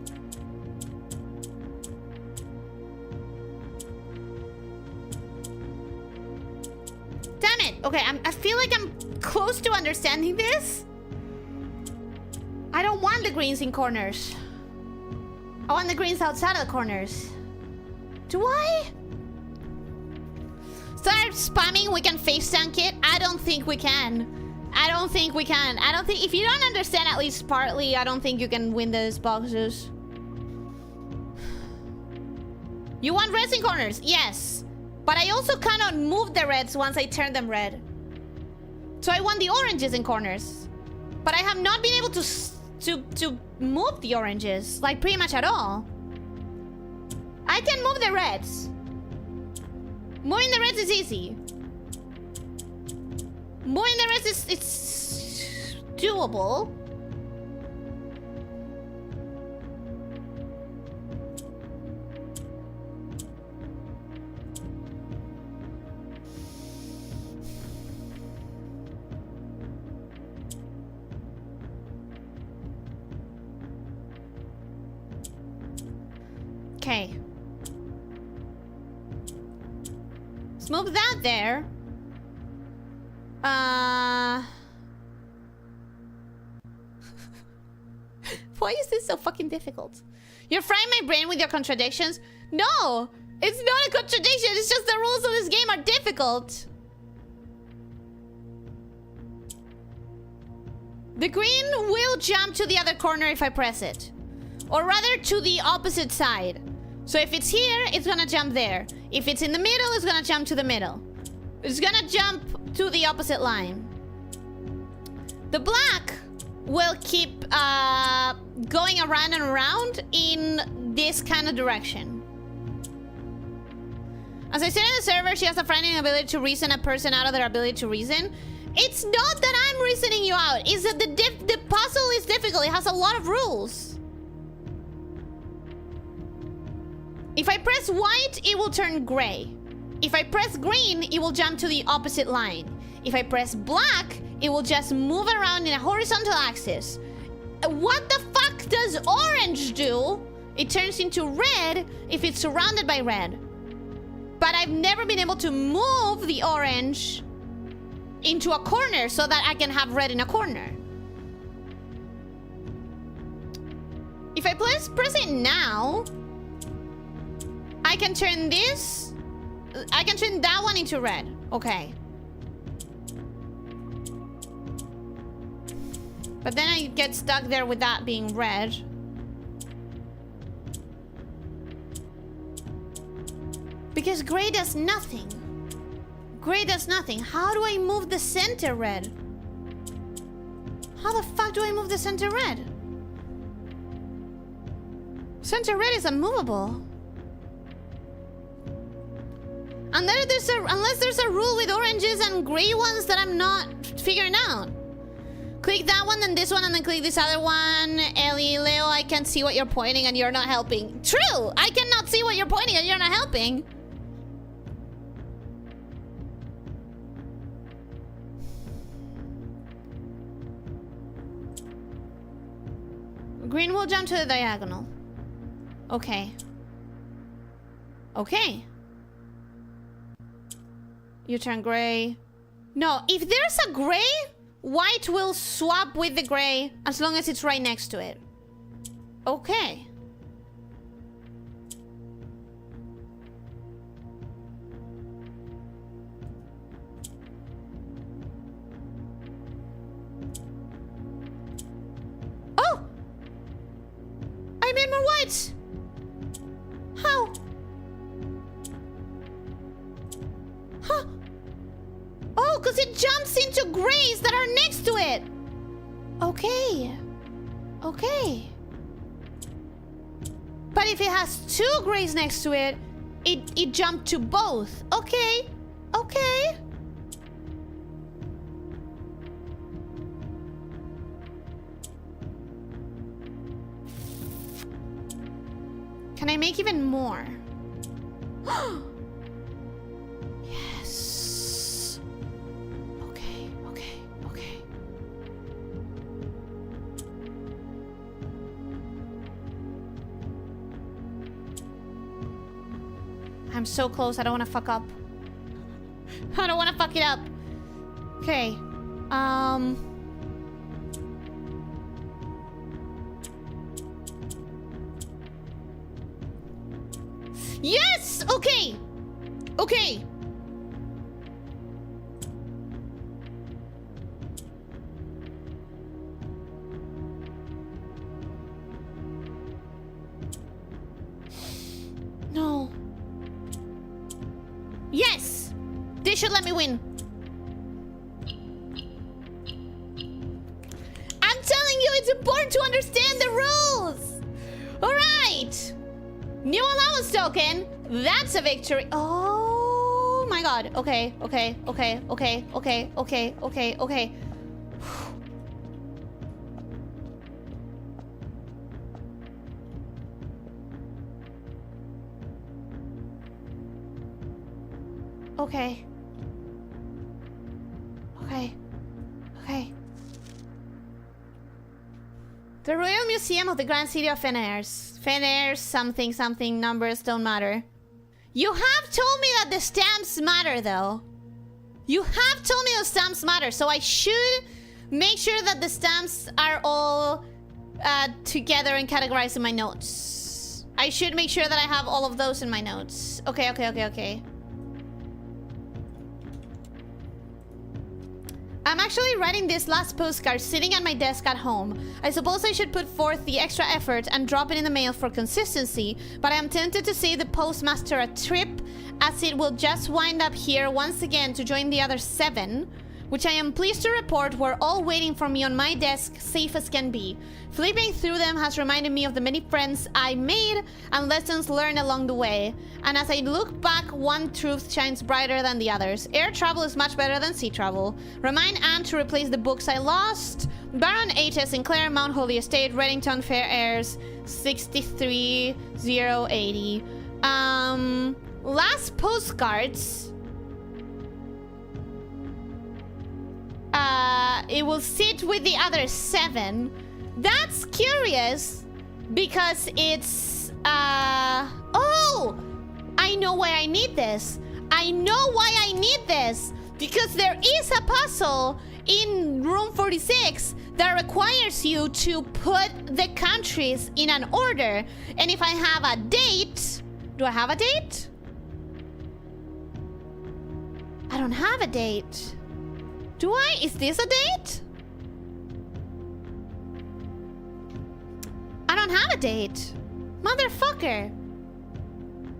Damn it. Okay, I feel like I'm close to understanding this. I don't want the greens in corners. I want the greens outside of the corners. Do I? Start spamming, we can face tank it? I don't think we can. I don't think we can. I don't think... If you don't understand at least partly, I don't think you can win those boxes. You want reds in corners? Yes. But I also cannot move the reds once I turn them red. So I want the oranges in corners. But I have not been able to move the oranges, like, pretty much at all. I can move the reds. Moving the reds is easy. Moving the rest is... it's doable. Okay. Let's move that there. Why is this so fucking difficult? You're frying my brain with your contradictions? No! It's not a contradiction, it's just the rules of this game are difficult. The green will jump to the other corner if I press it. Or rather, to the opposite side. So if it's here, it's gonna jump there. If it's in the middle, it's gonna jump to the middle. It's gonna jump to the opposite line. The black will keep going around and around in this kind of direction. As I said in the server, she has a frightening ability to reason a person out of their ability to reason. It's not that I'm reasoning you out. It's that the puzzle is difficult. It has a lot of rules. If I press white, it will turn gray. If I press green, it will jump to the opposite line. If I press black, it will just move around in a horizontal axis. What the fuck does orange do? It turns into red if it's surrounded by red. But I've never been able to move the orange into a corner so that I can have red in a corner. If I press it now, I can turn this... I can turn that one into red. Okay. But then I get stuck there with that being red. Because gray does nothing. Gray does nothing. How do I move the center red? How the fuck do I move the center red? Center red is unmovable. Unless there's a rule with oranges and gray ones that I'm not figuring out. Click that one, then this one, and then click this other one. Ellie, Leo, I can't see what you're pointing and you're not helping. True! I cannot see what you're pointing and you're not helping. Green will jump to the diagonal. Okay. Okay. You turn gray. No, if there's a gray, white will swap with the gray as long as it's right next to it. Okay. Oh! I made more whites! How? Huh? Oh, because it jumps into grays that are next to it. Okay. Okay. But if it has two grays next to it, it jumped to both. Okay. Okay. Can I make even more? Yes. Okay, okay, okay. I'm so close. I don't want to fuck up. I don't want to fuck it up. Okay. Yes! Okay! Okay! No. Yes! This should let me win. I'm telling you, it's important to understand the rules! Alright! New allowance token. That's a victory. Oh my god. Okay, okay, okay, okay, okay, okay, okay, okay. Okay. Okay. Okay. The Royal Museum of the Grand City of Fenairs. Fenairs, something, something, numbers don't matter. You have told me that the stamps matter, though. You have told me the stamps matter, so I should make sure that the stamps are all together and categorized in my notes. I should make sure that I have all of those in my notes. Okay, okay, okay, okay. I'm actually writing this last postcard sitting at my desk at home. I suppose I should put forth the extra effort and drop it in the mail for consistency, but I am tempted to save the postmaster a trip, as it will just wind up here once again to join the other 7, which I am pleased to report were all waiting for me on my desk, safe as can be. Flipping through them has reminded me of the many friends I made and lessons learned along the way. And as I look back, one truth shines brighter than the others. Air travel is much better than sea travel. Remind Anne to replace the books I lost. Baron H.S. Sinclair, Mount Holy Estate, Reddington, Fair Airs, 63080. Last postcards. It will sit with the other 7. That's curious because it's oh, I know why I need this. I know why I need this, because there is a puzzle in room 46 that requires you to put the countries in an order. And if I have a date, do I have a date? I don't have a date. Do I? Is this a date? I don't have a date. Motherfucker.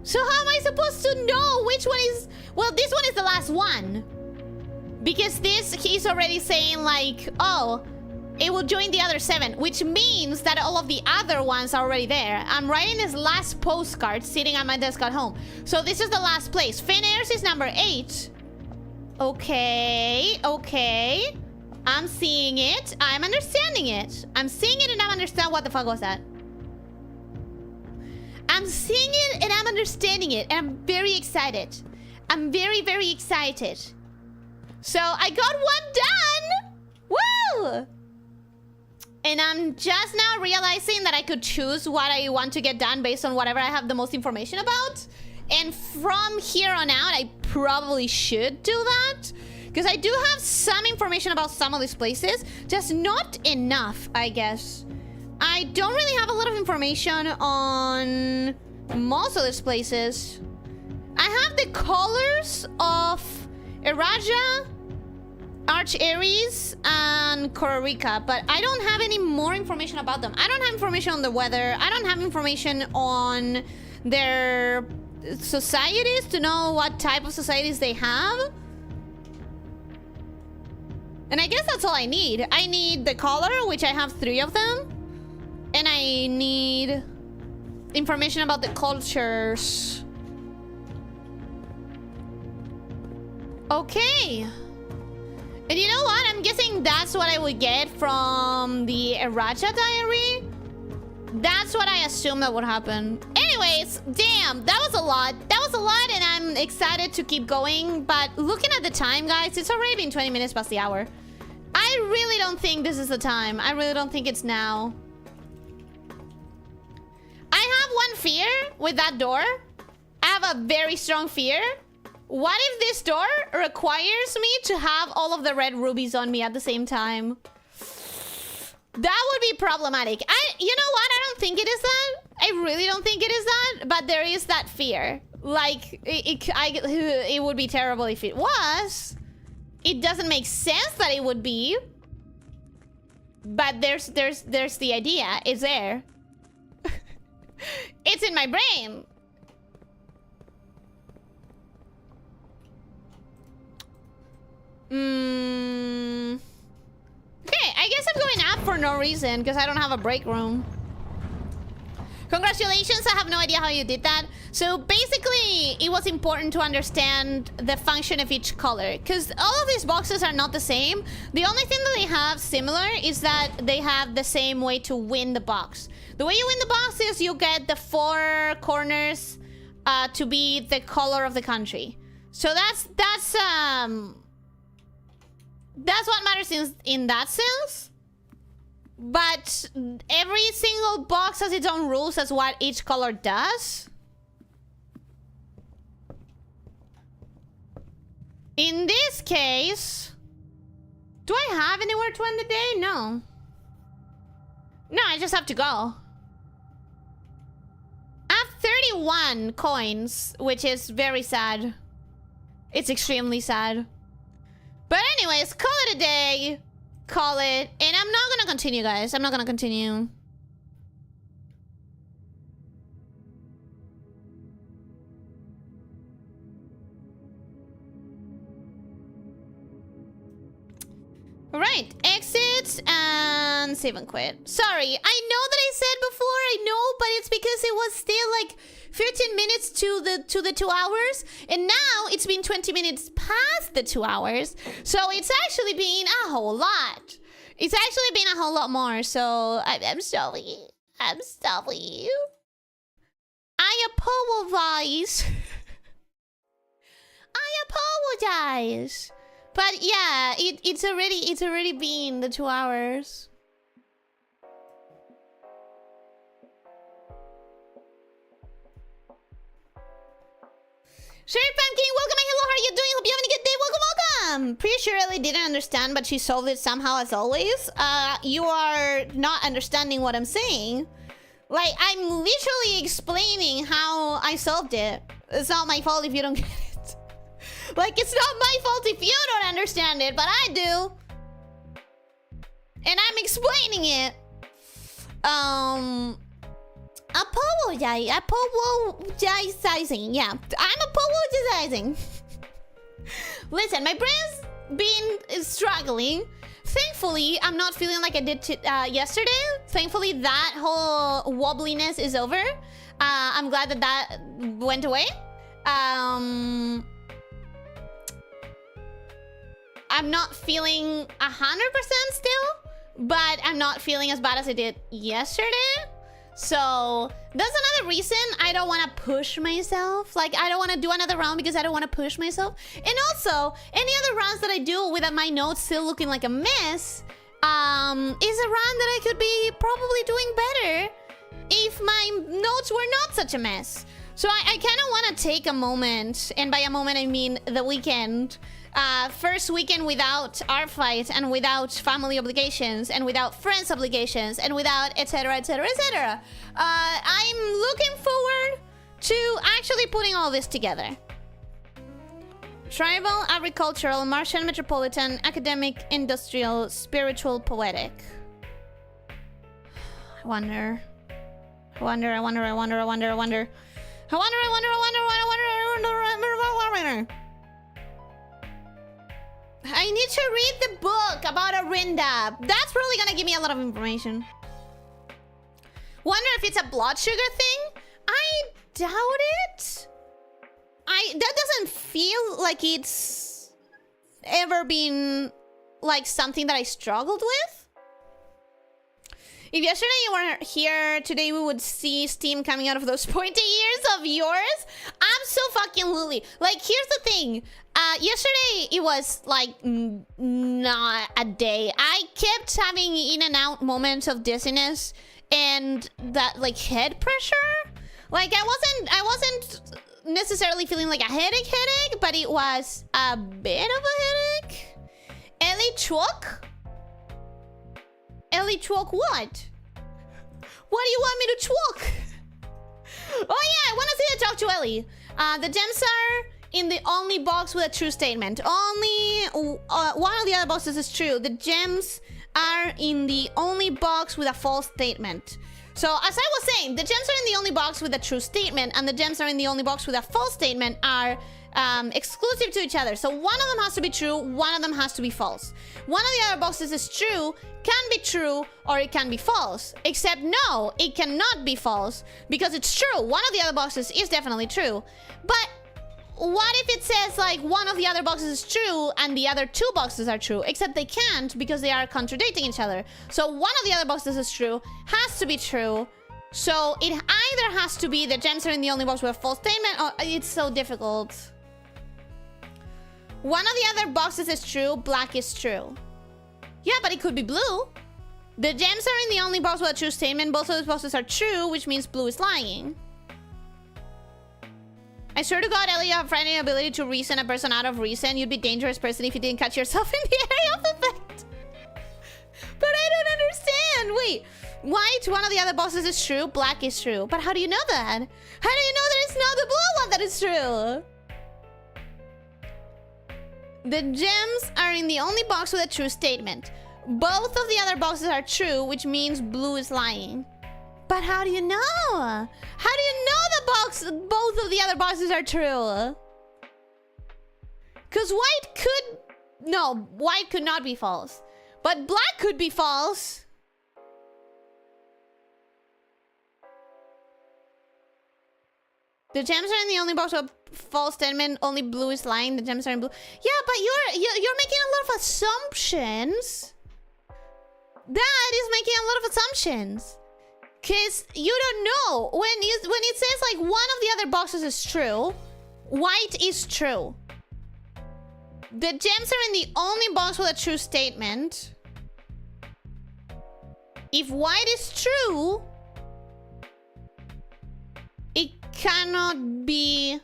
So how am I supposed to know which one is... Well, this one is the last one. Because this, he's already saying like, oh, it will join the other 7. Which means that all of the other ones are already there. I'm writing this last postcard sitting at my desk at home. So this is the last place. Fenairs is number 8. Okay, okay. I'm seeing it. I'm understanding it. I'm seeing it and I understand what the fuck was that. I'm seeing it and I'm understanding it. And I'm very excited. I'm very, very excited. So I got one done. Woo! And I'm just now realizing that I could choose what I want to get done based on whatever I have the most information about. And from here on out, I probably should do that. Because I do have some information about some of these places. Just not enough, I guess. I don't really have a lot of information on most of these places. I have the colors of Eraja, Arch Aries, and Kororika, but I don't have any more information about them. I don't have information on the weather. I don't have information on their societies to know what type of societies they have. And I guess that's all I need. I need the color, which I have 3 of them. And I need information about the cultures. Okay. And you know what? I'm guessing that's what I would get from the Eraja diary. That's what I assume that would happen. Anyways, damn, that was a lot. That was a lot, and I'm excited to keep going. But looking at the time, guys, it's already been 20 minutes past the hour. I really don't think this is the time. I really don't think it's now. I have one fear with that door. I have a very strong fear. What if this door requires me to have all of the red rubies on me at the same time? That would be problematic. You know what? I don't think it is that. I really don't think it is that. But there is that fear. Like, it would be terrible if it was. It doesn't make sense that it would be. But there's the idea. It's there. It's in my brain. Okay, I guess I'm going up for no reason because I don't have a break room. Congratulations, I have no idea how you did that. So basically, it was important to understand the function of each color, because all of these boxes are not the same. The only thing that they have similar is that they have the same way to win the box. The way you win the box is you get the 4 corners to be the color of the country. So that's what matters in that sense. But every single box has its own rules as what each color does. In this case, do I have anywhere to end the day? No. No, I just have to go. I have 31 coins, which is very sad. It's extremely sad. But anyways, call it a day. Call it. And I'm not gonna continue, guys. I'm not gonna continue. Alright, exit and save and quit. Sorry, I know that I said before, I know, but it's because it was still like 15 minutes to the 2 hours, and now it's been 20 minutes past the 2 hours, so it's actually been a whole lot. It's actually been a whole lot more, so I'm sorry. I'm sorry. I apologize. I apologize. But yeah, it's already been the 2 hours. Sherry Pumpkin, welcome and hello, how are you doing? Hope you're having a good day. Welcome, welcome. Pretty sure Ellie didn't understand, but she solved it somehow as always. You are not understanding what I'm saying. Like, I'm literally explaining how I solved it. It's not my fault if you don't get it. Like, it's not my fault if you don't understand it, but I do. And I'm explaining it. Apologizing. Yeah, I'm apologizing. Listen, my brain's been struggling. Thankfully, I'm not feeling like I did yesterday. Thankfully, that whole wobbliness is over. I'm glad that that went away. I'm not feeling 100% still, but I'm not feeling as bad as I did yesterday. So that's another reason I don't want to push myself. Like, I don't want to do another round because I don't want to push myself. And also, any other rounds that I do with my notes still looking like a mess is a round that I could be probably doing better if my notes were not such a mess. So I kind of want to take a moment, and by a moment I mean the weekend. First weekend without our fight, and without family obligations, and without friends obligations, and without etc, etc, etc. I'm looking forward to actually putting all this together. Tribal, agricultural, Martian, metropolitan, academic, industrial, spiritual, poetic. I wonder. I need to read the book about Arinda. That's probably gonna give me a lot of information. Wonder if it's a blood sugar thing? I doubt it. That doesn't feel like it's ever been like something that I struggled with. If yesterday you weren't here, today we would see steam coming out of those pointy ears of yours. I'm so fucking lily. Like, here's the thing. Yesterday it was like not a day. I kept having in and out moments of dizziness and that like head pressure. Like, I wasn't necessarily feeling like a headache, but it was a bit of a headache. Ellie Chwok? Ellie Chwok what? What do you want me to chwok? Oh yeah, I want to see you talk to Ellie. The gems are in the only box with a true statement. Only one of the other boxes is true. The gems are in the only box with a false statement. So as I was saying, the gems are in the only box with a true statement, and the gems are in the only box with a false statement are exclusive to each other. So one of them has to be true, one of them has to be false. One of the other boxes is true, can be true, or it can be false. Except no, it cannot be false because it's true. One of the other boxes is definitely true. But what if it says like one of the other boxes is true and the other two boxes are true? Except they can't because they are contradicting each other. So one of the other boxes is true, has to be true. So it either has to be the gems are in the only box with a false statement, or it's so difficult. One of the other boxes is true, black is true. Yeah, but it could be blue. The gems are in the only box with a true statement. Both of those boxes are true, which means blue is lying. I swear to God, Ellie, you have frightening ability to reason a person out of reason. You'd be a dangerous person if you didn't catch yourself in the area of effect. But I don't understand. Wait, white, one of the other boxes is true, black is true. But how do you know that? How do you know that it's not the blue one that is true? The gems are in the only box with a true statement. Both of the other boxes are true, which means blue is lying. But how do you know? How do you know both of the other boxes are true? Because white could not be false. But black could be false. The gems are in the only box with a false statement. Only blue is lying. The gems are in blue. Yeah, but you're making a lot of assumptions. That is making a lot of assumptions. Because you don't know. When it says like one of the other boxes is true, white is true. The gems are in the only box with a true statement. If white is true, it cannot be...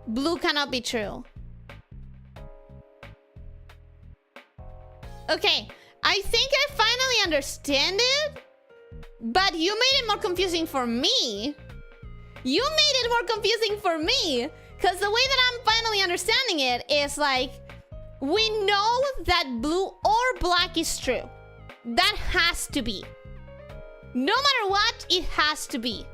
Blue cannot be true. Okay, I think I finally understand it. But you made it more confusing for me. You made it more confusing for me. Because the way that I'm finally understanding it is like, we know that blue or black is true. That has to be. No matter what, it has to be.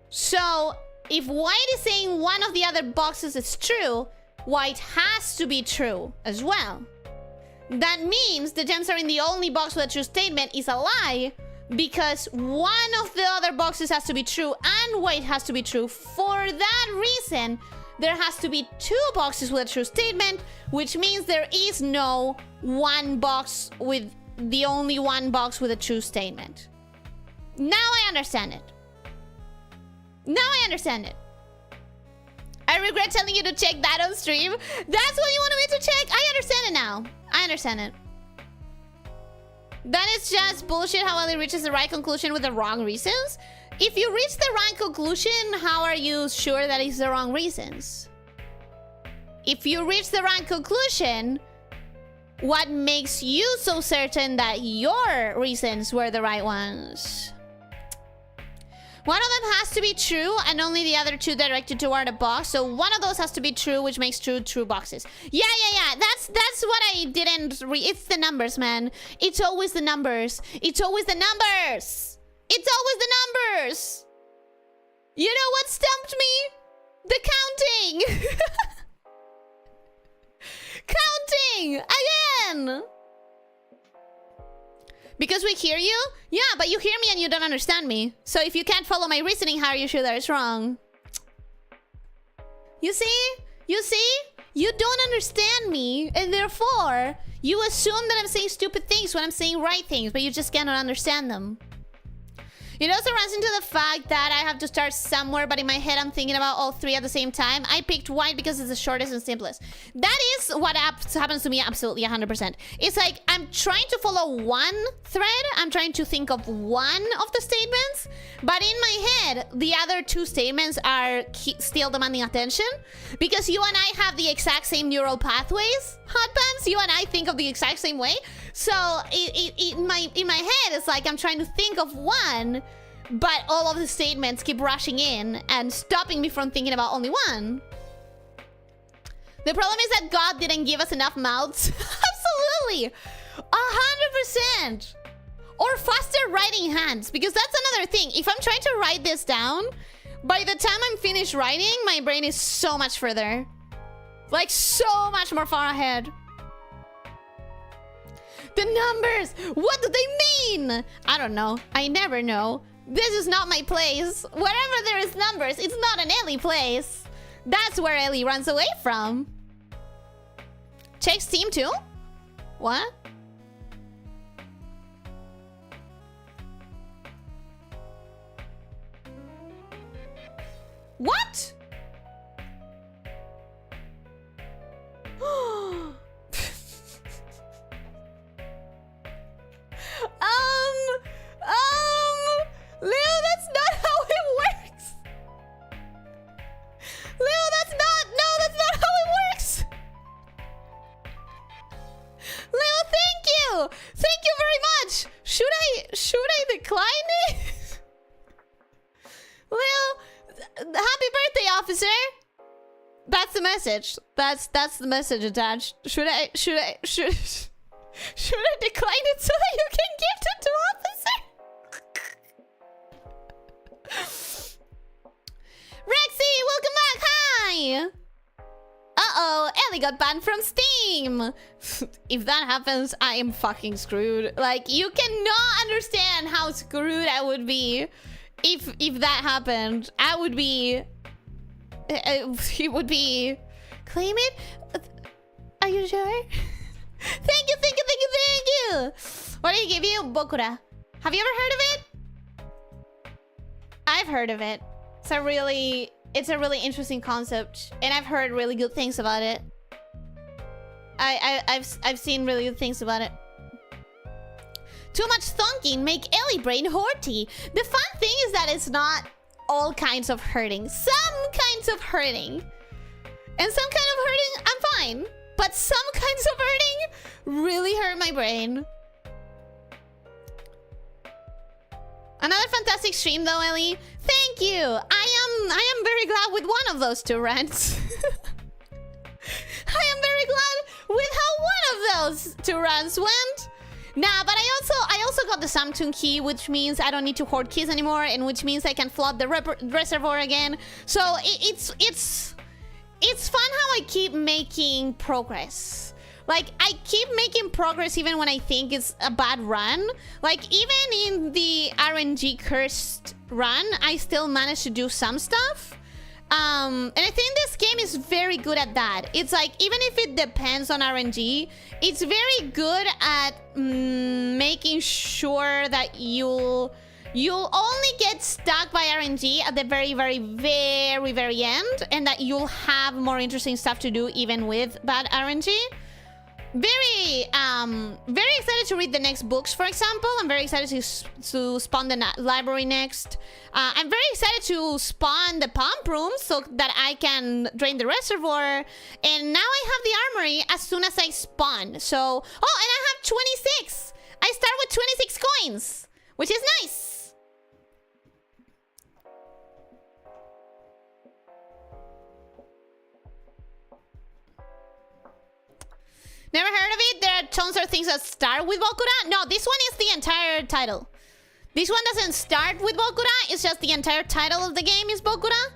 So, if white is saying one of the other boxes is true, white has to be true as well. That means the gems are in the only box with a true statement is a lie, because one of the other boxes has to be true and white has to be true. For that reason, there has to be two boxes with a true statement, which means there is no one box with the only one box with a true statement. Now I understand it. Now I understand it. I regret telling you to check that on stream. That's what you wanted me to check. I understand it now. I understand it. That is just bullshit how Ellie reaches the right conclusion with the wrong reasons. If you reach the right conclusion, how are you sure that it's the wrong reasons? If you reach the right conclusion, what makes you so certain that your reasons were the right ones? One of them has to be true, and only the other two directed toward a box. So one of those has to be true, which makes true boxes. Yeah. That's what I didn't read. It's the numbers, man. It's always the numbers. It's always the numbers. It's always the numbers. You know what stumped me? The counting. Counting again. Because we hear you? Yeah, but you hear me and you don't understand me. So if you can't follow my reasoning, how are you sure that it's wrong? You see? You see? You don't understand me, and therefore, you assume that I'm saying stupid things when I'm saying right things, but you just cannot understand them. It also runs into the fact that I have to start somewhere, but in my head I'm thinking about all three at the same time. I picked white because it's the shortest and simplest. That is what happens to me absolutely 100%. It's like I'm trying to follow one thread. I'm trying to think of one of the statements, but in my head, the other two statements are still demanding attention because you and I have the exact same neural pathways. Hot pants, you and I think of the exact same way. So in my head, it's like I'm trying to think of one, but all of the statements keep rushing in and stopping me from thinking about only one. The problem is that God didn't give us enough mouths. Absolutely. 100%. Or faster writing hands, because that's another thing. If I'm trying to write this down, by the time I'm finished writing, my brain is so much further. Like, so much more far ahead. The numbers! What do they mean? I don't know. I never know. This is not my place. Wherever there is numbers, it's not an Ellie place. That's where Ellie runs away from. Check Steam too? What? What? Leo, that's not how it works. Leo, that's not how it works. Leo, thank you. Thank you very much. Should I decline it? Leo, happy birthday, officer. That's the message. That's the message attached. Should I decline it so that you can gift it to officer? Rexy, welcome back. Hi. Uh-oh, Ellie got banned from Steam. If that happens, I am fucking screwed. Like, you cannot understand how screwed I would be if that happened. I would be... it would be... Claim it? Are you sure? Thank you. What did he give you? Bokura. Have you ever heard of it? I've heard of it. It's a really interesting concept, and I've heard really good things about it. I've seen really good things about it. Too much thonking make Ellie brain horty. The fun thing is that it's not all kinds of hurting. Some kinds of hurting. And some kind of hurting, I'm fine. But some kinds of hurting really hurt my brain. Another fantastic stream though, Ellie. Thank you. I am very glad with one of those 2 rants. I am very glad with how one of those 2 rants went. Nah, but I also got the Samtune key, which means I don't need to hoard keys anymore, and which means I can flood the reservoir again. So it's fun how I keep making progress. Like, I keep making progress even when I think it's a bad run. Like, even in the RNG cursed run, I still managed to do some stuff. And I think this game is very good at that. It's like, even if it depends on RNG, it's very good at making sure that you'll only get stuck by RNG at the very end, and that you'll have more interesting stuff to do even with bad RNG. Very excited to read the next books, for example. I'm very excited to spawn the library next. I'm very excited to spawn the pump room so that I can drain the reservoir. And now I have the armory as soon as I spawn. So, oh, and I have 26. I start with 26 coins, which is nice. Never heard of it? There are tons of things that start with Bokura? No, this one is the entire title. This one doesn't start with Bokura. It's just the entire title of the game is Bokura.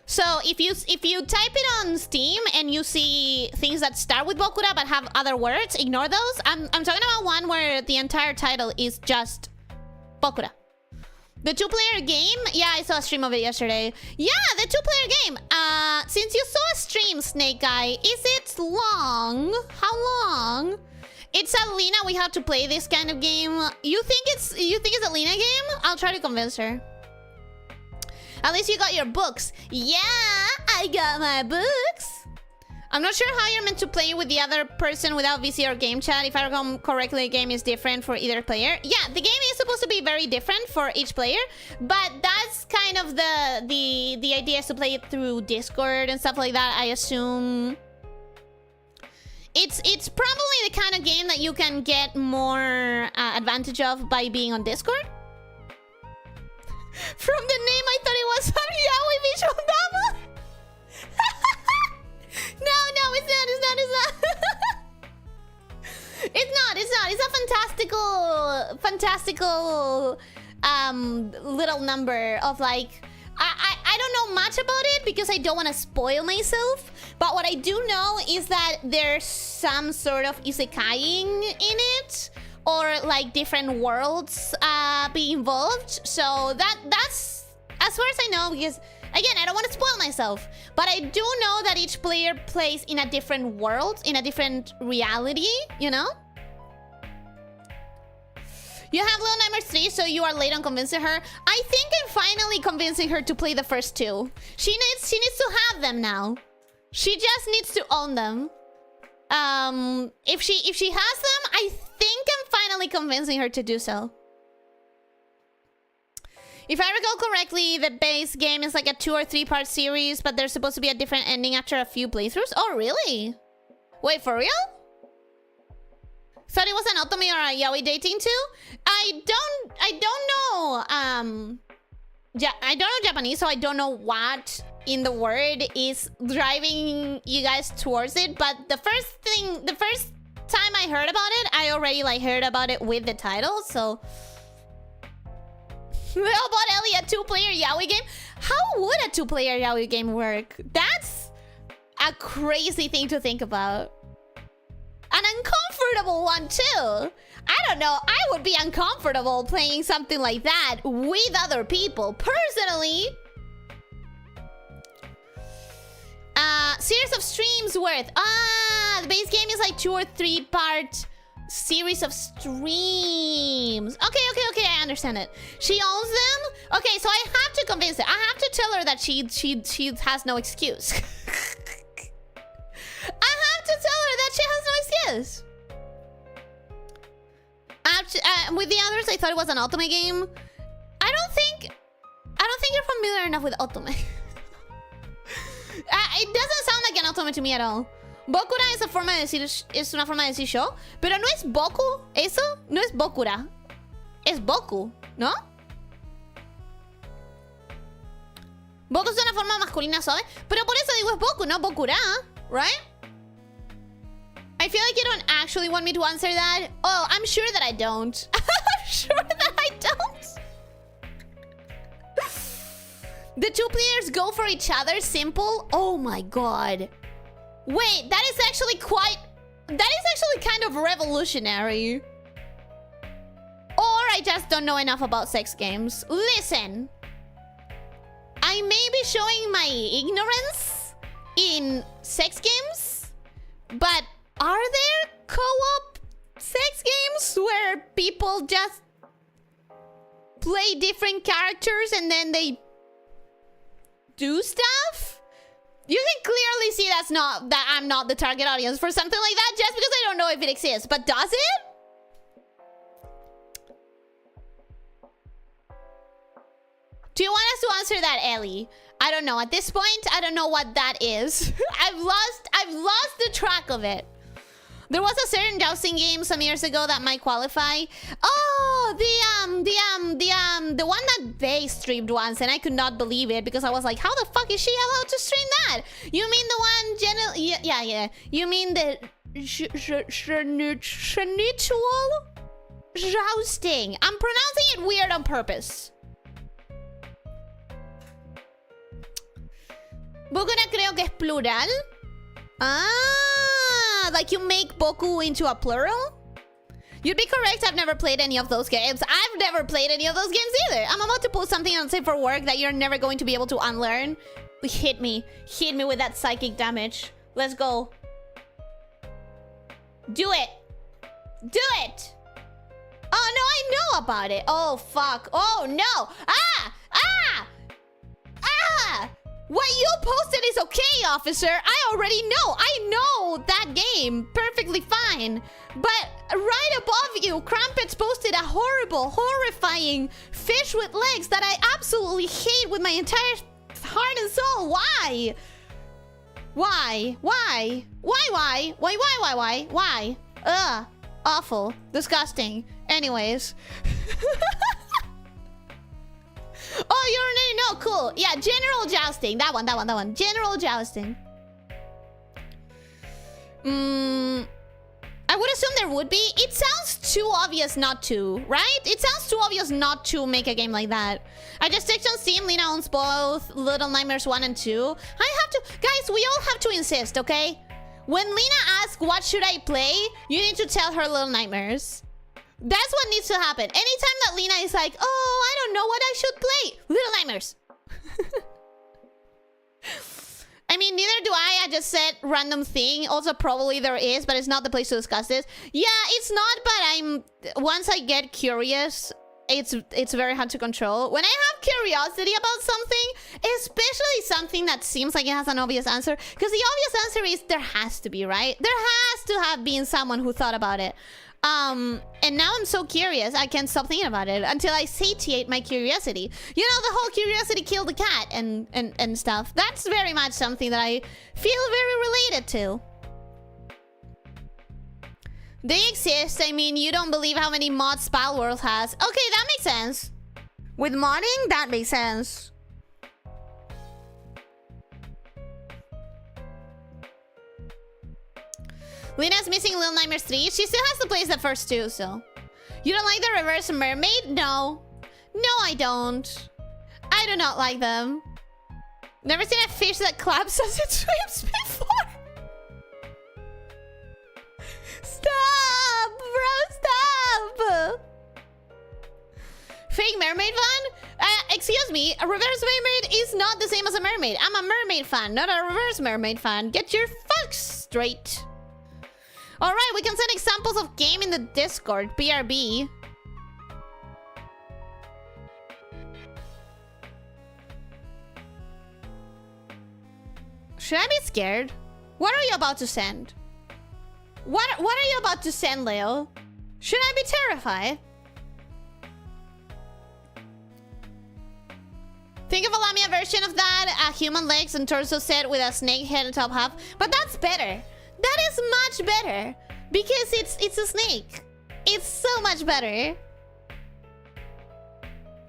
So if you type it on Steam and you see things that start with Bokura but have other words, ignore those. I'm talking about one where the entire title is just Bokura. The 2-player game? Yeah, I saw a stream of it yesterday. Yeah, the 2-player game. Since you saw a stream, Snake Guy, is it long? How long? It's Alina. We have to play this kind of game. You think it's Alina game? I'll try to convince her. At least you got your books. Yeah, I got my books. I'm not sure how you're meant to play with the other person without VC or game chat. If I recall correctly, the game is different for either player. Yeah, the game is supposed to be very different for each player, but that's kind of the idea, is to play it through Discord and stuff like that, I assume. It's probably the kind of game that you can get more advantage of by being on Discord. From the name, I thought it was some yaoi visual novel. No, it's not. It's a fantastical little number of like... I don't know much about it because I don't want to spoil myself. But what I do know is that there's some sort of isekaiing in it. Or like different worlds be involved. So that's as far as I know, because again, I don't want to spoil myself. But I do know that each player plays in a different world, in a different reality, you know? You have Little Nightmares 3, so you are late on convincing her. I think I'm finally convincing her to play the first two. She needs to have them now. She just needs to own them. If she has them, I think I'm finally convincing her to do so. If I recall correctly, the base game is like a 2 or 3 part series, but there's supposed to be a different ending after a few playthroughs. Oh, really? Wait, for real? Thought it was an otome or a yaoi dating too? I don't know. I don't know Japanese, so I don't know what in the word is driving you guys towards it. But the first time I heard about it, I already like heard about it with the title. So, how about Ellie, a 2-player yaoi game? How would a 2-player yaoi game work? That's a crazy thing to think about. An uncomfortable one too. I don't know. I would be uncomfortable playing something like that with other people. Personally. Series of streams worth. The base game is like 2 or 3 part series of streams. Okay, I understand it. She owns them? Okay, so I have to convince her. I have to tell her that she has no excuse. I have to tell her that she has no excuse. With the others, I thought it was an otome game. I don't think you're familiar enough with otome. It doesn't sound like an otome to me at all. Bokura es una forma de decir yo, pero no es boku, eso no es bokura. Es boku, ¿no? Boku es una forma masculina suave, pero por eso digo es boku, no bokura, right? I feel like you don't actually want me to answer that. Oh, I'm sure that I don't. I'm sure that I don't. The 2 players go for each other, simple? Oh my god. Wait, that is actually kind of revolutionary. Or I just don't know enough about sex games. Listen. I may be showing my ignorance in sex games, but are there co-op sex games where people just play different characters and then they do stuff? You can clearly see that I'm not the target audience for something like that just because I don't know if it exists. But does it? Do you want us to answer that, Ellie? I don't know. At this point, I don't know what that is. I've lost the track of it. There was a certain jousting game some years ago that might qualify. Oh, the one that they streamed once, and I could not believe it because I was like, how the fuck is she allowed to stream that? You mean the one yeah. You mean the Shanitual jousting. I'm pronouncing it weird on purpose. Bokura creo que es plural. Ah, like you make boku into a plural? You'd be correct, I've never played any of those games. I've never played any of those games either. I'm about to post something on Say for Work that you're never going to be able to unlearn. Hit me with that psychic damage. Let's go. Do it. Do it. Oh no, I know about it. Oh fuck. Oh no. What you posted is okay, officer. I already know. I know that game perfectly fine. But right above you, Crumpets posted a horrible, horrifying fish with legs that I absolutely hate with my entire heart and soul. Why? Why? Ugh. Awful. Disgusting. Anyways. Oh, you already know. Cool. Yeah, general jousting. That one. General jousting. I I would assume there would be. It sounds too obvious not to, right? It sounds too obvious not to make a game like that. I just checked on Steam. Lena owns both Little Nightmares 1 and 2. I have to... Guys, we all have to insist, okay? When Lena asks, what should I play? You need to tell her Little Nightmares. That's what needs to happen. Anytime that Lena is like, oh, I don't know what I should play. Little Nightmares. I mean, neither do I. I just said random thing. Also, probably there is, but it's not the place to discuss this. Yeah, it's not, but once I get curious, it's very hard to control. When I have curiosity about something, especially something that seems like it has an obvious answer, because the obvious answer is there has to be, right? There has to have been someone who thought about it. And now I'm so curious, I can't stop thinking about it until I satiate my curiosity. You know, the whole curiosity killed the cat and stuff. That's very much something that I feel very related to. They exist. I mean, you don't believe how many mods Palworld has. Okay, that makes sense. With modding, that makes sense. Lena's missing Little Nightmares 3. She still has to place the first two, so... You don't like the Reverse Mermaid? No. No, I don't. I do not like them. Never seen a fish that claps as it swims before. Stop, bro, stop. Fake mermaid fan? Excuse me, a reverse mermaid is not the same as a mermaid. I'm a mermaid fan, not a reverse mermaid fan. Get your facts straight. Alright, we can send examples of game in the Discord. BRB. Should I be scared? What are you about to send? What are you about to send, Leo? Should I be terrified? Think of a lamia version of that. Human legs and torso set with a snake head top half. But that's better. That is much better. Because it's a snake. It's so much better.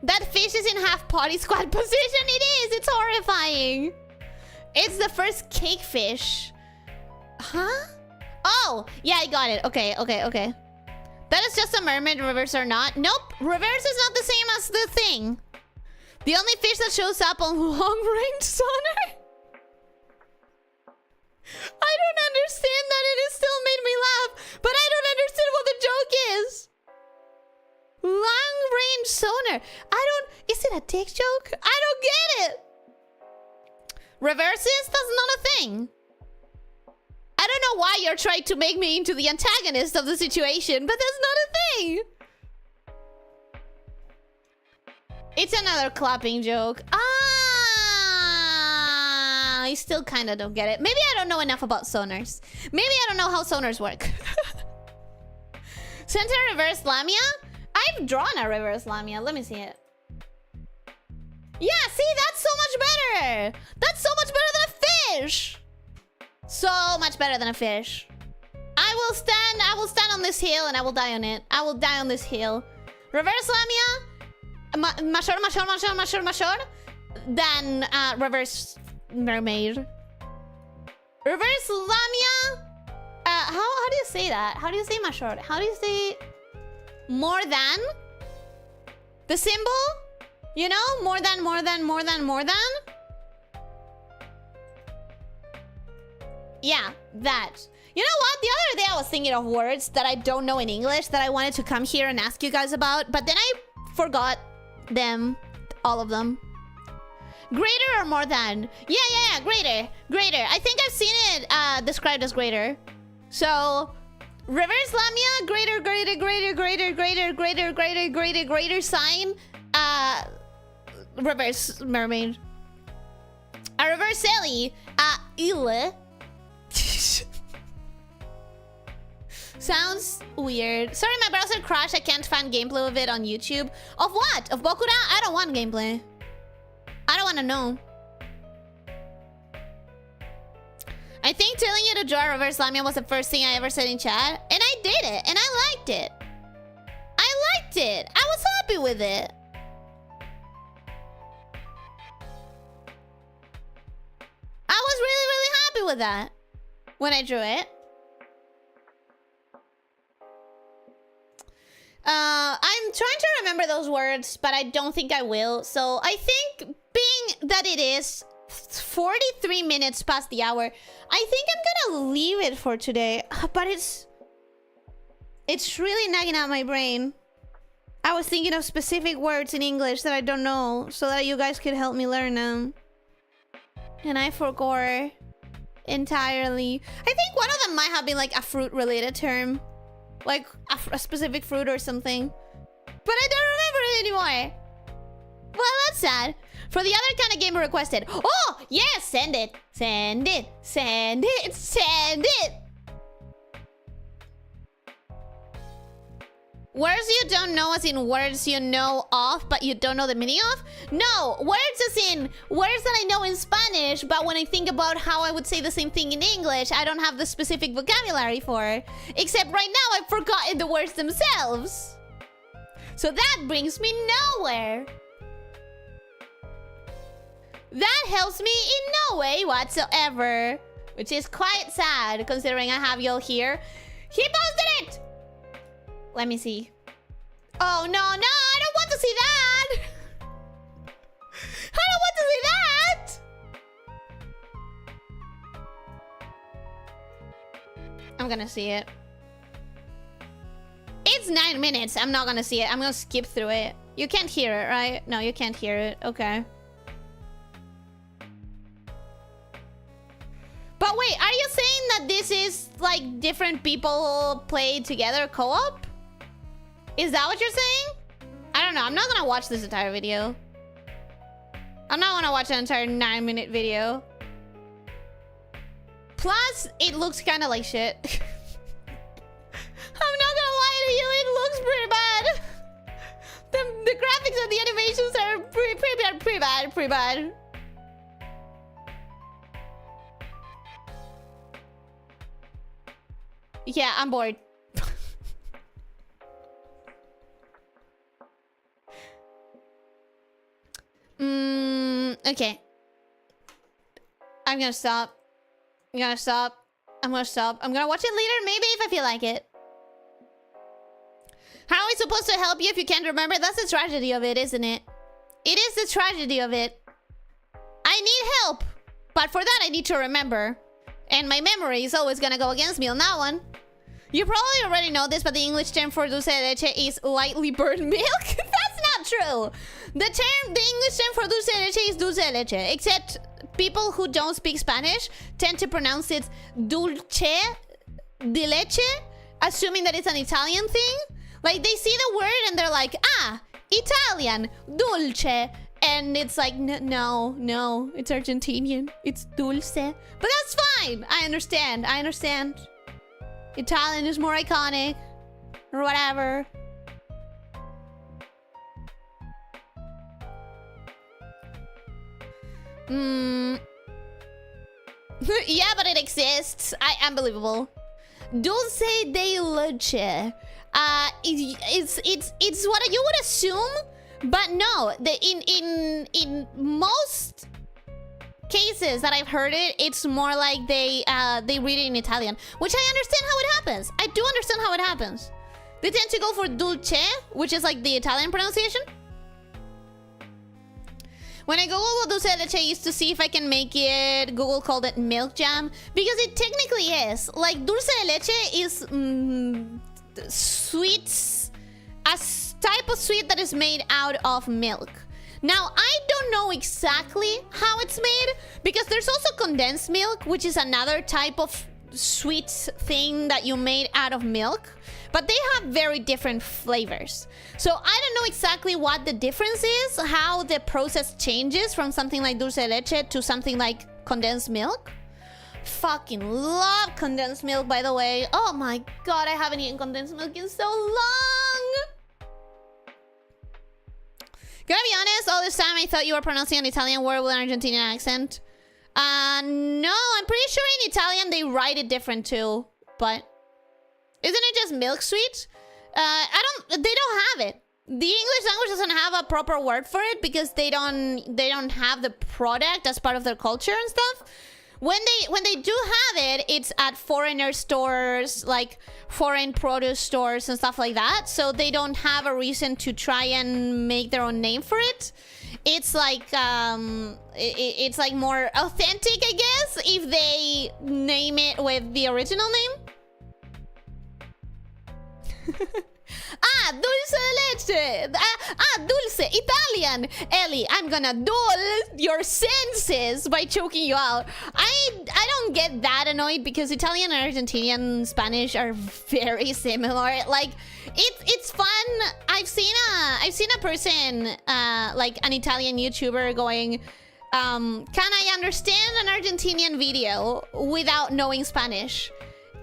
That fish is in half potty squat position. It is. It's horrifying. It's the first cake fish. Huh? Oh, yeah, I got it. Okay. That is just a mermaid, reverse or not. Nope, reverse is not the same as the thing. The only fish that shows up on long-range sonar. I don't understand that. It still made me laugh, but I don't understand what the joke is. Long-range sonar. Is it a dick joke? I don't get it. Reverses? That's not a thing. I don't know why you're trying to make me into the antagonist of the situation, but that's not a thing. It's another clapping joke. I still kind of don't get it. Maybe I don't know enough about sonars. Maybe I don't know how sonars work. Center reverse lamia? I've drawn a reverse lamia. Let me see it. Yeah, see, that's so much better. That's so much better than a fish. So much better than a fish. I will stand on this hill and I will die on it. I will die on this hill. Reverse lamia. Mashor. Then reverse mermaid. Reverse lamia. How do you say that? How do you say mashor? How do you say more than? The symbol? You know? More than. Yeah, that. You know what? The other day I was thinking of words that I don't know in English that I wanted to come here and ask you guys about, but then I forgot them. All of them. Greater or more than? Yeah, greater. I think I've seen it described as greater. So, reverse lamia, greater sign. Reverse mermaid. A reverse Ellie. Ile. Sounds weird. Sorry, my browser crashed. I can't find gameplay of it on YouTube. Of what? Of Bokura? I don't want gameplay. I don't want to know. I think telling you to draw a reverse lamia was the first thing I ever said in chat. And I did it. And I liked it. I was happy with it. I was really happy with that when I drew it. I'm trying to remember those words, but I don't think I will. So I think being that it is 43 minutes past the hour, I think I'm gonna leave it for today. But it's really nagging at my brain. I was thinking of specific words in English that I don't know, so that you guys could help me learn them. And I forgot entirely. I think one of them might have been like a fruit-related term. Like a specific fruit or something. But I don't remember it anymore. Well, that's sad. For the other kind of game requested. Oh, yes, send it. Send it. Send it. Send it. Words you don't know as in words you know of, but you don't know the meaning of? No, words as in words that I know in Spanish, but when I think about how I would say the same thing in English, I don't have the specific vocabulary for. Except right now I've forgotten the words themselves. So that brings me nowhere. That helps me in no way whatsoever. Which is quite sad, considering I have y'all here. He posted it! Let me see. Oh, no, I don't want to see that! I don't want to see that! I'm gonna see it. It's 9 minutes. I'm not gonna see it. I'm gonna skip through it. You can't hear it, right? No, you can't hear it. Okay. But wait, are you saying that this is like different people play together co-op? Is that what you're saying? I don't know. I'm not gonna watch this entire video. I'm not gonna watch an entire 9-minute video. Plus, it looks kind of like shit. I'm not gonna lie to you, it looks pretty bad. The graphics and the animations are pretty bad. Yeah, I'm bored. Okay. I'm gonna stop. I'm gonna watch it later, maybe if I feel like it. How are we supposed to help you if you can't remember? That's the tragedy of it, isn't it? It is the tragedy of it. I need help. But for that, I need to remember. And my memory is always gonna go against me on that one. You probably already know this, but the English term for dulce de leche is lightly burned milk. That's not true. The English term for dulce de leche is dulce de leche. Except people who don't speak Spanish tend to pronounce it dulce de leche, assuming that it's an Italian thing. Like, they see the word and they're like, ah, Italian, dulce. And it's like, no, it's Argentinian. It's dulce. But that's fine. I understand. Italian is more iconic. Or whatever. Yeah, but it exists. Unbelievable. Dulce de leche. It's what you would assume, but no. In most cases that I've heard it, it's more like they read it in Italian, which I understand how it happens. I do understand how it happens. They tend to go for dulce, which is like the Italian pronunciation. When I Googled dulce de leche, I used to see if I can make it. Google called it milk jam because it technically is. Like, dulce de leche is sweets, a type of sweet that is made out of milk. Now, I don't know exactly how it's made because there's also condensed milk, which is another type of sweet thing that you made out of milk, but they have very different flavors. So I don't know exactly what the difference is, how the process changes from something like dulce de leche to something like condensed milk. Fucking love condensed milk, by the way. Oh my god, I haven't eaten condensed milk in so long. Gonna be honest, all this time I thought you were pronouncing an Italian word with an Argentinian accent. No, I'm pretty sure in Italian they write it different too. But isn't it just milk sweet? They don't have it. The English language doesn't have a proper word for it because they don't have the product as part of their culture and stuff. When they do have it, it's at foreigner stores, like foreign produce stores and stuff like that. So they don't have a reason to try and make their own name for it. It's like it's like more authentic, I guess, if they name it with the original name. Dulce de leche. Dulce, Italian. Ellie, I'm gonna dull your senses by choking you out. I don't get that annoyed because Italian and Argentinian Spanish are very similar. Like, it's fun. I've seen a person, like an Italian YouTuber going, can I understand an Argentinian video without knowing Spanish?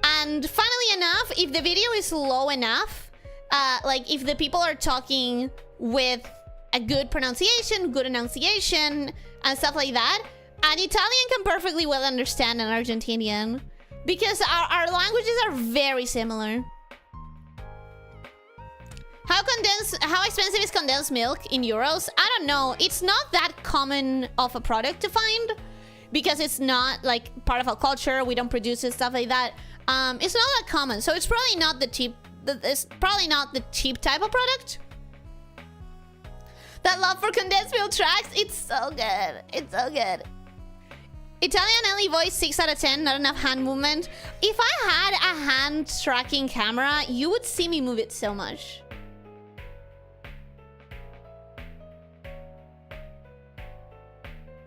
And funnily enough, if the video is low enough, like if the people are talking with a good pronunciation, good enunciation, and stuff like that, an Italian can perfectly well understand an Argentinian because our languages are very similar. How expensive is condensed milk in euros? I don't know. It's not that common of a product to find because it's not like part of our culture. We don't produce it, stuff like that. It's not that common, so it's probably not the cheap. It's probably not the cheap type of product. That love for condensed milk tracks, it's so good. It's so good. Italian Ellie voice 6 out of 10. Not enough hand movement. If I had a hand tracking camera, you would see me move it so much.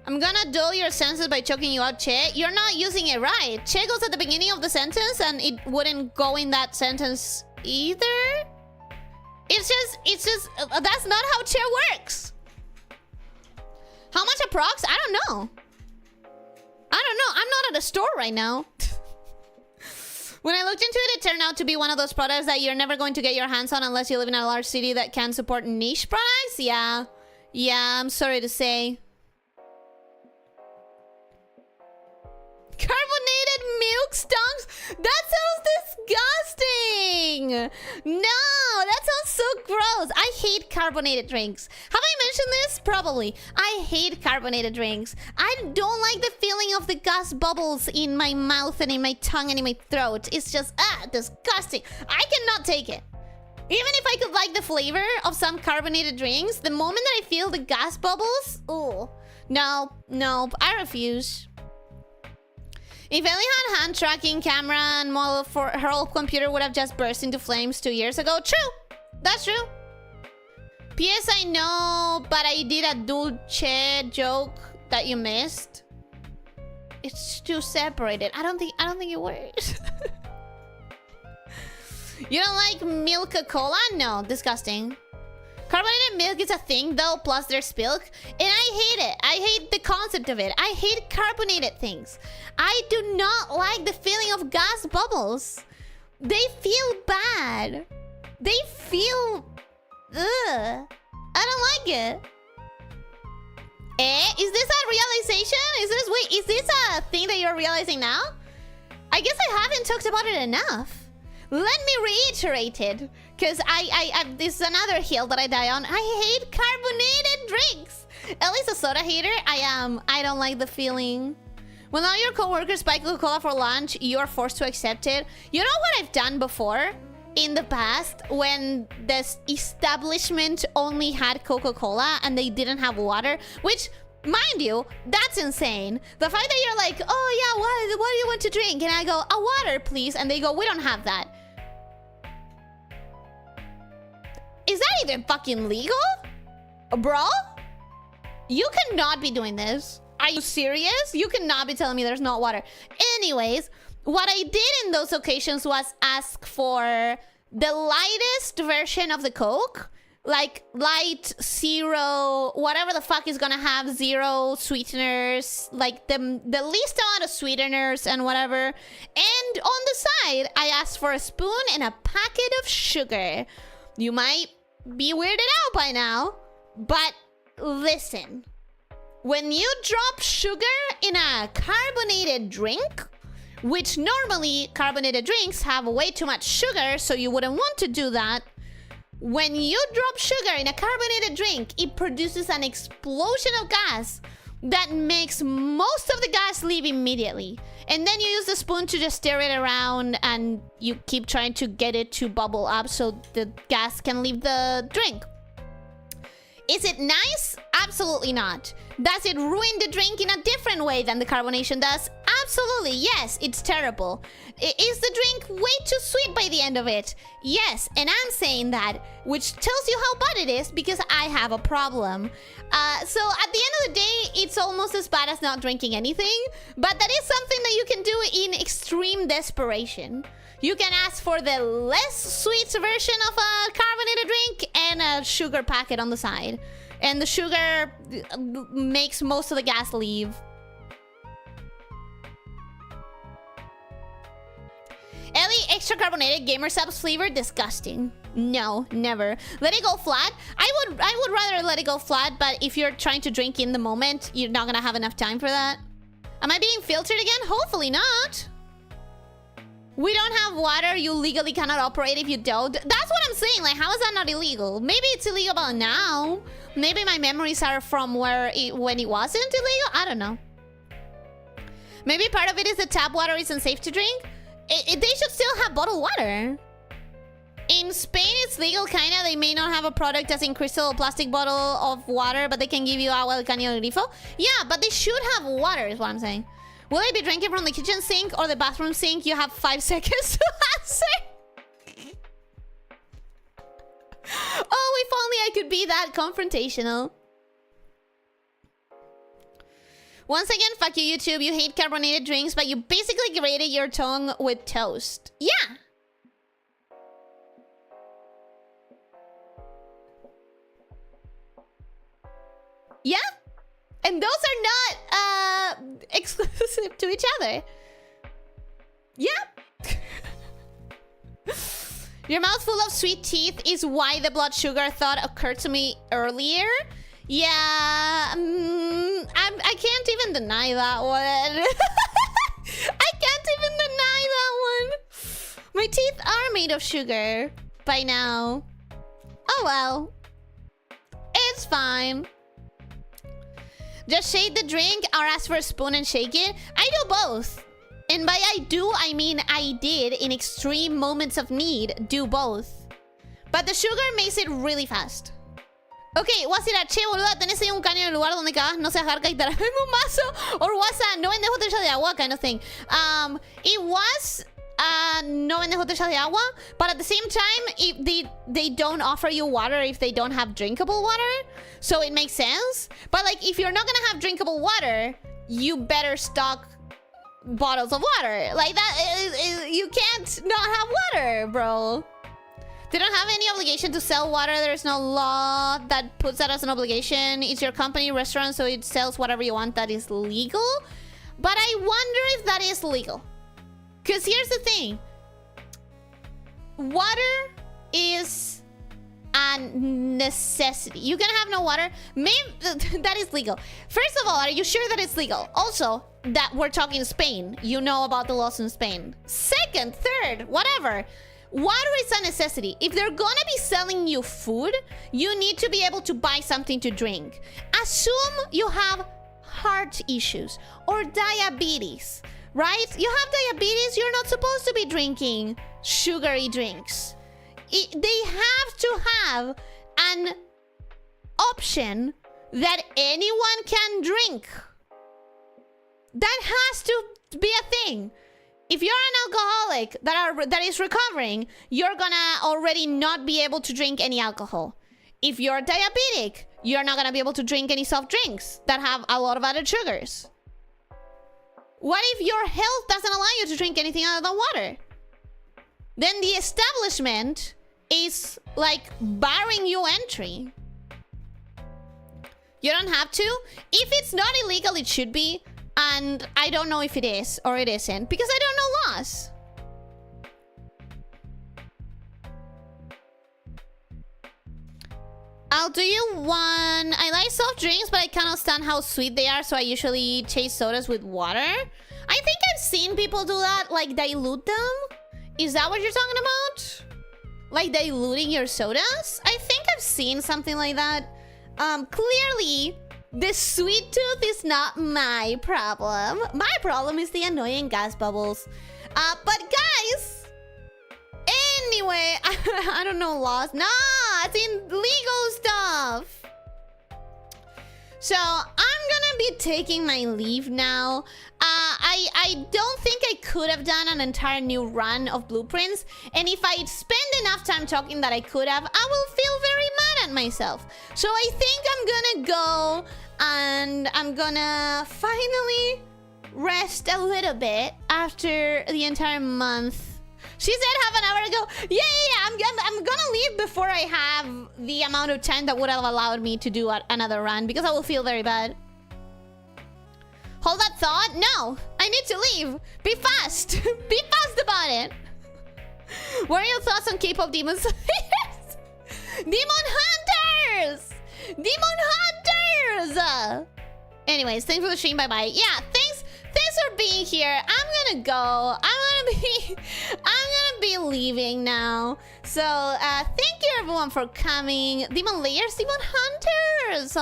I'm gonna dull your senses by choking you out, Che. You're not using it right. Che goes at the beginning of the sentence and it wouldn't go in that sentence either. It's just, that's not how Che works. How much approx? I don't know. I'm not at a store right now. When I looked into it, it turned out to be one of those products that you're never going to get your hands on unless you live in a large city that can support niche products. Yeah, I'm sorry to say. Carbonated milk stonks? That sounds disgusting! No, that sounds so gross. I hate carbonated drinks. Have I mentioned this? Probably. I hate carbonated drinks. I don't like the feeling of the gas bubbles in my mouth and in my tongue and in my throat. It's just, disgusting. I cannot take it. Even if I could like the flavor of some carbonated drinks, the moment that I feel the gas bubbles, oh, no, I refuse. If Ellie had hand tracking camera and model for her old computer would have just burst into flames 2 years ago. True. That's true. P.S. I know, but I did a dulce joke that you missed. It's too separated. I don't think it works. You don't like milk-a-cola? No, disgusting. Carbonated milk is a thing though, plus there's milk. And I hate it. I hate the concept of it. I hate carbonated things. I do not like the feeling of gas bubbles. They feel bad. They feel... ugh. I don't like it. Is this a realization? Is this a thing that you're realizing now? I guess I haven't talked about it enough. Let me reiterate it, because this is another hill that I die on. I hate carbonated drinks. At least a soda hater, I don't like the feeling. When all your coworkers buy Coca-Cola for lunch, you are forced to accept it. You know what I've done before? In the past, when this establishment only had Coca-Cola and they didn't have water, which, mind you, that's insane. The fact that you're like, oh yeah, what do you want to drink? And I go, a water, please. And they go, we don't have that. Is that even fucking legal? Bro? You cannot be doing this. Are you serious? You cannot be telling me there's not water. Anyways, what I did in those occasions was ask for the lightest version of the Coke. Like light, zero, whatever the fuck is gonna have zero sweeteners, like the least amount of sweeteners and whatever. And on the side, I asked for a spoon and a packet of sugar. You might be weirded out by now, but listen. When you drop sugar in a carbonated drink, which normally carbonated drinks have way too much sugar, so you wouldn't want to do that. When you drop sugar in a carbonated drink, it produces an explosion of gas, that makes most of the gas leave immediately. And then you use the spoon to just stir it around and you keep trying to get it to bubble up so the gas can leave the drink. Is it nice? Absolutely not. Does it ruin the drink in a different way than the carbonation does? Absolutely, yes, it's terrible. Is the drink way too sweet by the end of it? Yes, and I'm saying that, which tells you how bad it is because I have a problem. So at the end of the day, it's almost as bad as not drinking anything, but that is something that you can do in extreme desperation. You can ask for the less sweet version of a carbonated drink and a sugar packet on the side. And the sugar makes most of the gas leave. Ellie, extra carbonated gamer subs flavor, disgusting. No, never. Let it go flat. I would rather let it go flat, but if you're trying to drink in the moment, you're not gonna have enough time for that. Am I being filtered again? Hopefully not. We don't have water. You legally cannot operate if you don't. That's what I'm saying. Like, how is that not illegal? Maybe it's illegal now. Maybe my memories are from when it wasn't illegal. I don't know. Maybe part of it is the tap water isn't safe to drink. They should still have bottled water. In Spain, it's legal, kinda. They may not have a product as in crystal or plastic bottle of water, but they can give you agua del caño del grifo. Yeah, but they should have water, is what I'm saying. Will I be drinking from the kitchen sink or the bathroom sink? You have 5 seconds to answer. Oh, if only I could be that confrontational. Once again, fuck you, YouTube. You hate carbonated drinks, but you basically grated your tongue with toast. Yeah. Yeah? And those are not exclusive to each other. Yeah. Your mouth full of sweet teeth is why the blood sugar thought occurred to me earlier. Yeah, I can't even deny that one. I can't even deny that one. My teeth are made of sugar by now. Oh well. It's fine. Just shake the drink or ask for a spoon and shake it. I do both. And by I do, I mean I did in extreme moments of need do both. But the sugar makes it really fast. Okay, Wasira, che boluda, tenés ahí un caño en el lugar donde cagas, no seas garca y te un mazo. Or WhatsApp, no vendes botellas de agua kind of thing. It was no vendes botellas de agua, but at the same time, if they don't offer you water if they don't have drinkable water. So it makes sense. But like, if you're not gonna have drinkable water, you better stock bottles of water. Like that, you can't not have water, bro. They don't have any obligation to sell water. There's no law that puts that as an obligation. It's your company restaurant, so it sells whatever you want that is legal. But I wonder if that is legal. Because here's the thing. Water is a necessity. You can have no water. Maybe that is legal. First of all, are you sure that it's legal? Also, that we're talking Spain. You know about the laws in Spain. Second, third, whatever. Water is a necessity. If they're gonna be selling you food, you need to be able to buy something to drink. Assume you have heart issues or diabetes, right? You have diabetes, you're not supposed to be drinking sugary drinks. They have to have an option that anyone can drink. That has to be a thing. If you're an alcoholic that is recovering, you're gonna already not be able to drink any alcohol. If you're diabetic, you're not gonna be able to drink any soft drinks that have a lot of added sugars. What if your health doesn't allow you to drink anything other than water? Then the establishment is like barring you entry. You don't have to. If it's not illegal, it should be. And I don't know if it is or it isn't because I don't know laws. I'll do you one. I like soft drinks, but I cannot stand how sweet they are, so I usually chase sodas with water. I think I've seen people do that, like dilute them. Is that what you're talking about? Like diluting your sodas? I think I've seen something like that. Clearly, The sweet tooth is not my problem. My problem is the annoying gas bubbles. But guys, anyway, I don't know, laws. Nah, it's in legal stuff. So I'm gonna be taking my leave now. I don't think I could have done an entire new run of blueprints, and if I spend enough time talking that I could have, I will feel very mad at myself. So I think I'm gonna go and I'm gonna finally rest a little bit after the entire month. She said half an hour ago. Yeah. I'm gonna leave before I have the amount of time that would have allowed me to do another run, because I will feel very bad. Hold that thought. No, I need to leave. Be fast. Be fast about it. What are your thoughts on K-pop demons? Demon hunters. Demon hunters. Anyways, thanks for the stream. Bye bye. Yeah, thanks for being here. I'm gonna go. I'm gonna be leaving now. So thank you everyone for coming. Demon layers, demon hunters.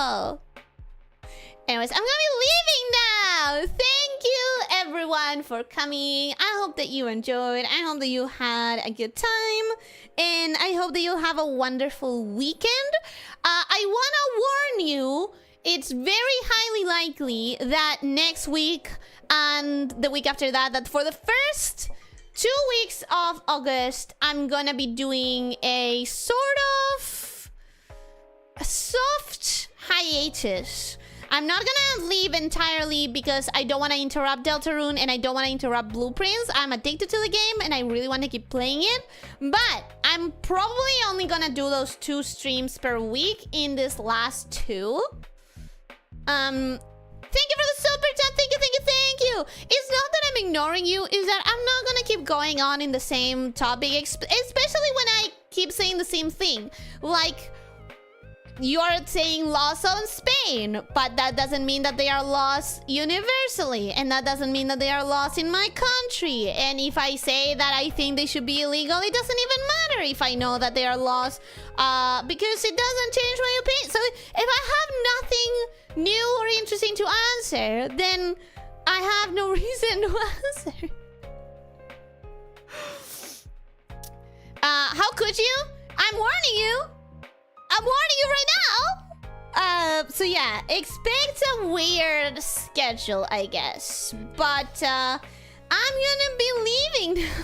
Anyways, I'm gonna be leaving now. Thank you everyone for coming. I hope that you enjoyed. I hope that you had a good time, and I hope that you have a wonderful weekend. I wanna warn you, it's very highly likely that next week and the week after that for the first 2 weeks of August, I'm gonna be doing a sort of a soft hiatus. I'm not gonna leave entirely because I don't want to interrupt Deltarune and I don't want to interrupt Blueprints. I'm addicted to the game and I really want to keep playing it. But I'm probably only gonna do those 2 streams per week in this last 2. Thank you for the super chat. Thank you. It's not that I'm ignoring you. Is that I'm not gonna keep going on in the same topic, especially when I keep saying the same thing. Like, you're saying laws on Spain, but that doesn't mean that they are laws universally, and that doesn't mean that they are laws in my country. And if I say that I think they should be illegal, it doesn't even matter if I know that they are laws, because it doesn't change my opinion. So if I have nothing new or interesting to answer, then I have no reason to answer. How could you? I'm warning you. I'm warning you right now. So yeah, expect a weird schedule, I guess. But I'm gonna be leaving now.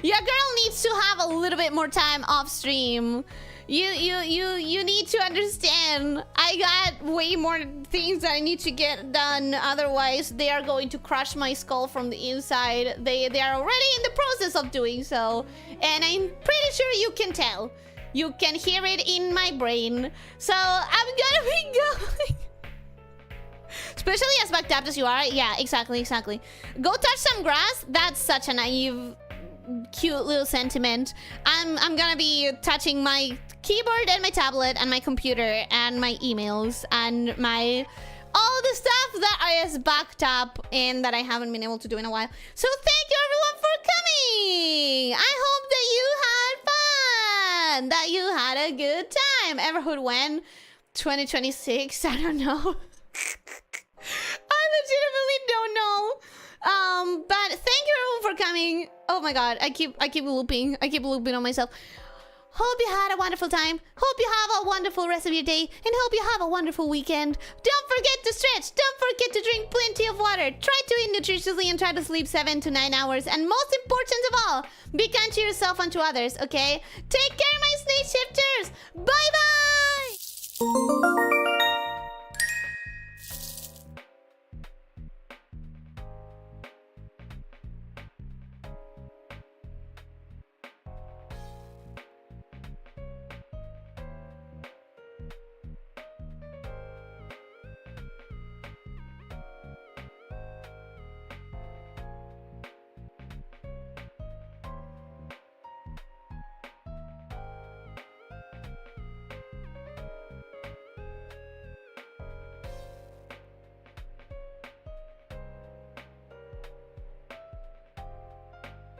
Your girl needs to have a little bit more time off stream. You need to understand. I got way more things that I need to get done. Otherwise, they are going to crush my skull from the inside. They are already in the process of doing so, and I'm pretty sure you can tell. You can hear it in my brain. So I'm gonna be going. Especially as backed up as you are. Yeah, exactly. Go touch some grass. That's such a naive, cute little sentiment. I'm gonna be touching my keyboard and my tablet and my computer and my emails and my all the stuff that is backed up and that I haven't been able to do in a while. So thank you everyone for coming. I hope that you had fun, that you had a good time. Everhood when 2026, I don't know. I legitimately don't know. But thank you everyone for coming. Oh my god, I keep looping. I keep looping on myself. Hope you had a wonderful time. Hope you have a wonderful rest of your day. And hope you have a wonderful weekend. Don't forget to stretch. Don't forget to drink plenty of water. Try to eat nutritiously and try to sleep 7 to 9 hours. And most important of all, be kind to yourself and to others, okay? Take care, my snake shifters. Bye-bye!